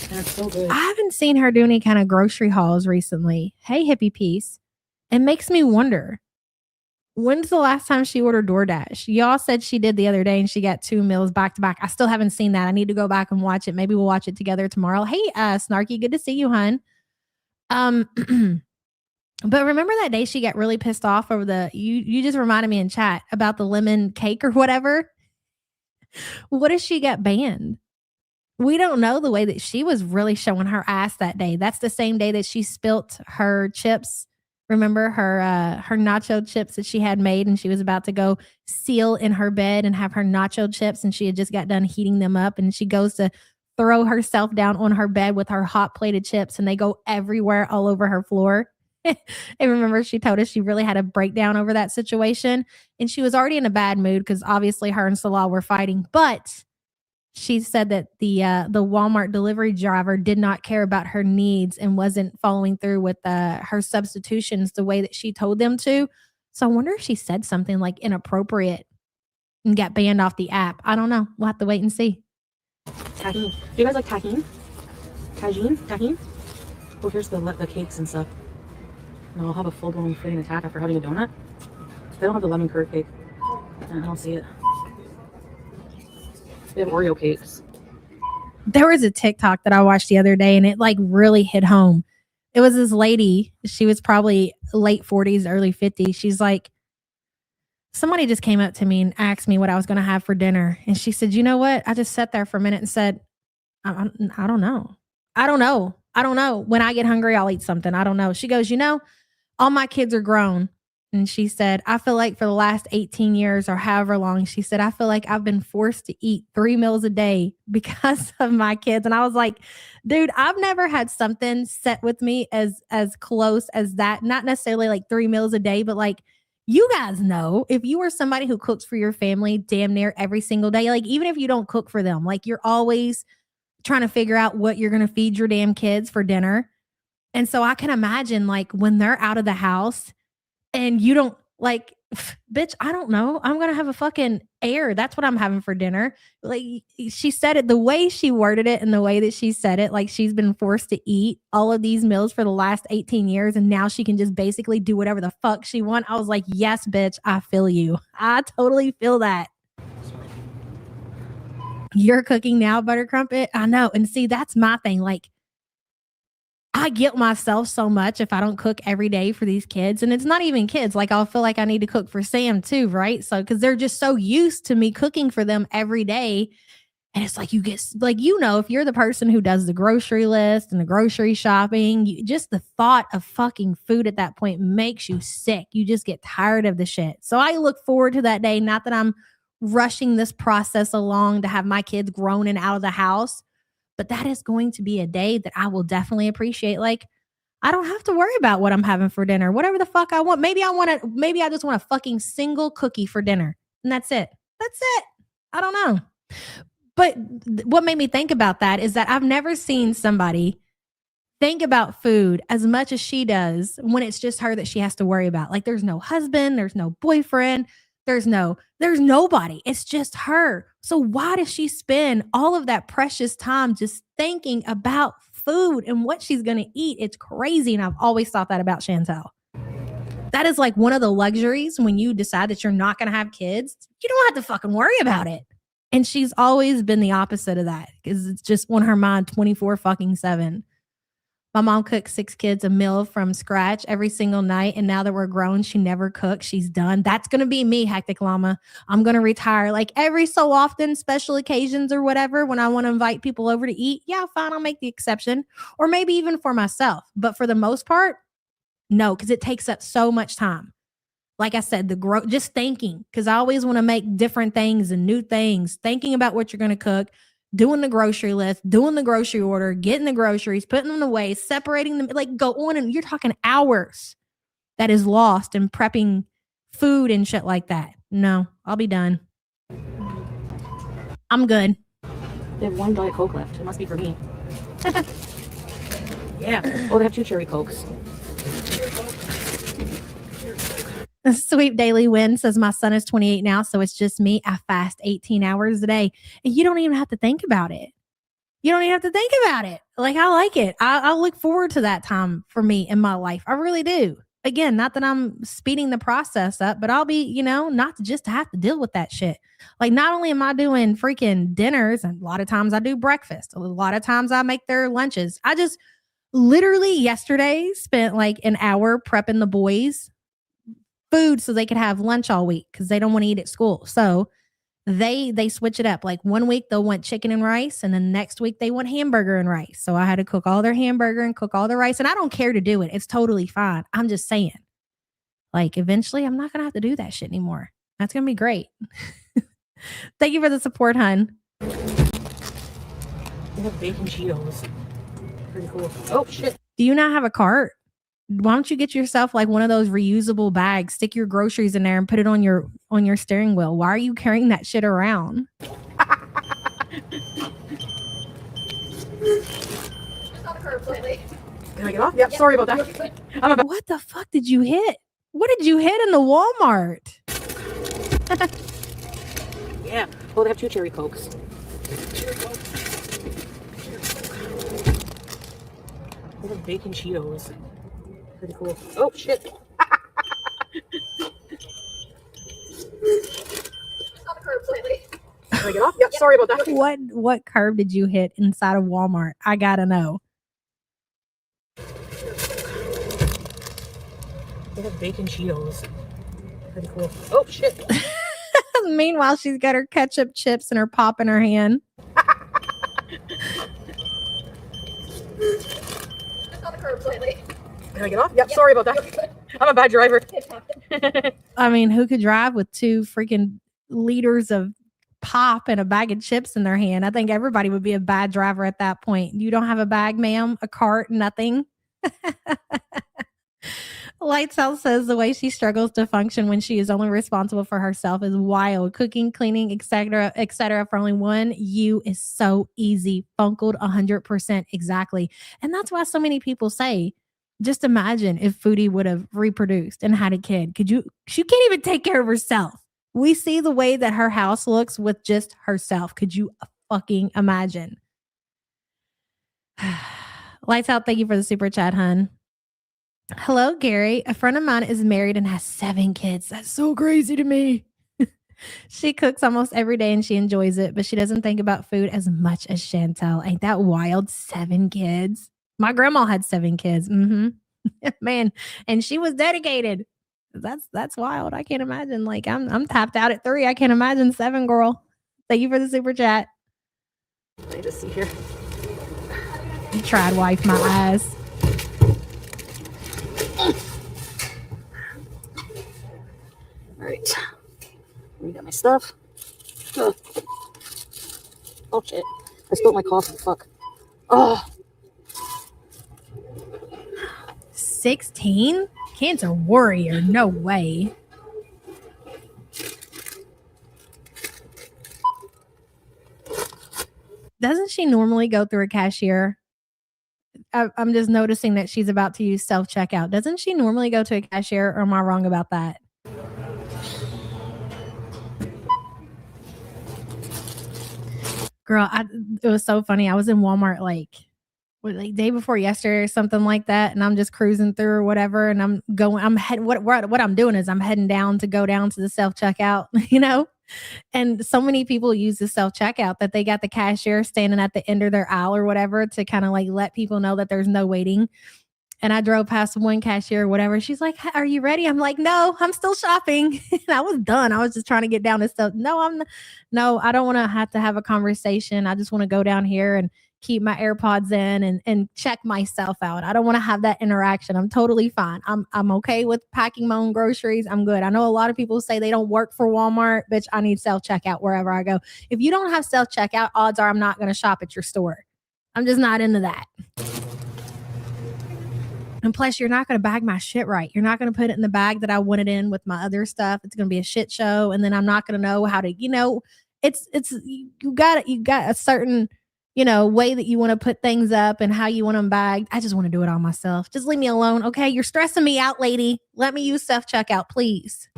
and it's so good. I haven't seen her do any kind of grocery hauls recently. Hey, hippie piece. It makes me wonder, when's the last time she ordered DoorDash? Y'all said she did the other day and she got 2 meals back to back. I still haven't seen that. I need to go back and watch it. Maybe we'll watch it together tomorrow. Hey, Snarky, good to see you, hun. But remember that day she got really pissed off over you just reminded me in chat about the lemon cake or whatever. What if she got banned? We don't know. The way that she was really showing her ass that day. That's the same day that she spilt her chips. Remember her nacho chips that she had made, and she was about to go seal in her bed and have her nacho chips, and she had just got done heating them up, and she goes to throw herself down on her bed with her hot plated chips, and they go everywhere all over her floor. And remember, she told us she really had a breakdown over that situation, and she was already in a bad mood because obviously her and Salah were fighting. But she said that the Walmart delivery driver did not care about her needs and wasn't following through with her substitutions the way that she told them to. So I wonder if she said something like inappropriate and got banned off the app. I don't know. We'll have to wait and see. Tahini. Do you guys like tahini? Tahini? Oh, here's the cakes and stuff. And I'll have a full-blown fitting attack after having a donut. They don't have the lemon curd cake. I don't see it. They have Oreo cakes. There was a TikTok that I watched the other day and it like really hit home. It was this lady. She was probably late 40s, early 50s. She's like, somebody just came up to me and asked me what I was going to have for dinner. And she said, you know what? I just sat there for a minute and said, I don't know. I don't know. When I get hungry, I'll eat something. I don't know. She goes, all my kids are grown. And she said, I feel like for the last 18 years or however long, she said, I feel like I've been forced to eat 3 meals a day because of my kids. And I was like, dude, I've never had something set with me as close as that. Not necessarily like 3 meals a day, but like, you guys know, if you are somebody who cooks for your family damn near every single day, like even if you don't cook for them, like you're always trying to figure out what you're going to feed your damn kids for dinner. And so I can imagine like when they're out of the house and you don't like, bitch, I don't know. I'm going to have a fucking air. That's what I'm having for dinner. Like she said it, the way she worded it and the way that she said it, like she's been forced to eat all of these meals for the last 18 years. And now she can just basically do whatever the fuck she wants. I was like, yes, bitch, I feel you. I totally feel that. You're cooking now, Butter Crumpet? I know. And see, that's my thing. Like, I guilt myself so much if I don't cook every day for these kids. And it's not even kids. Like, I'll feel like I need to cook for Sam too, right? So, because they're just so used to me cooking for them every day. And it's like, you get, like, if you're the person who does the grocery list and the grocery shopping, just the thought of fucking food at that point makes you sick. You just get tired of the shit. So I look forward to that day. Not that I'm rushing this process along to have my kids grown and out of the house, but that is going to be a day that I will definitely appreciate. Like, I don't have to worry about what I'm having for dinner. Whatever the fuck I want. Maybe I just want a fucking single cookie for dinner. And that's it. I don't know. But what made me think about that is that I've never seen somebody think about food as much as she does when it's just her that she has to worry about. Like, there's no husband, there's no boyfriend, there's nobody. It's just her. So why does she spend all of that precious time just thinking about food and what she's going to eat? It's crazy. And I've always thought that about Chantal. That is like one of the luxuries when you decide that you're not going to have kids. You don't have to fucking worry about it. And she's always been the opposite of that because it's just on her mind 24/7. My mom cooks 6 kids a meal from scratch every single night. And now that we're grown, she never cooks. She's done. That's going to be me, Hectic Llama. I'm going to retire like every so often, special occasions or whatever, when I want to invite people over to eat. Yeah, fine. I'll make the exception. Or maybe even for myself. But for the most part, no, because it takes up so much time. Like I said, just thinking, because I always want to make different things and new things, thinking about what you're going to cook, doing the grocery list, doing the grocery order, getting the groceries, putting them away, separating them, like go on. And you're talking hours that is lost in prepping food and shit like that. No, I'll be done. I'm good. They have one Diet Coke left. It must be for me. Yeah. Oh, they have 2 cherry Cokes. A sweet daily win says my son is 28 now, so it's just me. I fast 18 hours a day. And you don't even have to think about it. You don't even have to think about it. Like, I like it. I look forward to that time for me in my life. I really do. Again, not that I'm speeding the process up, but I'll be, not just to have to deal with that shit. Like, not only am I doing freaking dinners, and a lot of times I do breakfast. A lot of times I make their lunches. I just literally yesterday spent like an hour prepping the boys food so they could have lunch all week because they don't want to eat at school. So they switch it up. Like one week they'll want chicken and rice, and then next week they want hamburger and rice. So I had to cook all their hamburger and cook all the rice. And I don't care to do it. It's totally fine. I'm just saying, like, eventually I'm not gonna have to do that shit anymore. That's gonna be great. Thank you for the support, hun. They have bacon Cheetos. Pretty cool. Oh shit. Do you not have a cart? Why don't you get yourself like one of those reusable bags, stick your groceries in there and put it on your steering wheel? Why are you carrying that shit around? It's on the curb slightly. Can I get off? Yep, sorry about that. What the fuck did you hit? What did you hit in the Walmart? Yeah. Oh, they have 2 cherry Cokes. They have bacon Cheetos. Pretty cool. Oh shit. It's on the curb slightly. Can I get off? Yep, sorry about that. What curb did you hit inside of Walmart? I gotta know. They have bacon Cheetos. Pretty cool. Oh shit. Meanwhile, she's got her ketchup chips and her pop in her hand. It's on the curb slightly. Can I get off? Yep, sorry about that. I'm a bad driver. I mean, who could drive with 2 freaking liters of pop and a bag of chips in their hand? I think everybody would be a bad driver at that point. You don't have a bag, ma'am? A cart? Nothing? Lights Out says the way she struggles to function when she is only responsible for herself is wild. Cooking, cleaning, etc., for only one you is so easy. Funkled 100% exactly. And that's why so many people say, just imagine if Foodie would have reproduced and had a kid. She can't even take care of herself. We see the way that her house looks with just herself. Could you fucking imagine? Lights Out, thank you for the super chat, hun. Hello, Gary. A friend of mine is married and has 7 kids. That's so crazy to me. She cooks almost every day and she enjoys it, but she doesn't think about food as much as Chantal. Ain't that wild? 7 kids. My grandma had 7 kids. Man, and she was dedicated. That's wild. I can't imagine. Like I'm tapped out at 3. I can't imagine 7, girl. Thank you for the super chat. Let me just see here. You tried wipe my eyes. All right. We got my stuff. Oh shit. I spilled my coffee. Fuck. Oh. 16? Cancer warrior. No way. Doesn't she normally go through a cashier? I'm just noticing that she's about to use self-checkout. Doesn't she normally go to a cashier, or am I wrong about that? Girl, it was so funny. I was in Walmart like day before yesterday or something like that, and I'm just cruising through or whatever, and what I'm doing is I'm heading down to go down to the self-checkout, and so many people use the self-checkout that they got the cashier standing at the end of their aisle or whatever to kind of like let people know that there's no waiting. And I drove past one cashier or whatever. She's like, "Are you ready?" I'm like, "No, I'm still shopping." And I was done. I was just trying to get down to stuff. No, I don't want to have a conversation. I just want to go down here and keep my AirPods in and check myself out. I don't want to have that interaction. I'm totally fine. I'm okay with packing my own groceries. I'm good. I know a lot of people say they don't work for Walmart. Bitch, I need self-checkout wherever I go. If you don't have self-checkout, odds are I'm not going to shop at your store. I'm just not into that. And plus, you're not going to bag my shit right. You're not going to put it in the bag that I want it in with my other stuff. It's going to be a shit show. And then I'm not going to know how to, it's you got a certain, you know, way that you want to put things up and how you want them bagged. I just want to do it all myself. Just leave me alone, okay? You're stressing me out, lady. Let me use self-checkout, please.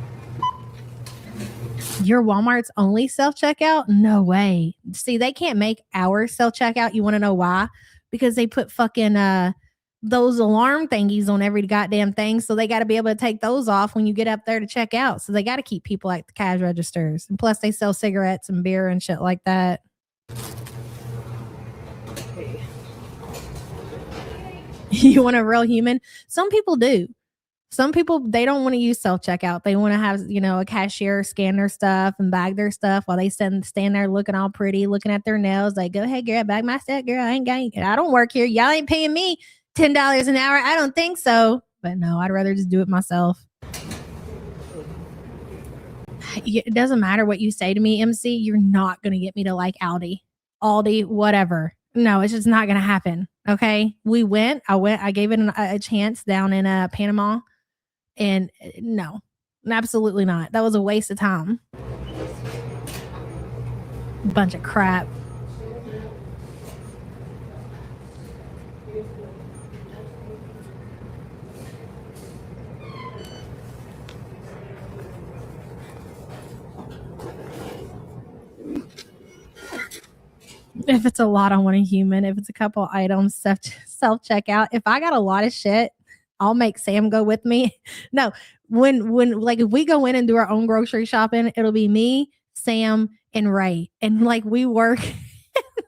Your Walmart's only self-checkout? No way. See, they can't make our self-checkout. You want to know why? Because they put fucking those alarm thingies on every goddamn thing. So they got to be able to take those off when you get up there to check out. So they got to keep people at the cash registers. And plus they sell cigarettes and beer and shit like that. You want a real human? Some people do. Some people, they don't want to use self-checkout. They want to have, you know, a cashier scan their stuff and bag their stuff while they stand there looking all pretty, looking at their nails. Like, go ahead, girl, bag my stuff, girl. I don't work here. Y'all ain't paying me $10 an hour. I don't think so. But no, I'd rather just do it myself. It doesn't matter what you say to me, MC. You're not going to get me to like Aldi, whatever. No, it's just not going to happen. Okay. I gave it a chance down in Panama. And no, absolutely not. That was a waste of time. Bunch of crap. If it's a lot, I want a human. If it's a couple items, self-checkout. If I got a lot of shit, I'll make Sam go with me. No, when like if we go in and do our own grocery shopping, it'll be me, Sam, and Ray. And like we work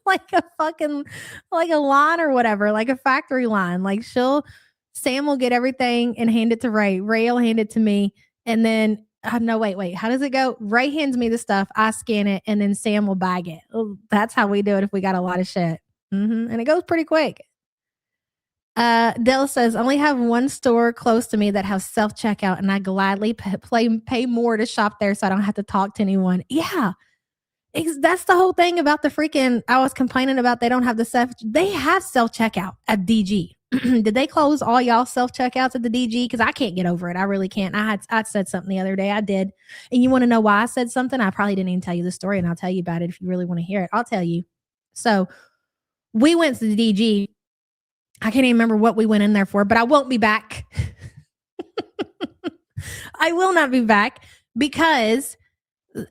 like a line or whatever, like a factory line. Like Sam will get everything and hand it to Ray. Ray will hand it to me. And then no, wait. How does it go? Ray hands me the stuff. I scan it and then Sam will bag it. That's how we do it if we got a lot of shit. And it goes pretty quick. Dell says, only have one store close to me that has self-checkout and I gladly pay more to shop there so I don't have to talk to anyone. Yeah. That's the whole thing about the freaking, I was complaining about they don't have they have self-checkout at DG. Did they close all y'all self-checkouts at the DG? Because I can't get over it. I really can't. I said something the other day. I did. And you want to know why I said something? I probably didn't even tell you the story, and I'll tell you about it if you really want to hear it. I'll tell you. So we went to the DG. I can't even remember what we went in there for, but I won't be back. I will not be back because,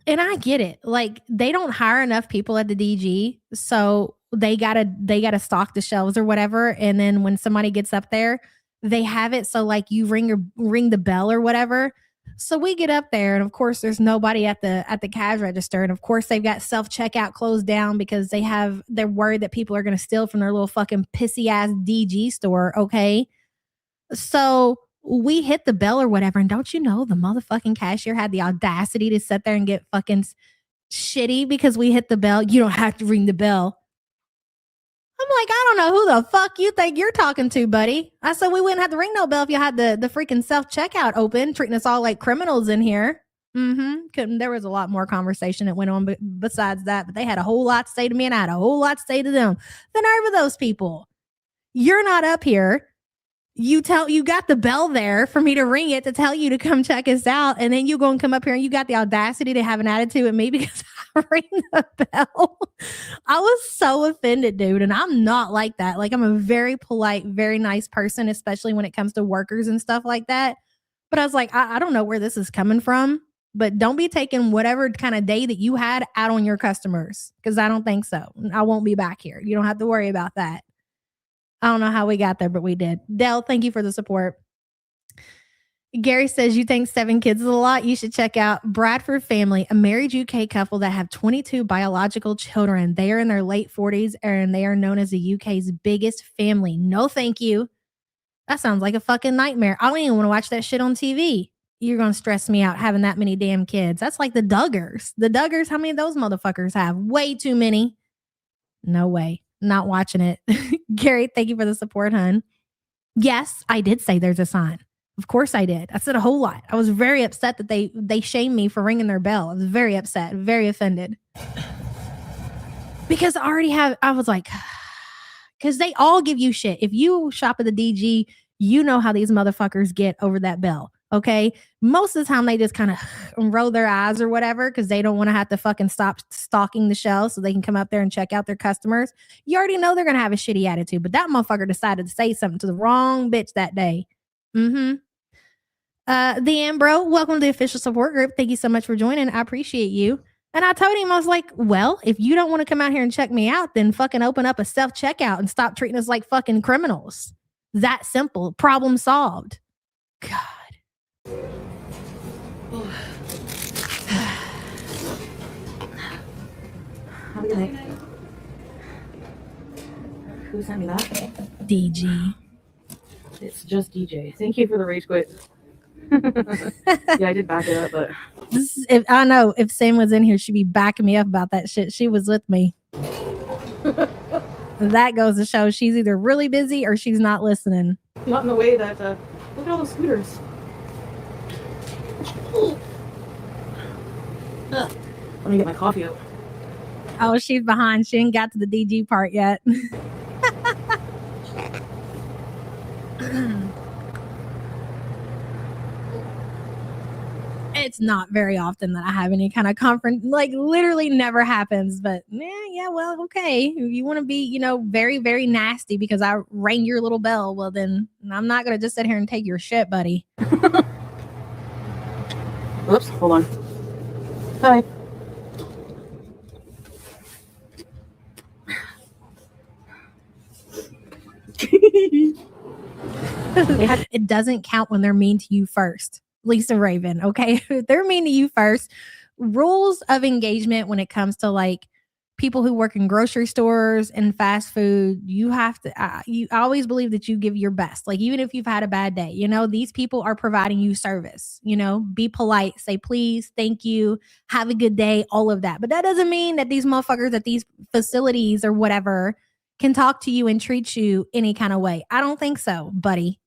and I get it, like they don't hire enough people at the DG, so they gotta stock the shelves or whatever. And then when somebody gets up there, they have it so like you ring the bell or whatever. So we get up there, and of course there's nobody at the cash register, and of course they've got self-checkout closed down because they're worried that people are going to steal from their little fucking pissy ass DG store. Okay, so we hit the bell or whatever, and don't you know the motherfucking cashier had the audacity to sit there and get fucking shitty because we hit the bell. You don't have to ring the bell. I'm like, I don't know who the fuck you think you're talking to, buddy. I said we wouldn't have to ring no bell if you had the freaking self-checkout open, treating us all like criminals in here. There was a lot more conversation that went on besides that, but they had a whole lot to say to me, and I had a whole lot to say to them. The nerve of those people. You're not up here. You got the bell there for me to ring it to tell you to come check us out, and then you go and come up here and you got the audacity to have an attitude at me because I ring the bell. I was so offended, dude, and I'm not like that. Like, I'm a very polite, very nice person, especially when it comes to workers and stuff like that. But I was like, I don't know where this is coming from, but don't be taking whatever kind of day that you had out on your customers, because I don't think so. I won't be back here. You don't have to worry about that. I don't know how we got there, but we did. Dell, thank you for the support. Gary says, you think 7 kids is a lot? You should check out Bradford Family, a married UK couple that have 22 biological children. They are in their late 40s, and they are known as the UK's biggest family. No, thank you. That sounds like a fucking nightmare. I don't even want to watch that shit on TV. You're going to stress me out having that many damn kids. That's like the Duggars. The Duggars, how many of those motherfuckers have? Way too many. No way. Not watching it. Gary, thank you for the support, hun. Yes, I did say there's a sign. Of course I did. I said a whole lot. I was very upset that they shamed me for ringing their bell. I was very upset, very offended. Because I was like, because they all give you shit. If you shop at the DG, you know how these motherfuckers get over that bell. Okay. Most of the time they just kind of roll their eyes or whatever because they don't want to have to fucking stop stalking the shelves so they can come up there and check out their customers. You already know they're going to have a shitty attitude, but that motherfucker decided to say something to the wrong bitch that day. The Ambro, welcome to the official support group. Thank you so much for joining. I appreciate you. And I told him, I was like, well, if you don't want to come out here and check me out, then fucking open up a self-checkout and stop treating us like fucking criminals. That simple. Problem solved. God. Have a good night. Who sent me that? DG. It's just DJ. Thank you for the rage quit. Yeah, I did back it up, but I know if Sam was in here, she'd be backing me up about that shit. She was with me. That goes to show she's either really busy or she's not listening. not in the way that. Look at all those scooters. Let me get my coffee out. Oh, she's behind. She ain't got to the DG part yet. It's not very often that I have any kind of like literally never happens, but yeah, well, okay. If you want to be, very, very nasty because I rang your little bell, well then I'm not going to just sit here and take your shit, buddy. Oops, hold on. Hi. It doesn't count when they're mean to you first. Lisa Raven, okay? They're mean to you first. Rules of engagement when it comes to like people who work in grocery stores and fast food, you have to, I always believe that you give your best. Like, even if you've had a bad day, these people are providing you service, be polite, say please, thank you, have a good day, all of that. But that doesn't mean that these motherfuckers at these facilities or whatever can talk to you and treat you any kind of way. I don't think so, buddy.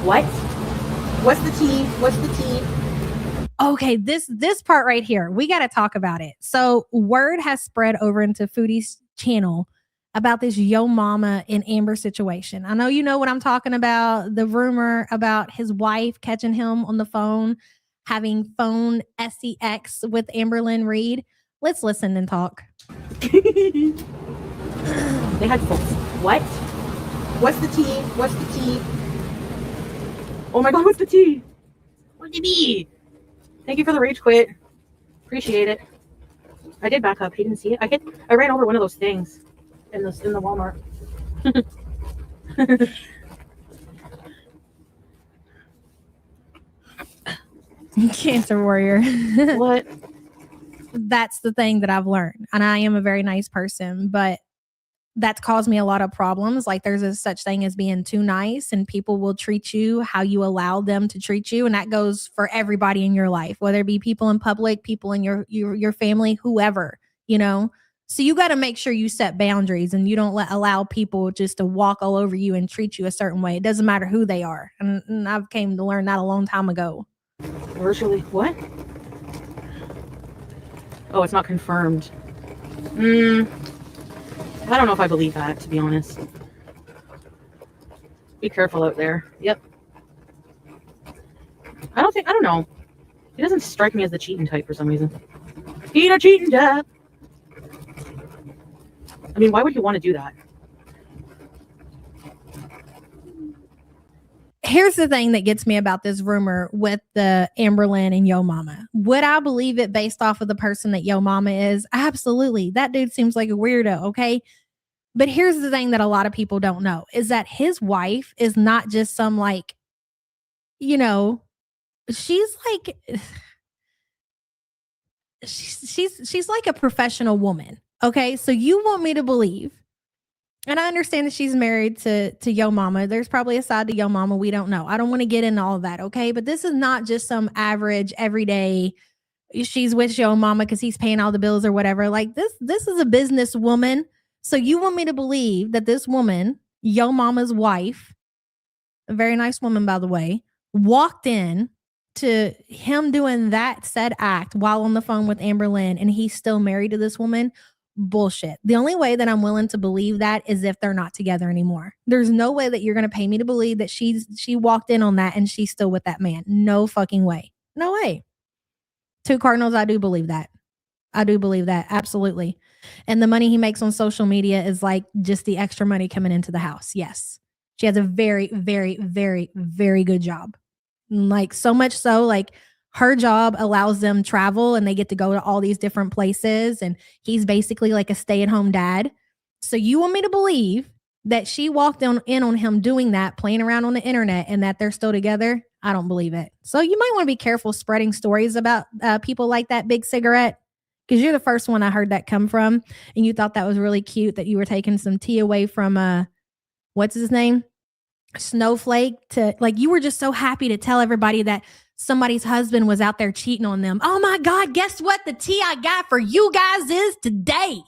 What? What's the tea? What's the tea? Okay, this part right here, we got to talk about it. So word has spread over into Foodie's channel about this Yo Mama and Amber situation. I know you know what I'm talking about. The rumor about his wife catching him on the phone, having phone sex with Amberlynn Reed. Let's listen and talk. They had phones. What? What's the tea? What's the tea? Oh my god, what's the tea? What's the tea? Thank you for the rage quit. Appreciate it. I did back up. He didn't see it. I ran over one of those things in the Walmart. Cancer warrior. What? That's the thing that I've learned. And I am a very nice person, but that's caused me a lot of problems. Like, there's a such thing as being too nice, and people will treat you how you allow them to treat you. And that goes for everybody in your life, whether it be people in public, people in your family, whoever, So you got to make sure you set boundaries and you don't allow people just to walk all over you and treat you a certain way. It doesn't matter who they are. And I've came to learn that a long time ago. Virtually what? Oh, it's not confirmed. I don't know if I believe that, to be honest. Be careful out there. Yep. I don't know. He doesn't strike me as the cheating type for some reason. He's a cheating type. I mean, why would he want to do that? Here's the thing that gets me about this rumor with the Amberlynn and Yo Mama. Would I believe it based off of the person that Yo Mama is? Absolutely. That dude seems like a weirdo, okay? But here's the thing that a lot of people don't know is that his wife is not just some like, she's like, she's like a professional woman. Okay. So you want me to believe, and I understand that she's married to Yo Mama. There's probably a side to Yo Mama we don't know. I don't want to get into all of that. Okay. But this is not just some average everyday, she's with Yo Mama because he's paying all the bills or whatever. Like this is a business woman. So you want me to believe that this woman, Yo Mama's wife, a very nice woman, by the way, walked in to him doing that said act while on the phone with Amberlynn, and he's still married to this woman? Bullshit. The only way that I'm willing to believe that is if they're not together anymore. There's no way that you're going to pay me to believe that she walked in on that and she's still with that man. No fucking way. No way. Two Cardinals, I do believe that. I do believe that. Absolutely. And the money he makes on social media is like just the extra money coming into the house. Yes. She has a very, very, very, very good job. Like so much so, like her job allows them travel and they get to go to all these different places. And he's basically like a stay-at-home dad. So you want me to believe that she walked in on him doing that, playing around on the internet, and that they're still together? I don't believe it. So you might want to be careful spreading stories about people like that Big Cigarette, because you're the first one I heard that come from. And you thought that was really cute that you were taking some tea away from, what's his name? Snowflake, to like, you were just so happy to tell everybody that somebody's husband was out there cheating on them. Oh my God, guess what? The tea I got for you guys is today.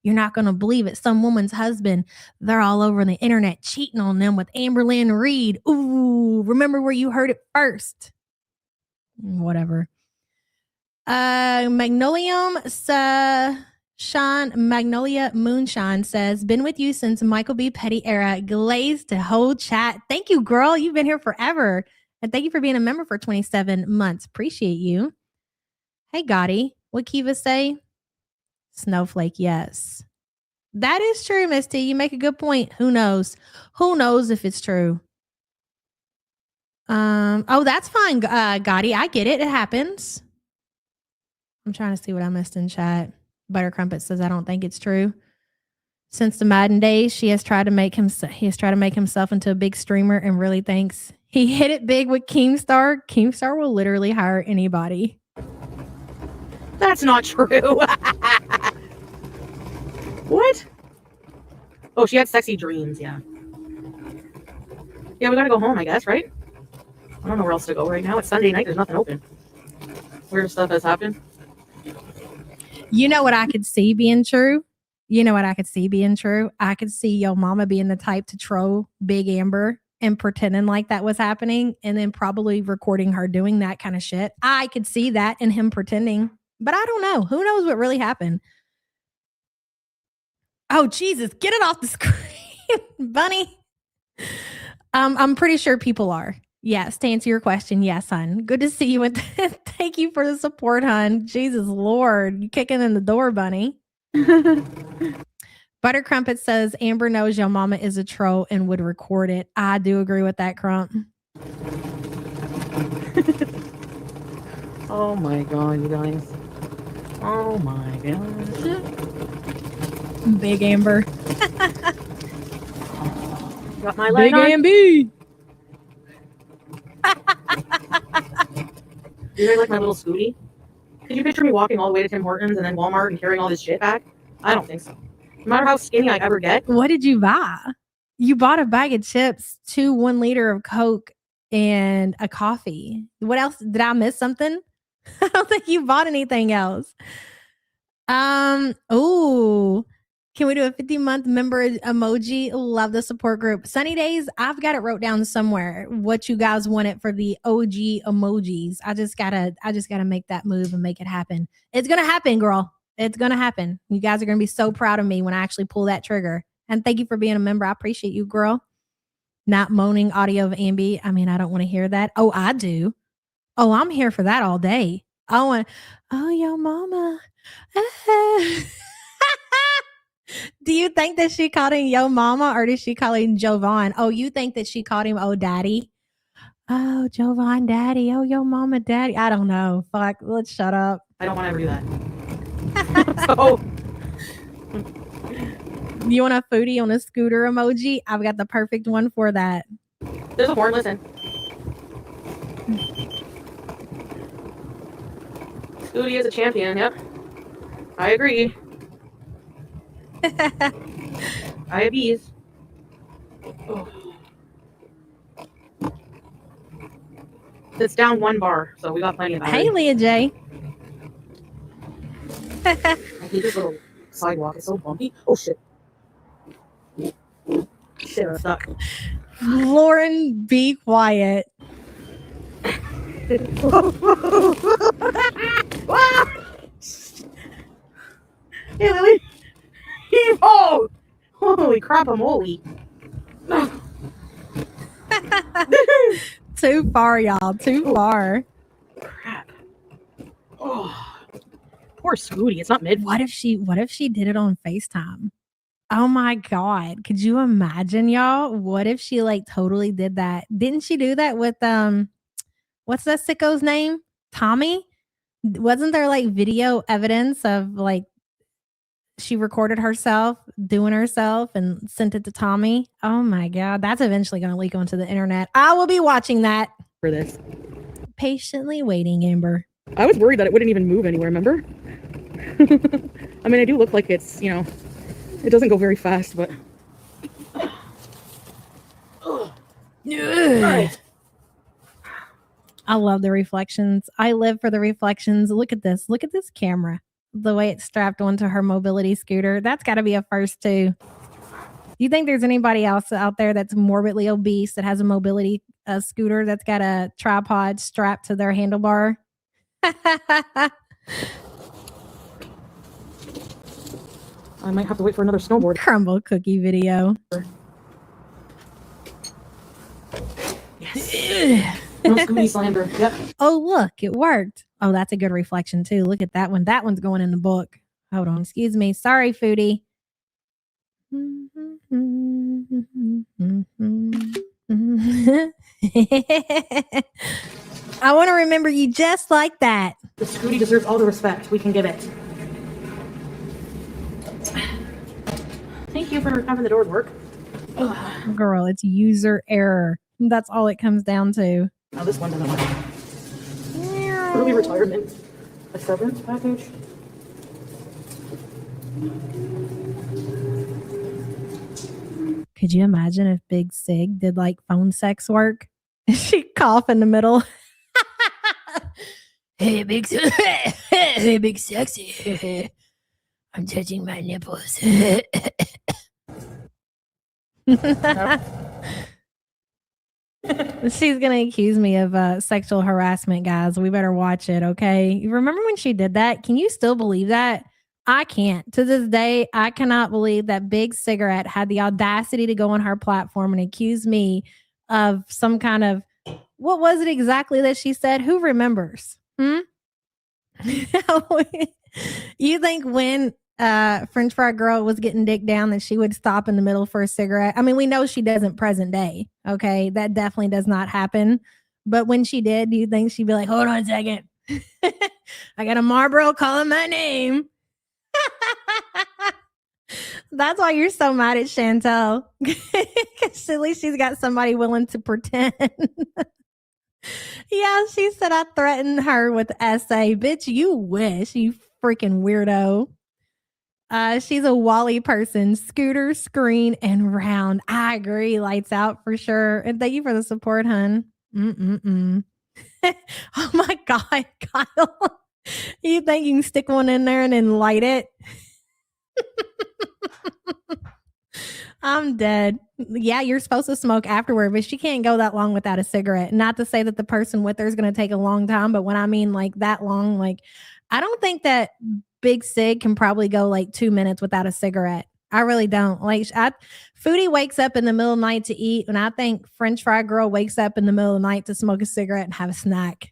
You're not going to believe it. Some woman's husband, they're all over the internet cheating on them with Amberlynn Reed. Ooh, remember where you heard it first. Whatever. Magnolia Moonshine says, been with you since Michael B. Petty era. Glazed to whole chat. Thank you, girl. You've been here forever. And thank you for being a member for 27 months. Appreciate you. Hey, Gotti. What Kiva say? Snowflake, yes. That is true, Misty. You make a good point. Who knows? Who knows if it's true? Oh, that's fine, Gotti. I get it. It happens. I'm trying to see what I missed in chat. Butter Crumpet says, I don't think it's true. Since the Madden days, he has tried to make himself into a big streamer and really thinks he hit it big with Keemstar. Keemstar will literally hire anybody. That's not true. What? Oh, she had sexy dreams, yeah. Yeah, we gotta go home, I guess, right? I don't know where else to go right now. It's Sunday night. There's nothing open. Weird stuff has happened. You know what I could see being true? I could see your mama being the type to troll Big Amber and pretending like that was happening and then probably recording her doing that kind of shit. I could see that and him pretending, but I don't know. Who knows what really happened? Oh, Jesus, get it off the screen, Bunny. I'm pretty sure people are. Yes, to answer your question, yes, hon. Good to see you. And thank you for the support, hon. Jesus Lord, you kicking in the door, Bunny. Butter Crumpet says, Amber knows your mama is a troll and would record it. I do agree with that, Crump. Oh my God, you guys. Oh my gosh. Big Amber. Got my leg Big on. Amby. You guys like my little Scooty? Could you picture me walking all the way to Tim Hortons and then Walmart and carrying all this shit back? I don't think so. No matter how skinny I ever get. What did you buy? You bought a bag of chips, 1 liter of Coke, and a coffee. What else? Did I miss something? I don't think you bought anything else. Oh, can we do a 50-month member emoji? Love the support group. Sunny Days, I've got it wrote down somewhere what you guys wanted for the OG emojis. I just gotta make that move and make it happen. It's gonna happen, girl. It's gonna happen. You guys are gonna be so proud of me when I actually pull that trigger. And thank you for being a member. I appreciate you, girl. Not moaning audio of Ambi. I mean, I don't want to hear that. Oh, I do. Oh, I'm here for that all day. I want, oh, yo, mama. Do you think that she called him yo mama or did she call him Jovan? Oh, you think that she called him oh daddy? Oh, Jovan daddy. Oh, yo mama daddy. I don't know. Fuck. Let's shut up. I don't want to ever do that. So, you want a foodie on a scooter emoji? I've got the perfect one for that. there's a horn. Listen. Foodie is a champion. Yep. I agree. I have ease. Oh. It's down 1 bar, so we got plenty of that. Hey, Leah J. I hate this little sidewalk. It's so bumpy. Oh, shit. Shit, I'm stuck. Lauren, be quiet. Hey, Lily. Holy crap, I'm holy. Too far, y'all. Too far. Crap. Oh, poor Foodie. It's not mid. What if she did it on FaceTime? Oh my God. Could you imagine, y'all? What if she like totally did that? Didn't she do that with what's that sicko's name? Tommy? Wasn't there like video evidence of like she recorded herself doing herself and sent it to Tommy? Oh my God. That's eventually going to leak onto the internet. I will be watching that. For this. Patiently waiting, Amber. I was worried that it wouldn't even move anywhere, remember? I mean, I do look like it's, it doesn't go very fast, but... Right. I love the reflections. I live for the reflections. Look at this. Look at this camera. The way it's strapped onto her mobility scooter. That's got to be a first too. Do you think there's anybody else out there that's morbidly obese that has a mobility scooter that's got a tripod strapped to their handlebar? I might have to wait for another snowboard. Crumble cookie video. Yes. No Scooty slander. Yep. Oh, look, it worked. Oh, that's a good reflection too. Look at that one. That one's going in the book. Hold on. Excuse me. Sorry, Foodie. I want to remember you just like that. The Scooty deserves all the respect we can give it. Thank you for having the door work. Ugh. Girl, it's user error. That's all it comes down to. Now this one doesn't work. Early retirement. A severance package. Could you imagine if Big Sig did like phone sex work? She'd cough in the middle. Hey, Big Hey, Big Sexy. I'm touching my nipples. She's gonna accuse me of sexual harassment, guys. We better watch it, okay? You remember when she did that? Can you still believe that? I can't. To this day, I cannot believe that Big Cigarette had the audacity to go on her platform and accuse me of some kind of, what was it exactly that she said? Who remembers? You think when French Fry Girl was getting dick down that she would stop in the middle for a cigarette? I mean, we know she doesn't present day. Okay. That definitely does not happen. But when she did, do you think she'd be like, hold on a second. I got a Marlboro calling my name. That's why you're so mad at Chantal. Because at least she's got somebody willing to pretend. Yeah, she said I threatened her with essay. Bitch, you wish, you freaking weirdo. She's a Wally person. Scooter, screen, and round. I agree. Lights out for sure. And thank you for the support, hun. Oh my God, Kyle. You think you can stick one in there and then light it? I'm dead. Yeah, you're supposed to smoke afterward, but she can't go that long without a cigarette. Not to say that the person with her is going to take a long time, but when I mean like that long, like I don't think that Big Sig can probably go like 2 minutes without a cigarette. I really don't. Like Foodie wakes up in the middle of the night to eat, and I think French Fry Girl wakes up in the middle of the night to smoke a cigarette and have a snack.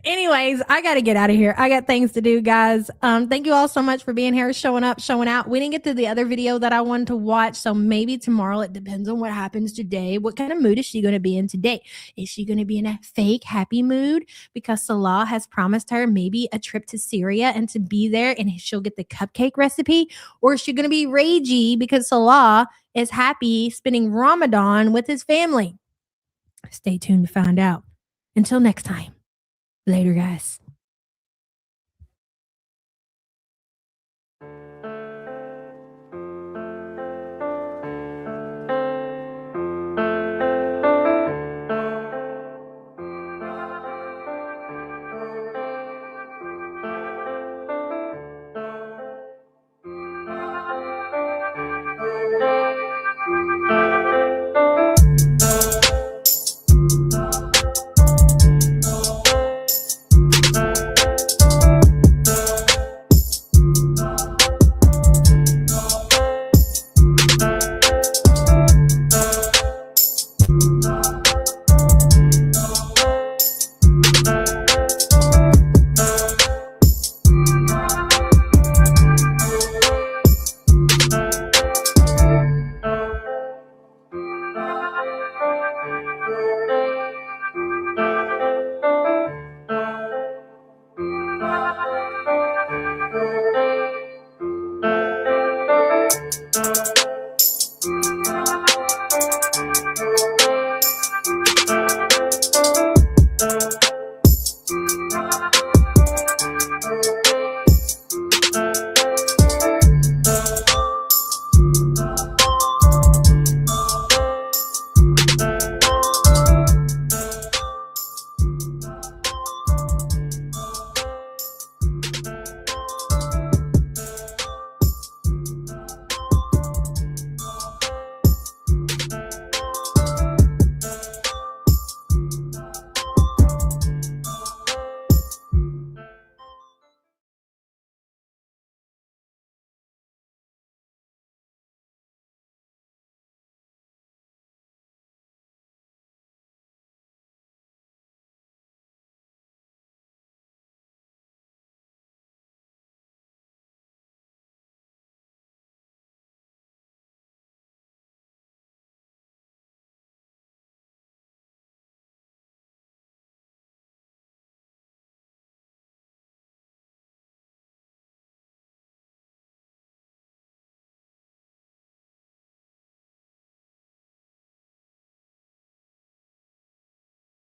Anyways, I got to get out of here. I got things to do, guys. Thank you all so much for being here, showing up, showing out. We didn't get to the other video that I wanted to watch, so maybe tomorrow. It depends on what happens today. What kind of mood is she going to be in today? Is she going to be in a fake happy mood because Salah has promised her maybe a trip to Syria and to be there and she'll get the cupcake recipe? Or is she going to be ragey because Salah is happy spending Ramadan with his family? Stay tuned to find out. Until next time. Later, guys.